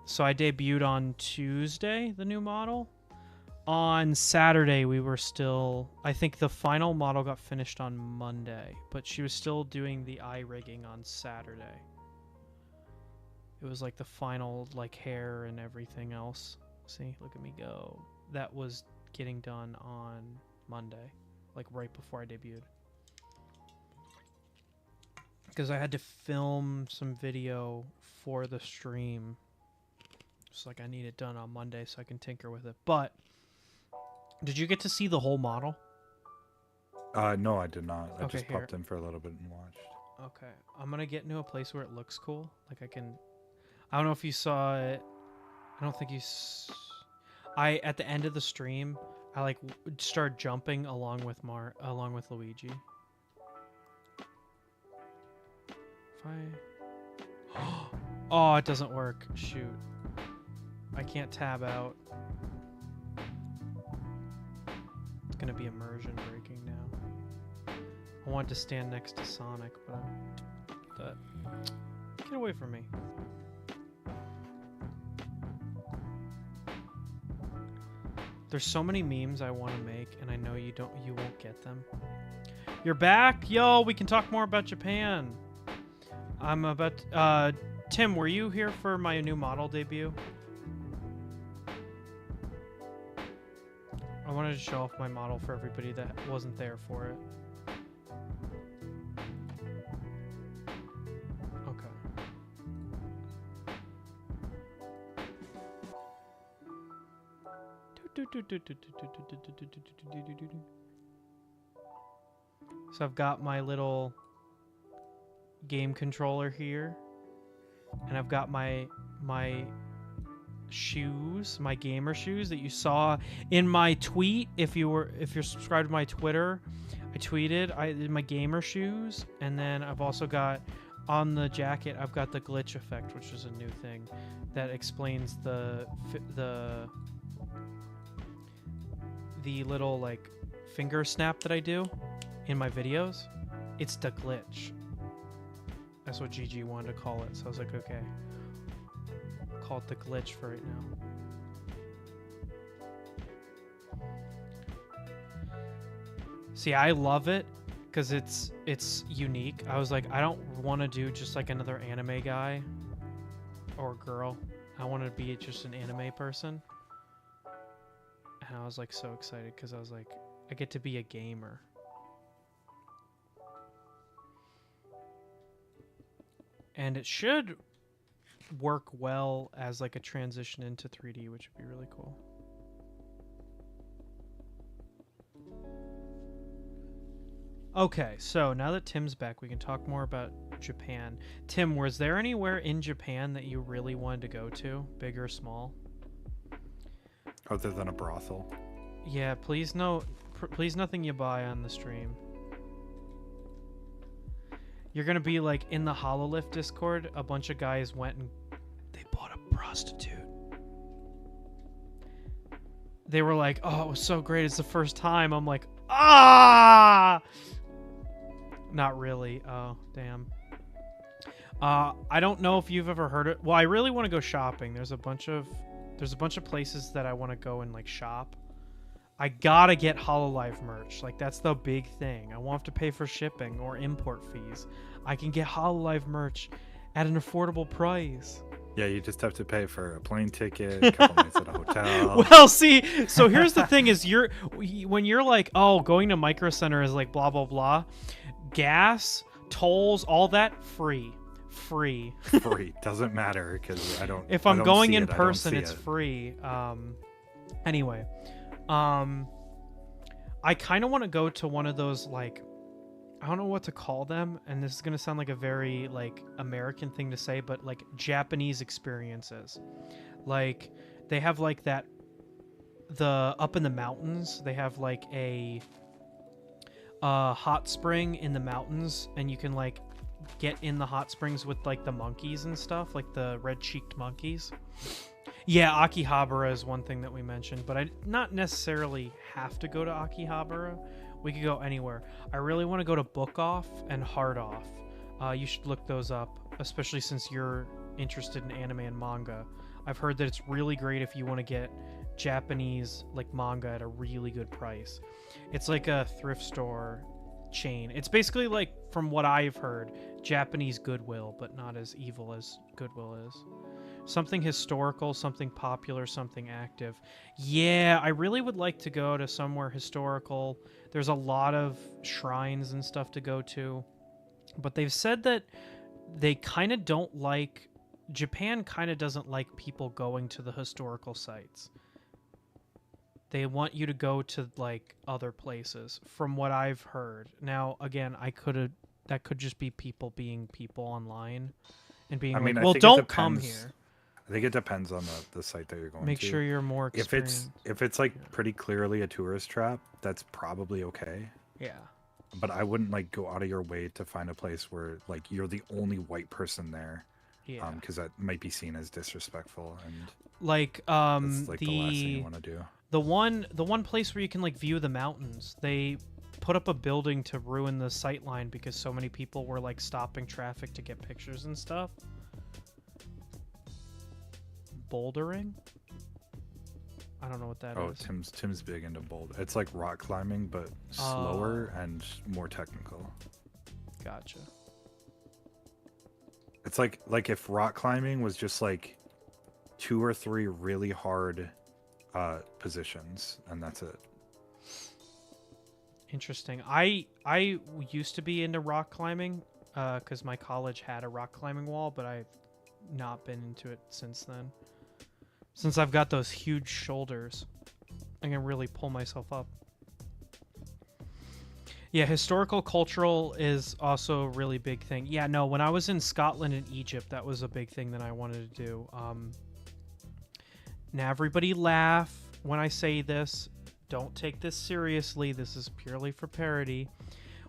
so I debuted on Tuesday the new model. On Saturday we were still, I think the final model got finished on Monday, but she was still doing the eye rigging on Saturday. It was like the final like hair and everything else. See, look at me go. That was getting done on Monday, like right before I debuted. Because I had to film some video for the stream. Just like I need it done on Monday so I can tinker with it. But did you get to see the whole model? No, I did not. I Okay, just popped in for a little bit and watched. Okay, I'm gonna get into a place where it looks cool. Like I don't know if you saw it. I don't think you... at the end of the stream, I like started jumping along with Luigi. Oh, it doesn't work. Shoot. I can't tab out. It's gonna be immersion breaking now. I wanted to stand next to Sonic, but get away from me. There's so many memes I want to make, and I know you won't get them. You're back? Yo, we can talk more about Japan. I'm about... Tim, were you here for my new model debut? I wanted to show off my model for everybody that wasn't there for it. Okay. So I've got my little game controller here, and I've got my shoes, my gamer shoes that you saw in my tweet. If you're subscribed to my Twitter, I tweeted my gamer shoes, and then I've also got on the jacket I've got the glitch effect, which is a new thing that explains the little like finger snap that I do in my videos. It's the glitch. That's what GG wanted to call it, so I was like, okay, call it the glitch for right now. See, I love it because it's unique. I was like, I don't want to do just like another anime guy or girl. I want to be just an anime person. And I was like so excited because I was like, I get to be a gamer. And it should work well as like a transition into 3D, which would be really cool. Okay, so now that Tim's back, we can talk more about Japan. Tim, was there anywhere in Japan that you really wanted to go to, big or small? Other than a brothel? Yeah, please please nothing you buy on the stream. You're gonna be like in the Hololift Discord, a bunch of guys went and they bought a prostitute. They were like, oh, it was so great, it's the first time. I'm like, ah! Not really. Oh, damn. I don't know if you've ever heard it. Well, I really want to go shopping. There's a bunch of places that I want to go and like shop. I gotta get Hololive merch. Like, that's the big thing. I won't have to pay for shipping or import fees. I can get Hololive merch at an affordable price. Yeah, you just have to pay for a plane ticket, a couple nights at a hotel. Well, see, so here's the thing is when you're like, oh, going to Micro Center is like blah, blah, blah. Gas, tolls, all that, free. Free. Doesn't matter because if I'm going in person, it's free. Anyway. I kind of want to go to one of those, like, I don't know what to call them, and this is going to sound like a very, like, American thing to say, but, like, Japanese experiences. Like, they have, like, up in the mountains, they have, like, a hot spring in the mountains, and you can, like, get in the hot springs with, like, the monkeys and stuff, like the red-cheeked monkeys. Yeah, Akihabara is one thing that we mentioned, but I not necessarily have to go to Akihabara. We could go anywhere. I really want to go to Book Off and Heart Off. You should look those up, especially since you're interested in anime and manga. I've heard that it's really great if you want to get Japanese like manga at a really good price. It's like a thrift store chain. It's basically like, from what I've heard, Japanese Goodwill, but not as evil as Goodwill is. Something historical, something popular, something active. Yeah, I really would like to go to somewhere historical. There's a lot of shrines and stuff to go to. But they've said that they kind of don't like... Japan kind of doesn't like people going to the historical sites. They want you to go to, like, other places, from what I've heard. Now, again, that could just be people being people online and being like, well, don't come here. I think it depends on the site that you're going to. Make sure you're more experienced. If it's like pretty clearly a tourist trap, that's probably okay. Yeah. But I wouldn't like go out of your way to find a place where like you're the only white person there. Yeah. Because that might be seen as disrespectful and like that's like the last thing you want to do. The one place where you can like view the mountains, they put up a building to ruin the sightline because so many people were like stopping traffic to get pictures and stuff. Bouldering? I I don't know what that Oh, is. Tim's big into bold. It's like rock climbing, but slower and more technical. Gotcha. It's like if rock climbing was just like 2 or 3 really hard positions, and that's it. Interesting. I used to be into rock climbing because my college had a rock climbing wall, but I've not been into it since then. Since I've got those huge shoulders, I can really pull myself up. Yeah, historical cultural is also a really big thing. Yeah, no, when I was in Scotland and Egypt, that was a big thing that I wanted to do. Now everybody laugh when I say this. Don't take this seriously. This is purely for parody.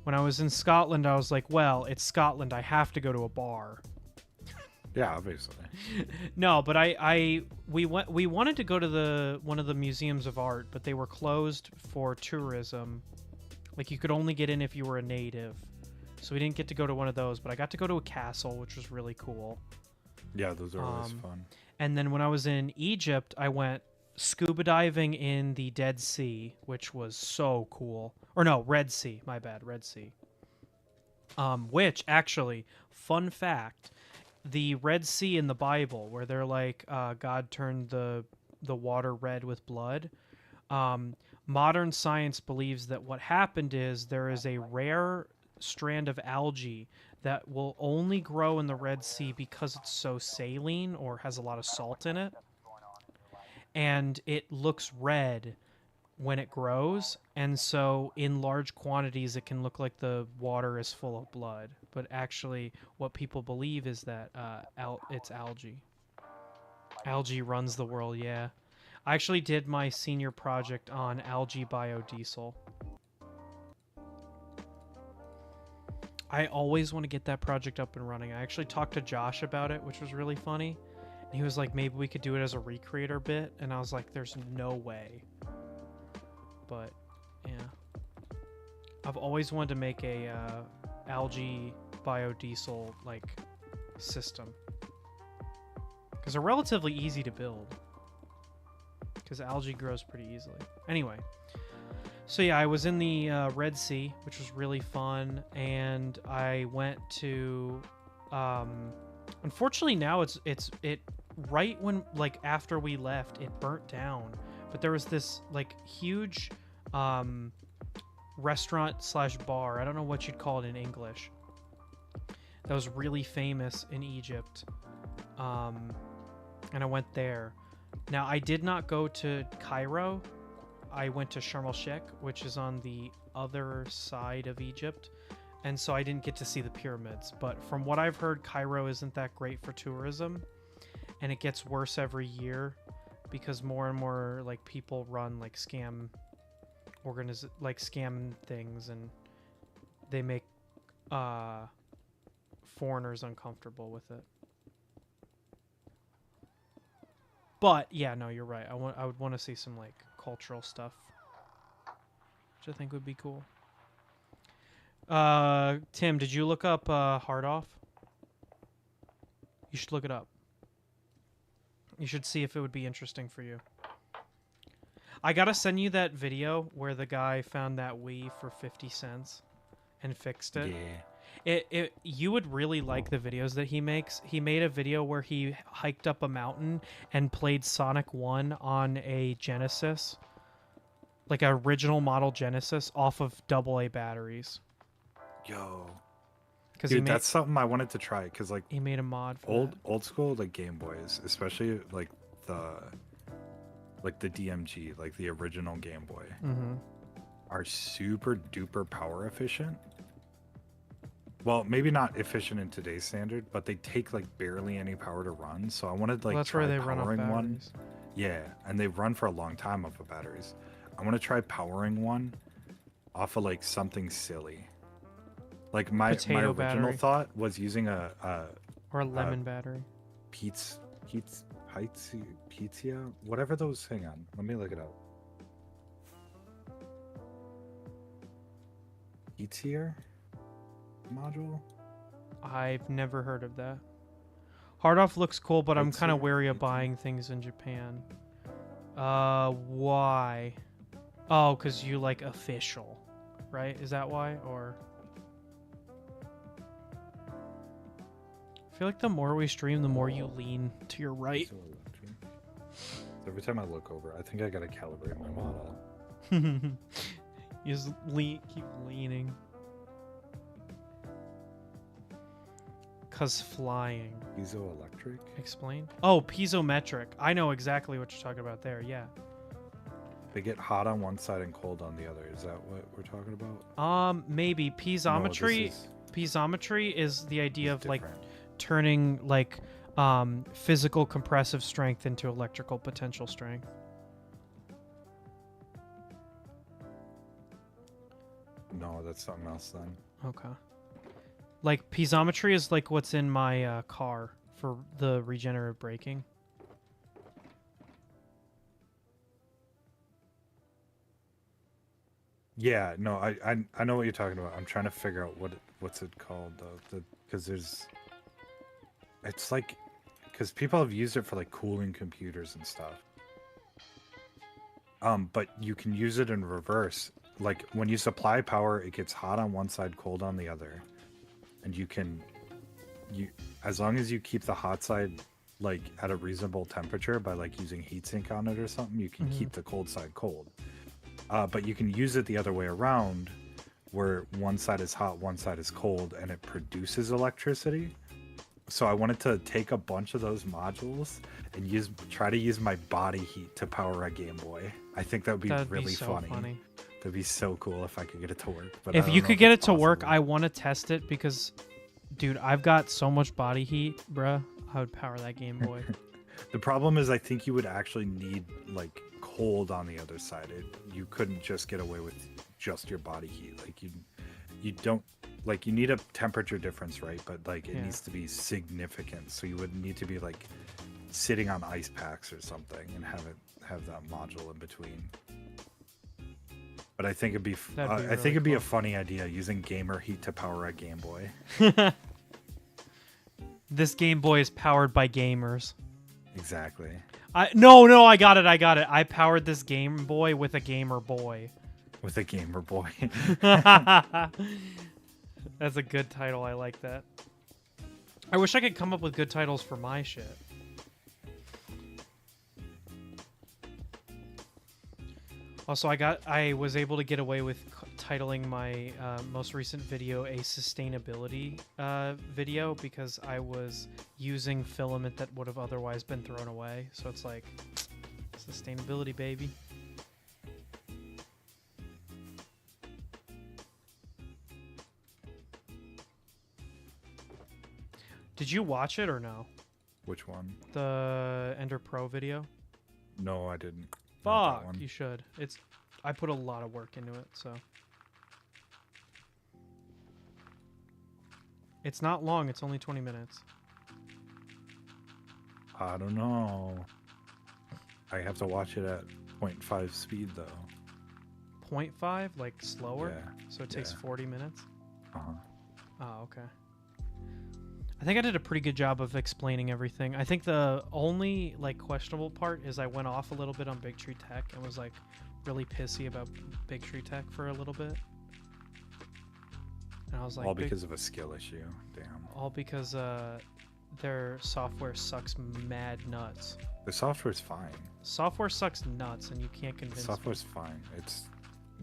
When I was in Scotland, I was like, well, it's Scotland. I have to go to a bar. Yeah, obviously. No, but we wanted to go to one of the museums of art, but they were closed for tourism. Like, you could only get in if you were a native. So we didn't get to go to one of those, but I got to go to a castle, which was really cool. Yeah, those are always fun. And then when I was in Egypt, I went scuba diving in the Dead Sea, which was so cool. Or no, Red Sea. My bad, Red Sea. Which, actually, fun fact, the Red Sea in the Bible, where they're like, God turned the water red with blood, modern science believes that what happened is there is a rare strand of algae that will only grow in the Red Sea because it's so saline or has a lot of salt in it. And it looks red when it grows. And so in large quantities, it can look like the water is full of blood. But actually, what people believe is that it's algae. Algae runs the world, yeah. I actually did my senior project on algae biodiesel. I always want to get that project up and running. I actually talked to Josh about it, which was really funny. And he was like, maybe we could do it as a recreator bit. And I was like, there's no way. But, yeah. I've always wanted to make a algae biodiesel, like, system. Because they're relatively easy to build. Because algae grows pretty easily. Anyway. So yeah, I was in the Red Sea, which was really fun, and I went to. Unfortunately, now it right when, like, after we left, it burnt down. But there was this like huge restaurant/bar. I don't know what you'd call it in English. That was really famous in Egypt, and I went there. Now I did not go to Cairo. I went to Sharm el-Sheikh, which is on the other side of Egypt, and so I didn't get to see the pyramids. But from what I've heard, Cairo isn't that great for tourism, and it gets worse every year because more and more like people run like scam things, and they make foreigners uncomfortable with it. But yeah, no, you're right. I would want to see some like cultural stuff, which I think would be cool. Tim, did you look up Hard Off? You should look it up. You should see if it would be interesting for you. I gotta send you that video where the guy found that Wii for 50 cents and fixed it. Yeah. You would really like the videos that he makes. He made a video where he hiked up a mountain and played Sonic 1 on a Genesis, like an original model Genesis, off of AA batteries. Yo. Because Dude, that's something I wanted to try, because like he made a mod for old school like Game Boys, especially like the DMG, like the original Game Boy, are super duper power efficient. Well, maybe not efficient in today's standard, but they take like barely any power to run. So I wanted like that's try where they run off powering one. batteries. Yeah, and they run for a long time off of batteries. I want to try powering one off of like something silly. Like my original battery. thought was using a Or a lemon battery. Pizza, whatever those. Hang on, let me look it up. Pizza module. I've never heard of that. Hard Off looks cool, but I'm kind of Pizza? wary of buying things in Japan. Why? Oh, because you like official, right? Is that why? Or I feel like the more we stream, the more you lean to your right. So every time I look over, I think I gotta calibrate my model. You just keep leaning. Cause flying. Piezoelectric? Explain. Oh, piezometric. I know exactly what you're talking about there. Yeah. They get hot on one side and cold on the other. Is that what we're talking about? Maybe piezometry. No, Piezometry is the idea of like different. turning like physical compressive strength into electrical potential strength. No, that's something else then. Okay. Like piezometry is like what's in my car for the regenerative braking. Yeah, no, I know what you're talking about. I'm trying to figure out what's it called though, because it's like, because people have used it for like cooling computers and stuff. But you can use it in reverse. Like when you supply power, it gets hot on one side, cold on the other, and you as long as you keep the hot side like at a reasonable temperature by like using heatsink on it or something, you can keep the cold side cold. But you can use it the other way around, where one side is hot, one side is cold, and it produces electricity. So I wanted to take a bunch of those modules and try to use my body heat to power a Game Boy. I think that would be That'd really be so funny. That'd be so cool if I could get it to work. But If I don't you know could if get it it's to work, possible. I want to test it because, dude, I've got so much body heat, bruh. I would power that Game Boy. The problem is, I think you would actually need like cold on the other side. You couldn't just get away with just your body heat. Like you don't like you need a temperature difference, right? But like it Yeah. needs to be significant. So you would need to be like sitting on ice packs or something and have that module in between. But I think it'd be That'd be I really think it'd be a cool. funny idea using gamer heat to power a Game Boy. This Game Boy is powered by gamers. Exactly. No, I got it. I powered this Game Boy with a Gamer Boy. With a Gamer Boy. That's a good title. I like that. I wish I could come up with good titles for my shit. Also, I was able to get away with titling my most recent video a sustainability video because I was using filament that would have otherwise been thrown away. So it's like sustainability, baby. Did you watch it or no? Which one? The Ender Pro video? No, I didn't. Not that Fuck, one. you should. I put a lot of work into it, so. It's not long, it's only 20 minutes. I don't know. I have to watch it at 0.5 speed though. 0.5, like slower? Yeah. So it takes yeah. 40 minutes? Uh-huh. Oh, okay. I think I did a pretty good job of explaining everything. I think the only like questionable part is I went off a little bit on Big Tree Tech and was like really pissy about Big Tree Tech for a little bit. And I was like, All because of a skill issue. Damn. all because their software sucks mad nuts. The software's fine. Software sucks nuts, and you can't convince me. Software's fine. It's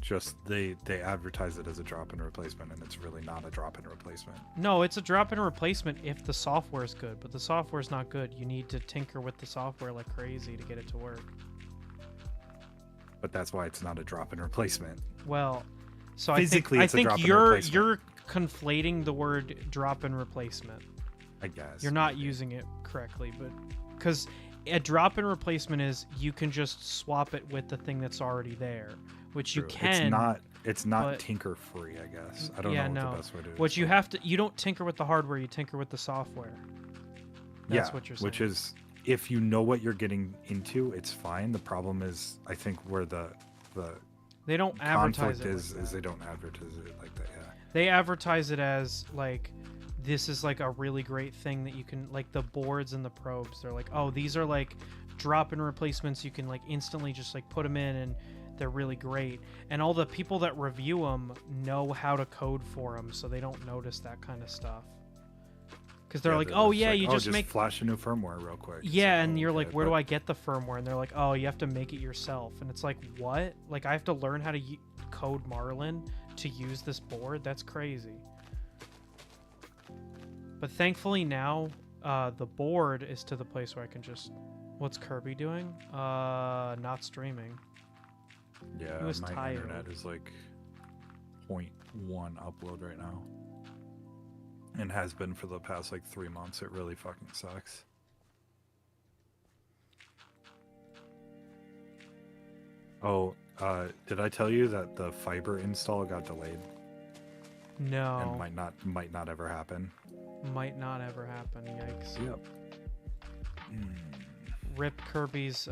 just they advertise it as a drop-in replacement, and it's really not a drop-in replacement. No, it's a drop-in replacement if the software is good, but the software's not good. You need to tinker with the software like crazy to get it to work. But that's why it's not a drop-in replacement. Well, so Physically, I it's a think drop-in you're replacement. conflating the word drop-in replacement. I guess. You're not using it correctly, but because a drop-in replacement is you can just swap it with the thing that's already there, which True. you can. It's not but- tinker-free, I guess. I don't Yeah, know no. what the best way to What you explain it. have to, you don't tinker with the hardware, you tinker with the software. That's yeah, what you're saying. which is, if you know what you're getting into, it's fine. The problem is, I think, where the They don't advertise conflict it. is Like that. they don't advertise it like that. Yeah. They advertise it as like this is like a really great thing that you can like the boards and the probes. They're like, oh, these are like drop-in replacements. You can like instantly just like put them in, and they're really great. And all the people that review them know how to code for them, so they don't notice that kind of stuff. Because they're like, oh yeah, you just make flash a new firmware real quick. yeah, and you're like, where do I get the firmware? And they're like, oh, you have to make it yourself. And it's like, what? Like I have to learn how to code Marlin to use this board? That's crazy. But thankfully now, the board is to the place where I can just... What's Kirby doing? Not streaming. Yeah, He was my tired. internet is like 0.1 upload right now. And has been for the past like 3 months. It really fucking sucks. Oh, did I tell you that the fiber install got delayed? No. And might not ever happen. Might not ever happen. Yikes. Yep. Rip Kirby's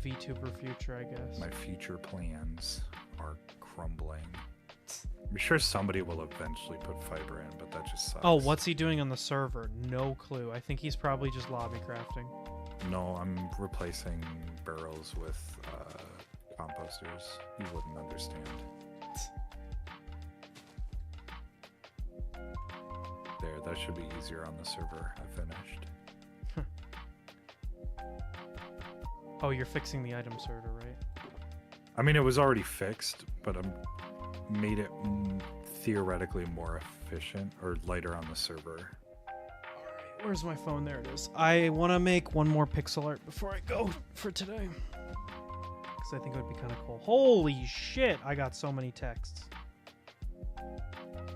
VTuber future, I guess. My future plans are crumbling. I'm sure somebody will eventually put fiber in, but that just sucks. Oh, what's he doing on the server? No clue. I think he's probably just lobby crafting. No, I'm replacing barrels with composters. You wouldn't understand. There, that should be easier on the server. I finished. Oh, you're fixing the item sorter, right? I mean, it was already fixed, but I made it theoretically more efficient or lighter on the server. Alright, where's my phone? There it is. I want to make one more pixel art before I go for today. Because I think it would be kind of cool. Holy shit, I got so many texts.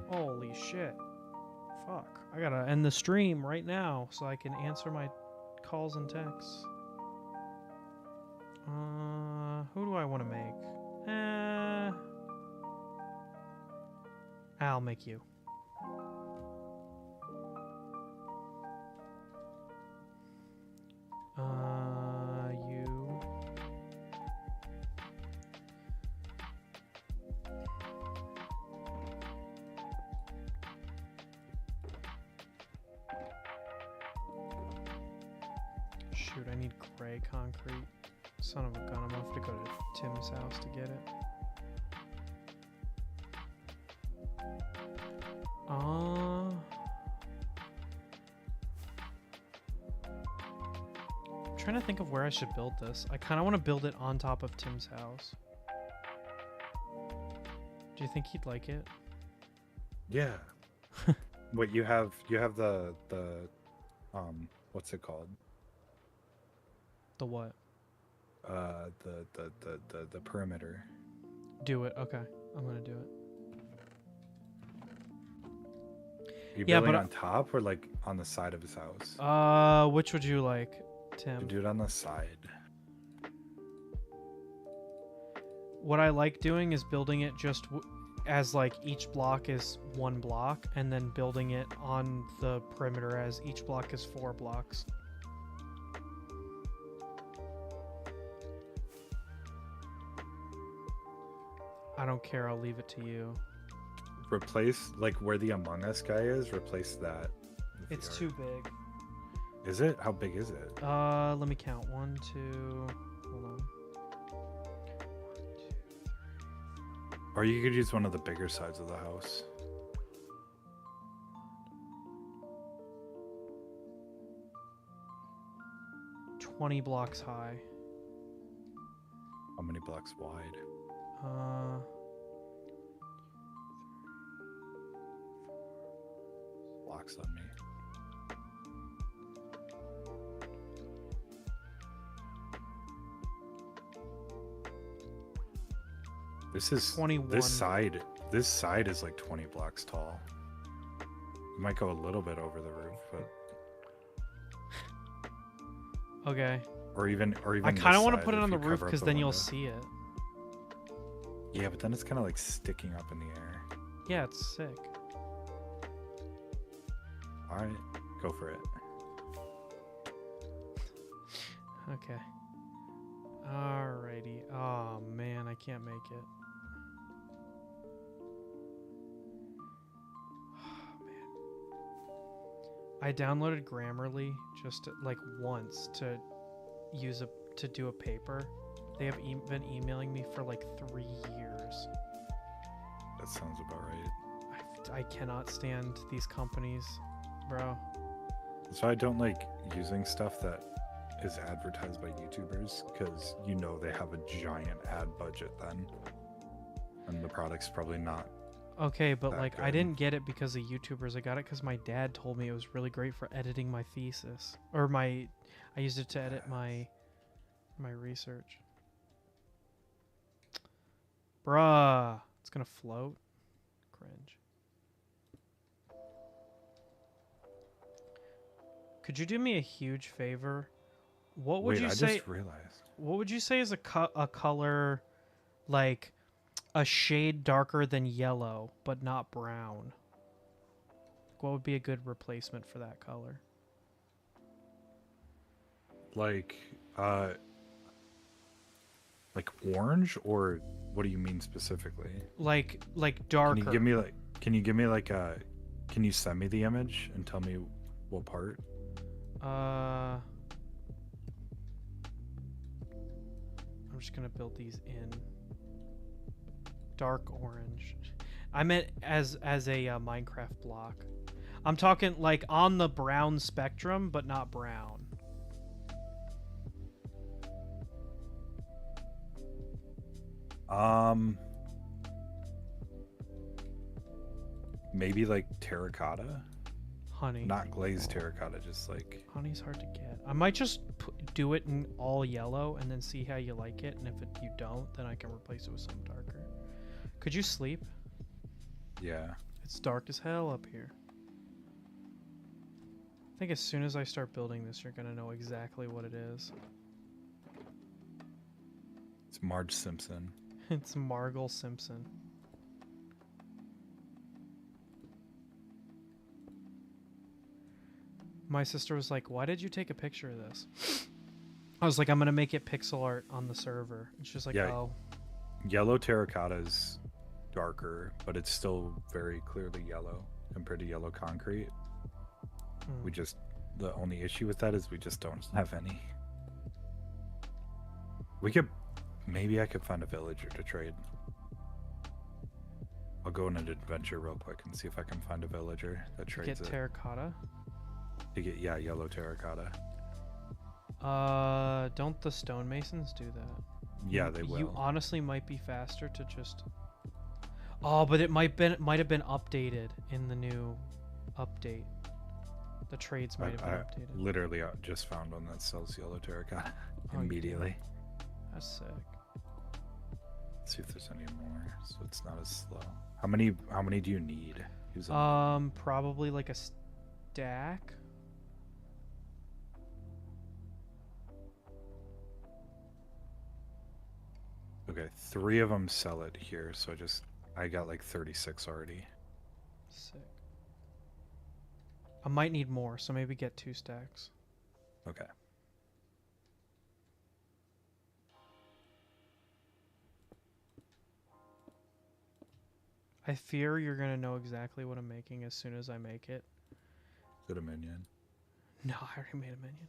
Holy shit. Fuck. I gotta end the stream right now so I can answer my calls and texts. Who do I want to make? I'll make you. You. Shoot, I need gray concrete. Son of a gun, I'm gonna have to go to Tim's house to get it. I'm trying to think of where I should build this. I kind of want to build it on top of Tim's house. Do you think he'd like it? Yeah. Wait, you have the what's it called? The what? The perimeter. Do it. Okay, I'm gonna do it. You Yeah, building but on top or like on the side of his house? Which would you like, Tim? You do it on the side. What I like doing is building it just as like each block is one block, and then building it on the perimeter as each block is 4 blocks. I don't care, I'll leave it to you. Replace like where the Among Us guy is, replace that. with It's the too art. big. Is it? How big is it? Let me count. 1, 2, hold on. Or you could use one of the bigger sides of the house. $20 blocks high. How many blocks wide? Blocks on me. This is 21. This side is like 20 blocks tall. You might go a little bit over the roof, but Okay. or even I kind of want to put it on the roof because then you'll see it. Yeah, but then it's kind of like sticking up in the air. Yeah, it's sick. All right, go for it. Okay. Alrighty. Oh man, I can't make it. Oh man. I downloaded Grammarly just like once to use a to do a paper. They have been emailing me for like 3 years. That sounds about right. I cannot stand these companies, bro. So I don't like using stuff that is advertised by YouTubers because you know they have a giant ad budget then, and the product's probably not. Okay, but that like I good. didn't get it because of YouTubers. I got it because my dad told me it was really great for editing my thesis, or I used it to edit my research. Bruh, it's gonna float. Cringe. Could you do me a huge favor? What would Wait, you I say? just realized. What would you say is a color, like a shade darker than yellow, but not brown? What would be a good replacement for that color? Like orange, or what do you mean specifically? Like darker. Can you send me the image and tell me what part? I'm just gonna build these in dark orange. I meant as a Minecraft block. I'm talking like on the brown spectrum, but not brown. Maybe like terracotta, Honey. not glazed terracotta, just like. Honey's hard to get. I might just do it in all yellow and then see how you like it. And if you don't, then I can replace it with some darker. Could you sleep? Yeah. It's dark as hell up here. I think as soon as I start building this, you're gonna know exactly what it is. It's Marge Simpson. It's Margle Simpson. My sister was like, "Why did you take a picture of this?" I was like, "I'm gonna make it pixel art on the server." And she's like, Yeah. "Oh." Yellow terracotta is darker, but it's still very clearly yellow compared to yellow concrete. Hmm. The only issue with that is we just don't have any. Maybe I could find a villager to trade. I'll go on an adventure real quick and see if I can find a villager that trades Get it. terracotta. Yeah, yellow terracotta. Don't the stonemasons do that? Yeah, they will. You honestly might be faster to just. Oh, but it might have been updated in the new update. The trades might have been updated. Literally just found one that sells yellow terracotta Oh, immediately. That's sick. Let's see if there's any more, so it's not as slow. How many do you need? Probably like a stack. Okay, 3 of them sell it here, so I got like 36 already. Sick. I might need more, so maybe get 2 stacks. Okay. I fear you're gonna know exactly what I'm making as soon as I make it. Good a minion. No, I already made a minion.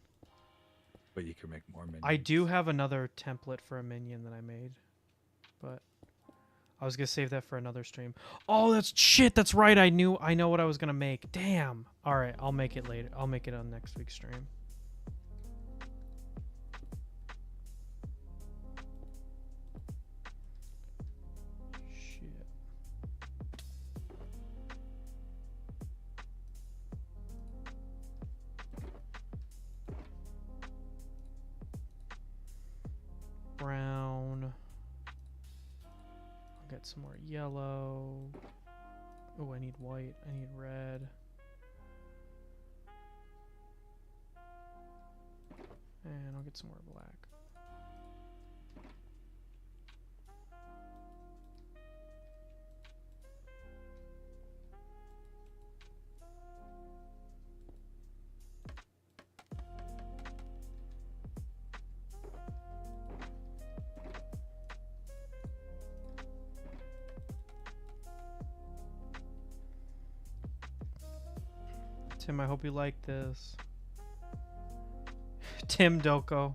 But you can make more minions. I do have another template for a minion that I made, but I was gonna save that for another stream. Oh, that's shit. That's right. I know what I was gonna make. Damn. All right, I'll make it later. I'll make it on next week's stream. Shit. Brown. I'll get some more yellow. Oh, I need white. I need red. And I'll get some more black. Tim, I hope you like this. Tim Doko.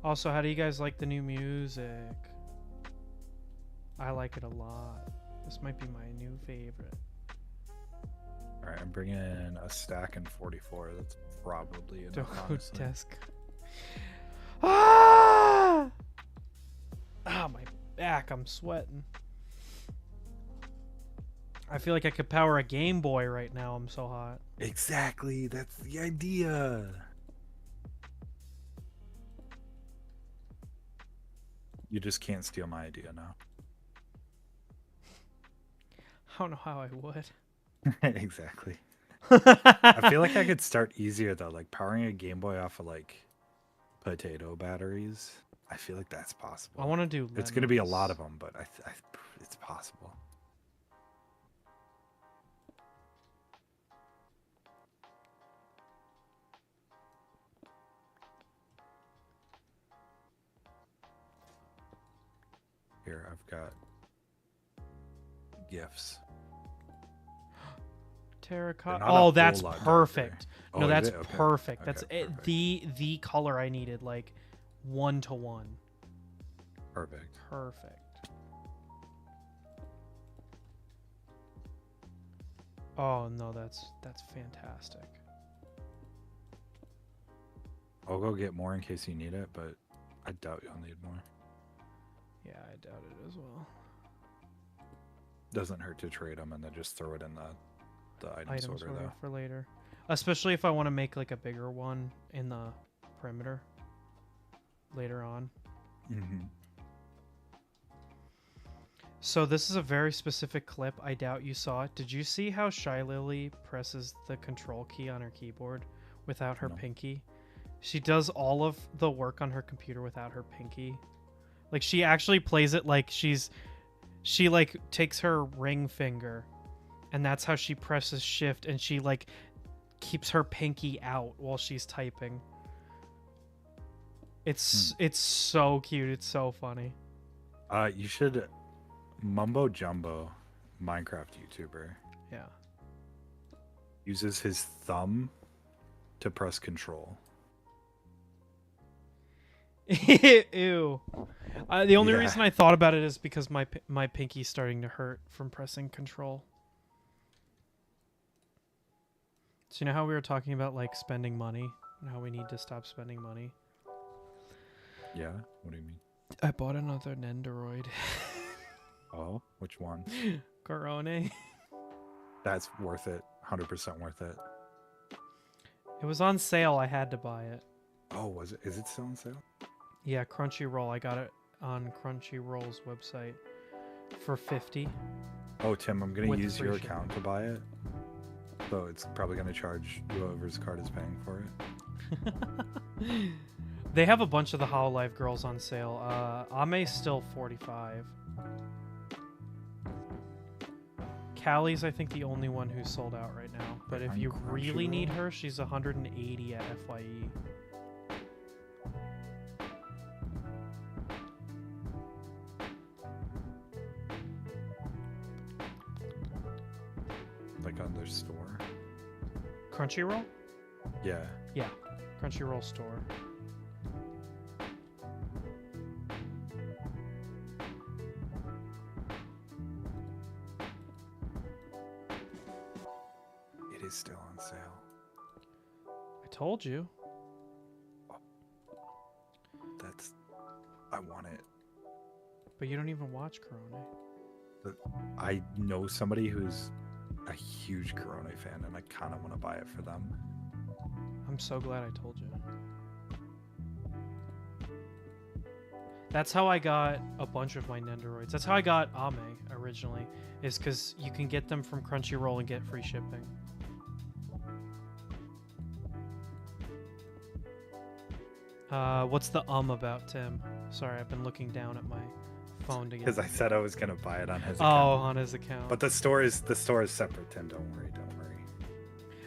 Also, how do you guys like the new music? I like it a lot. This might be my new favorite. All right, I'm bringing in a stack and 44. That's probably enough, honestly. Desk. Ah! Ah, my back. I'm sweating. I feel like I could power a Game Boy right now. I'm so hot. Exactly. That's the idea. You just can't steal my idea now. I don't know how I would. Exactly. I feel like I could start easier though, like powering a Game Boy off of like potato batteries. I feel like that's possible. I want to do. It's going to be a lot of them, but it's possible. Here, I've got gifts. Terracotta. They're not a Oh, whole that's lot perfect. darker. No, Oh, that's is it? Okay. perfect. Okay, That's it, perfect. the color I needed, like 1-to-1. Perfect. Perfect. Oh no, that's fantastic. I'll go get more in case you need it, but I doubt you'll need more. Yeah, I doubt it as well. Doesn't hurt to trade them and then just throw it in the item sorter though. For later, especially if I want to make like a bigger one in the perimeter later on. Mm-hmm. So this is a very specific clip. I doubt you saw it. Did you see how Shy Lily presses the control key on her keyboard without her No. pinky? She does all of the work on her computer without her pinky. Like she actually plays it like she like takes her ring finger and that's how she presses shift, and she like keeps her pinky out while she's typing. It's so cute. It's so funny. You should Mumbo Jumbo, Minecraft YouTuber, Yeah. uses his thumb to press control. Ew. The only Yeah. reason I thought about it is because my pinky's starting to hurt from pressing control. So you know how we were talking about like spending money and how we need to stop spending money? Yeah? What do you mean? I bought another Nendoroid. Oh, which one? Corone. That's worth it. 100% worth it. It was on sale. I had to buy it. Oh, was it? Is it still on sale? Yeah, Crunchyroll. I got it on Crunchyroll's website for $50. Oh, Tim, I'm going to With use free your shipping. account to buy it. So it's probably going to charge whoever's card is paying for it. They have a bunch of the Hololive girls on sale. Ame's still $45. Callie's, I think, the only one who's sold out right now. But if On you really need Crunchyroll? her, she's 180 at FYE. Like on their store. Crunchyroll? Yeah. Yeah, Crunchyroll store. It is still on sale. I told you. That's... I want it. But you don't even watch Corone. I know somebody who's a huge Corona fan, and I kind of want to buy it for them. I'm so glad I told you. That's how I got a bunch of my Nendoroids. That's how I got Ame originally, is because you can get them from Crunchyroll and get free shipping. What's the about, Tim? Sorry, I've been looking down at my phone to get. Because I said I was going to buy it on his Oh, account. on his account. But the store is separate, Tim. Don't worry.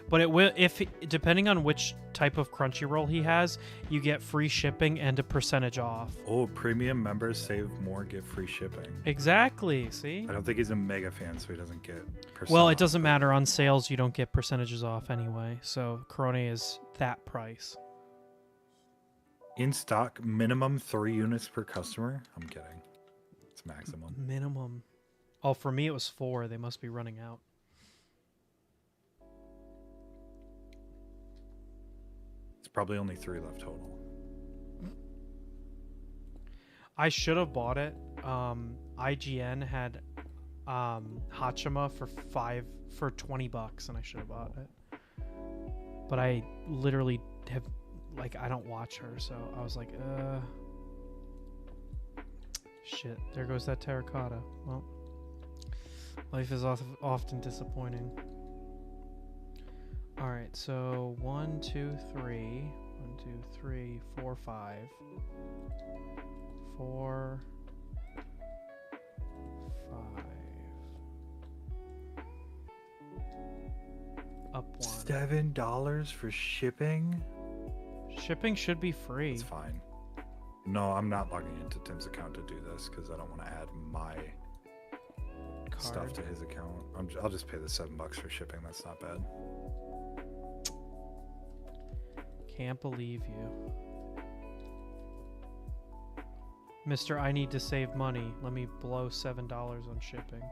But it will, if depending on which type of Crunchyroll he has, you get free shipping and a percentage off. Oh, premium members save more, get free shipping. Exactly. See? I don't think he's a mega fan, so he doesn't get Well, it off, doesn't but- matter. On sales, you don't get percentages off anyway. So Corone is that price. In stock, minimum 3 units per customer. I'm kidding. It's maximum. Minimum. Oh, for me it was 4. They must be running out. It's probably only 3 left total. I should have bought it. IGN had Hachima for $20, and I should have bought it. But I literally have, like, I don't watch her, so I was like, shit. There goes that terracotta. Well, life is often disappointing. All right, so 1, 2, 3, 1, 2, 3, 4, 5. 4, 5. Up 1. $7 for shipping? Shipping should be free. It's fine. No, I'm not logging into Tim's account to do this because I don't want to add my stuff to his account. I'll just pay the $7 for shipping. That's not bad. Can't believe you. Mister, I need to save money. Let me blow $7 on shipping.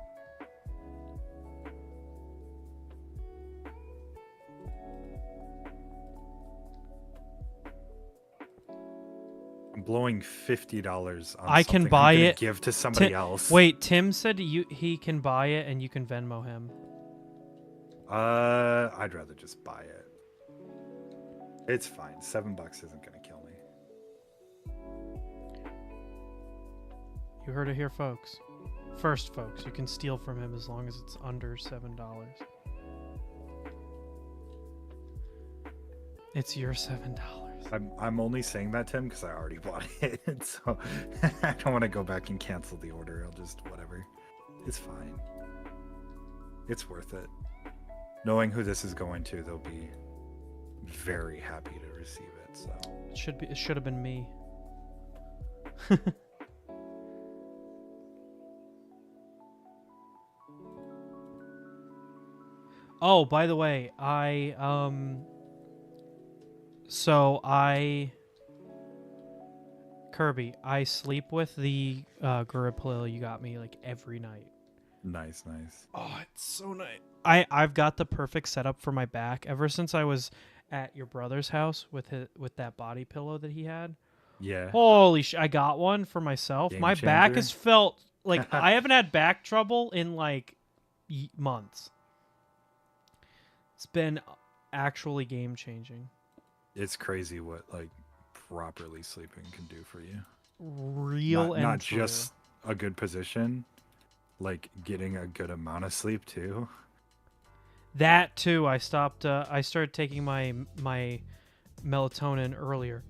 I'm blowing $50 on I can something buy I'm gonna it. give to somebody else. Wait, Tim said he can buy it and you can Venmo him. I'd rather just buy it. It's fine. $7 isn't gonna kill me. You heard it here, folks. First, folks, you can steal from him as long as it's under $7. It's your $7. I'm only saying that, Tim, because I already bought it, so I don't want to go back and cancel the order. I'll just whatever. It's fine. It's worth it. Knowing who this is going to, they'll be very happy to receive it. So It should have been me. Oh, by the way, Kirby, I sleep with the gorilla pillow you got me like every night. nice, nice. Oh, it's so nice. I've got the perfect setup for my back ever since I was at your brother's house with that body pillow that he had. Yeah. Holy I got one for myself. Game My back changer. has felt like I haven't had back trouble in like months. It's been actually game changing. It's crazy what like properly sleeping can do for you. Real and not true. just a good position, like getting a good amount of sleep too. That too. I started taking my melatonin earlier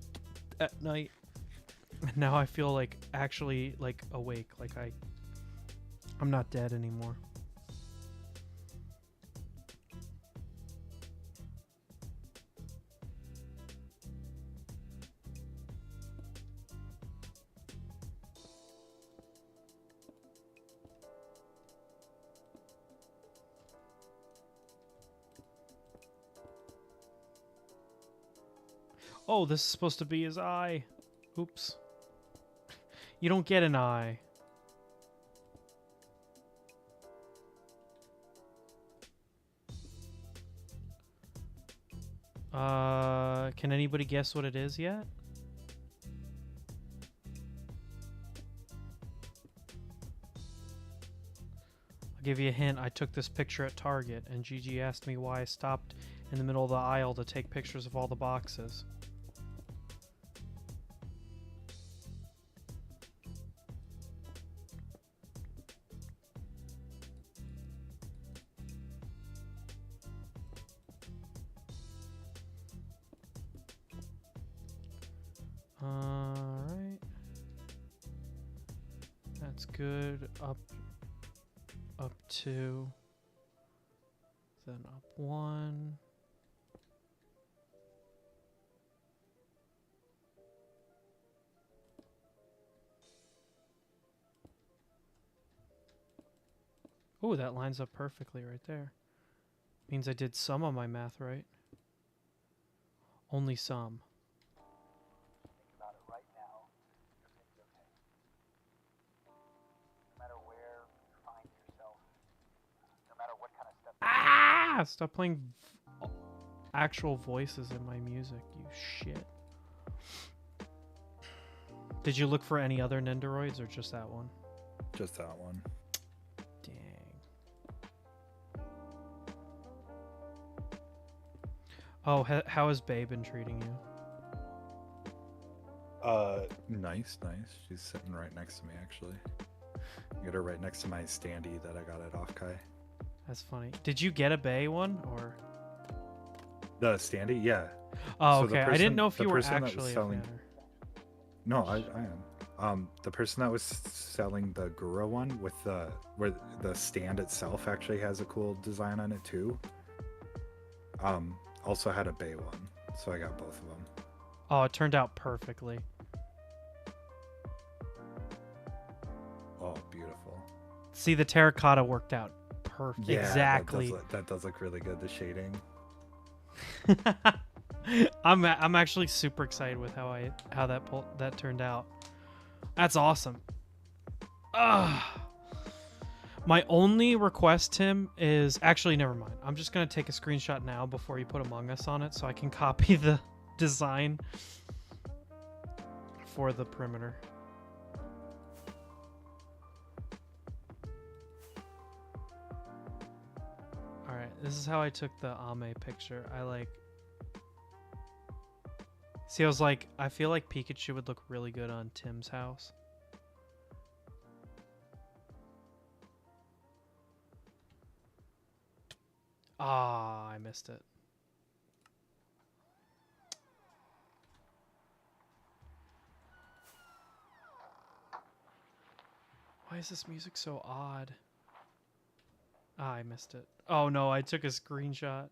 at night, and now I feel like actually like awake. Like I'm not dead anymore. Oh, this is supposed to be his eye. Oops. You don't get an eye. Can anybody guess what it is yet? I'll give you a hint. I took this picture at Target, and Gigi asked me why I stopped in the middle of the aisle to take pictures of all the boxes. Alright. That's good. Up 2. Then up 1. Ooh, that lines up perfectly right there. Means I did some of my math right. Only some. Stop playing actual voices in my music, you shit. Did you look for any other Nendoroids or just that one? Just that one. Dang. Oh, how has Bae been treating you? Nice. She's sitting right next to me, actually. I got her right next to my standee that I got at Offkai. That's funny. Did you get a Bae one or? The standee, yeah. Oh, So okay. I didn't know if you were actually a selling... fan. No, I am. The person that was selling the Gura one with where the stand itself actually has a cool design on it too. Also had a Bae one, so I got both of them. Oh, it turned out perfectly. Oh, beautiful. See, the terracotta worked out perfect. Yeah, exactly. That does look really good. The shading. I'm actually super excited with how that turned out. That's awesome. My only request, Tim, is actually never mind. I'm just gonna take a screenshot now before you put Among Us on it, so I can copy the design for the perimeter. All right, this is how I took the Ame picture. See, I feel like Pikachu would look really good on Tim's house. Ah, I missed it. Why is this music so odd? Ah, I missed it. Oh no, I took a screenshot.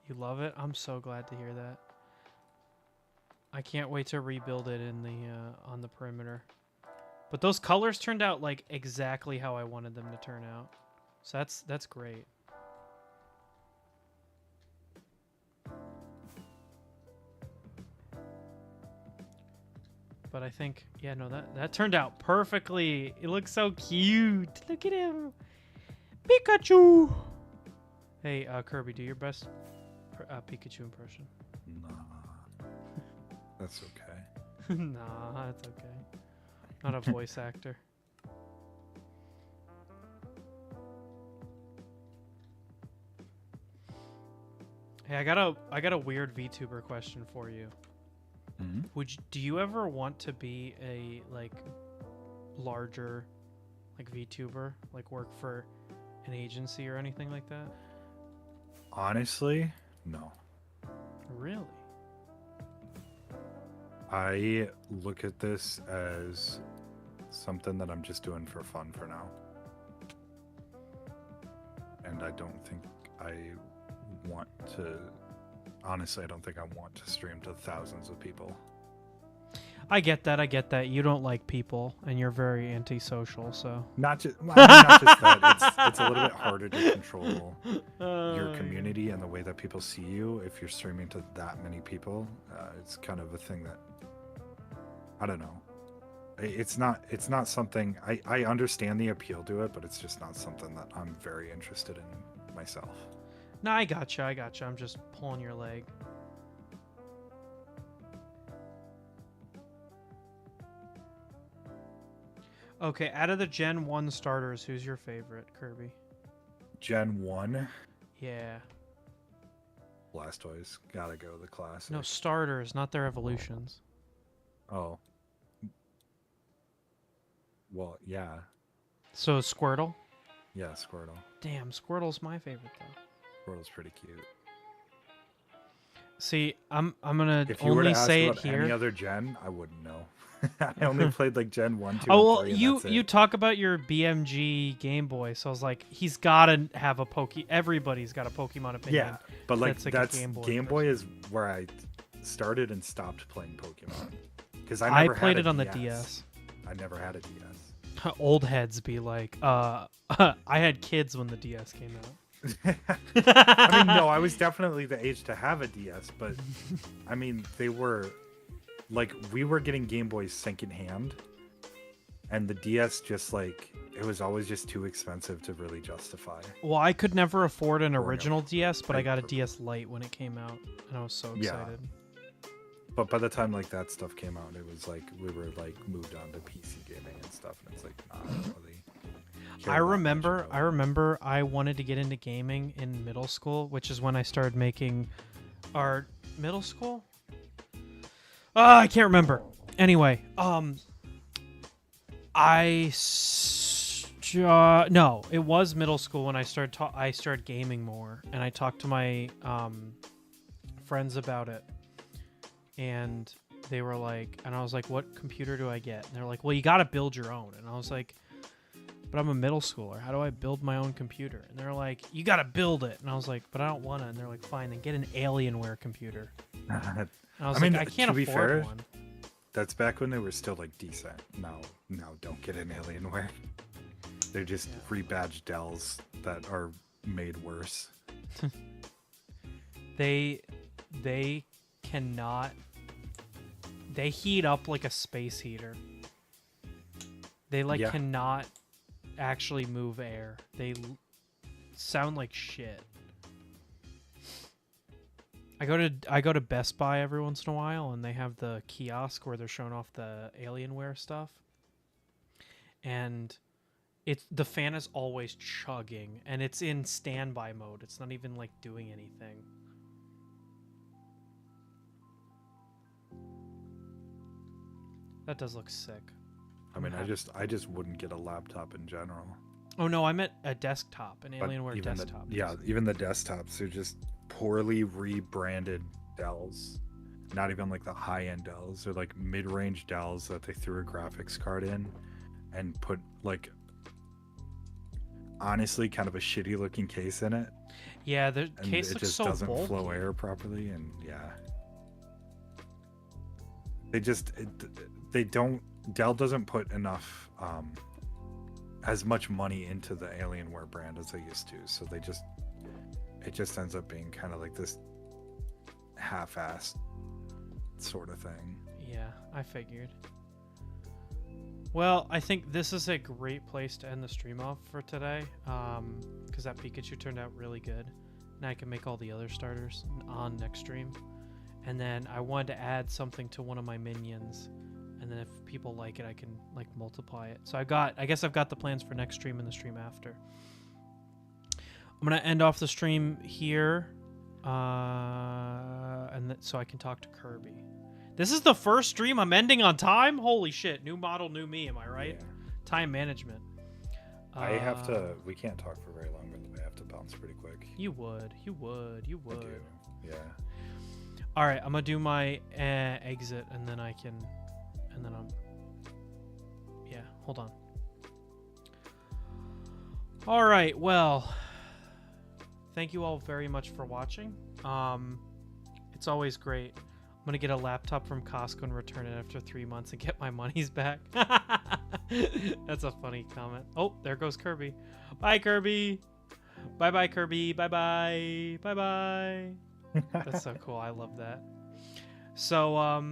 You love it? I'm so glad to hear that. I can't wait to rebuild it in the on the perimeter. But those colors turned out like exactly how I wanted them to turn out. So that's great. But I think, yeah, no, that turned out perfectly. It looks so cute. Look at him. Pikachu. Hey, Kirby, do your best Pikachu impression. Nah. That's okay. Nah, that's okay. Not a voice actor. Hey, I got a weird VTuber question for you. Mm-hmm. Do you ever want to be a larger VTuber, work for an agency or anything like that? Honestly, no. Really? I look at this as something that I'm just doing for fun for now. And I don't think I want to... Honestly, I don't think I want to stream to thousands of people. I get that. You don't like people, and you're very antisocial, so... Not just that. It's a little bit harder to control your community and the way that people see you if you're streaming to that many people. It's kind of a thing that... I don't know. It's not something... I understand the appeal to it, but it's just not something that I'm very interested in myself. No, I gotcha. I'm just pulling your leg. Okay, out of the Gen 1 starters, who's your favorite, Kirby? Gen 1? Yeah. Blastoise. Gotta go the classic. No, starters, not their evolutions. Oh. Well, yeah. So Squirtle? Yeah, Squirtle. Damn, Squirtle's my favorite, though. Squirtle's pretty cute. See, I'm gonna if you were to only ask say it about here. any other gen, I wouldn't know. I only played Gen 1, 2, Oh, well, and 3, you talk about your BMG Game Boy, so I was like, he's gotta have a everybody's got a Pokemon opinion. Yeah, but that's a Game Boy is where I started and stopped playing Pokemon. Because I played it on the DS. I never had a DS. Old heads be like, I had kids when the DS came out. I mean, no, I was definitely the age to have a DS, but I mean, they were like we were getting Game Boys secondhand, and the DS just like it was always just too expensive to really justify. Well, I could never afford an Or no, original DS, but I got a I- DS Lite when it came out, and I was so Yeah. excited. But by the time like that stuff came out, it was like we were like moved on to PC gaming and stuff, and it's like nah, I don't really care I that much remember about it. I wanted to get into gaming in middle school, which is when I started making art. Middle school? I can't remember. Anyway, no, it was middle school when I started gaming more, and I talked to my friends about it, and they were like, and I was like, what computer do I get? And they're like, well, you got to build your own. And I was like, but I'm a middle schooler. How do I build my own computer? And they're like, you got to build it. And I was like, but I don't want to. And they're like, fine, then get an Alienware computer. And I was like, I can't to be afford fair, one. That's back when they were still like decent. Now don't get an Alienware. They're just rebadged Dells that are made worse. They cannot. They heat up like a space heater. They Yeah. cannot actually move air. They sound like shit. I go to Best Buy every once in a while, and they have the kiosk where they're showing off the Alienware stuff. And the fan is always chugging, and it's in standby mode. It's not even like doing anything. That does look sick. I mean, I just wouldn't get a laptop in general. Oh no, I meant a desktop, an But Alienware even desktop. even the desktops are just poorly rebranded Dells. Not even like the high-end Dells. They're like mid-range Dells that they threw a graphics card in and put like honestly kind of a shitty looking case in it. Yeah, the And case it looks just so doesn't bulky. flow air properly, and yeah. They don't Dell doesn't put enough as much money into the Alienware brand as they used to, so it just ends up being kind of like this half-assed sort of thing. Yeah, I figured. Well, I think this is a great place to end the stream off for today, because that Pikachu turned out really good. Now I can make all the other starters on next stream. And then I wanted to add something to one of my minions, and then if people like it, I can like multiply it. So I guess I've got the plans for next stream and the stream after. I'm gonna end off the stream here, so I can talk to Kirby. This is the first stream I'm ending on time. Holy shit! New model, new me. Am I right? Yeah. Time management. I have to. We can't talk for very long, but I have to bounce pretty quick. You would. I do. Yeah. All right, I'm gonna do my exit, and then I'm. Yeah, hold on. All right, well, thank you all very much for watching. It's always great. I'm gonna get a laptop from Costco and return it after 3 months and get my monies back. That's a funny comment. Oh, there goes Kirby. Bye, Kirby. Bye, Kirby. Bye. That's so cool. I love that. So,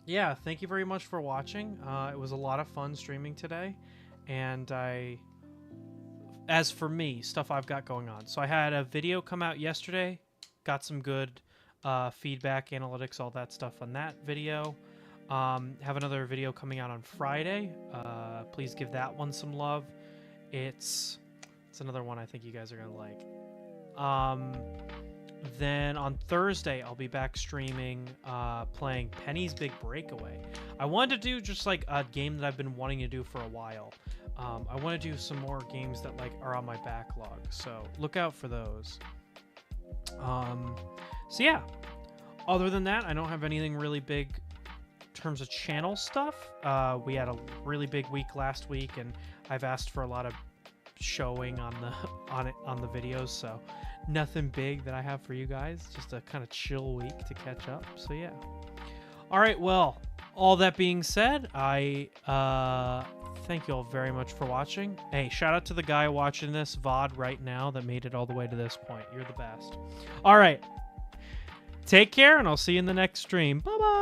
yeah, thank you very much for watching. It was a lot of fun streaming today. And as for me, stuff I've got going on. So I had a video come out yesterday. Got some good feedback, analytics, all that stuff on that video. Have another video coming out on Friday. Please give that one some love. It's another one I think you guys are going to like. Then on Thursday, I'll be back streaming, playing Penny's Big Breakaway. I wanted to do just like a game that I've been wanting to do for a while. I want to do some more games that like are on my backlog, so look out for those. So yeah, other than that, I don't have anything really big in terms of channel stuff. We had a really big week last week, and I've asked for a lot of showing on the videos, so nothing big that I have for you guys. Just a kind of chill week to catch up. So yeah. All right. Well, all that being said, I thank you all very much for watching. Hey, shout out to the guy watching this VOD right now that made it all the way to this point. You're the best. All right. Take care, and I'll see you in the next stream. Bye-bye.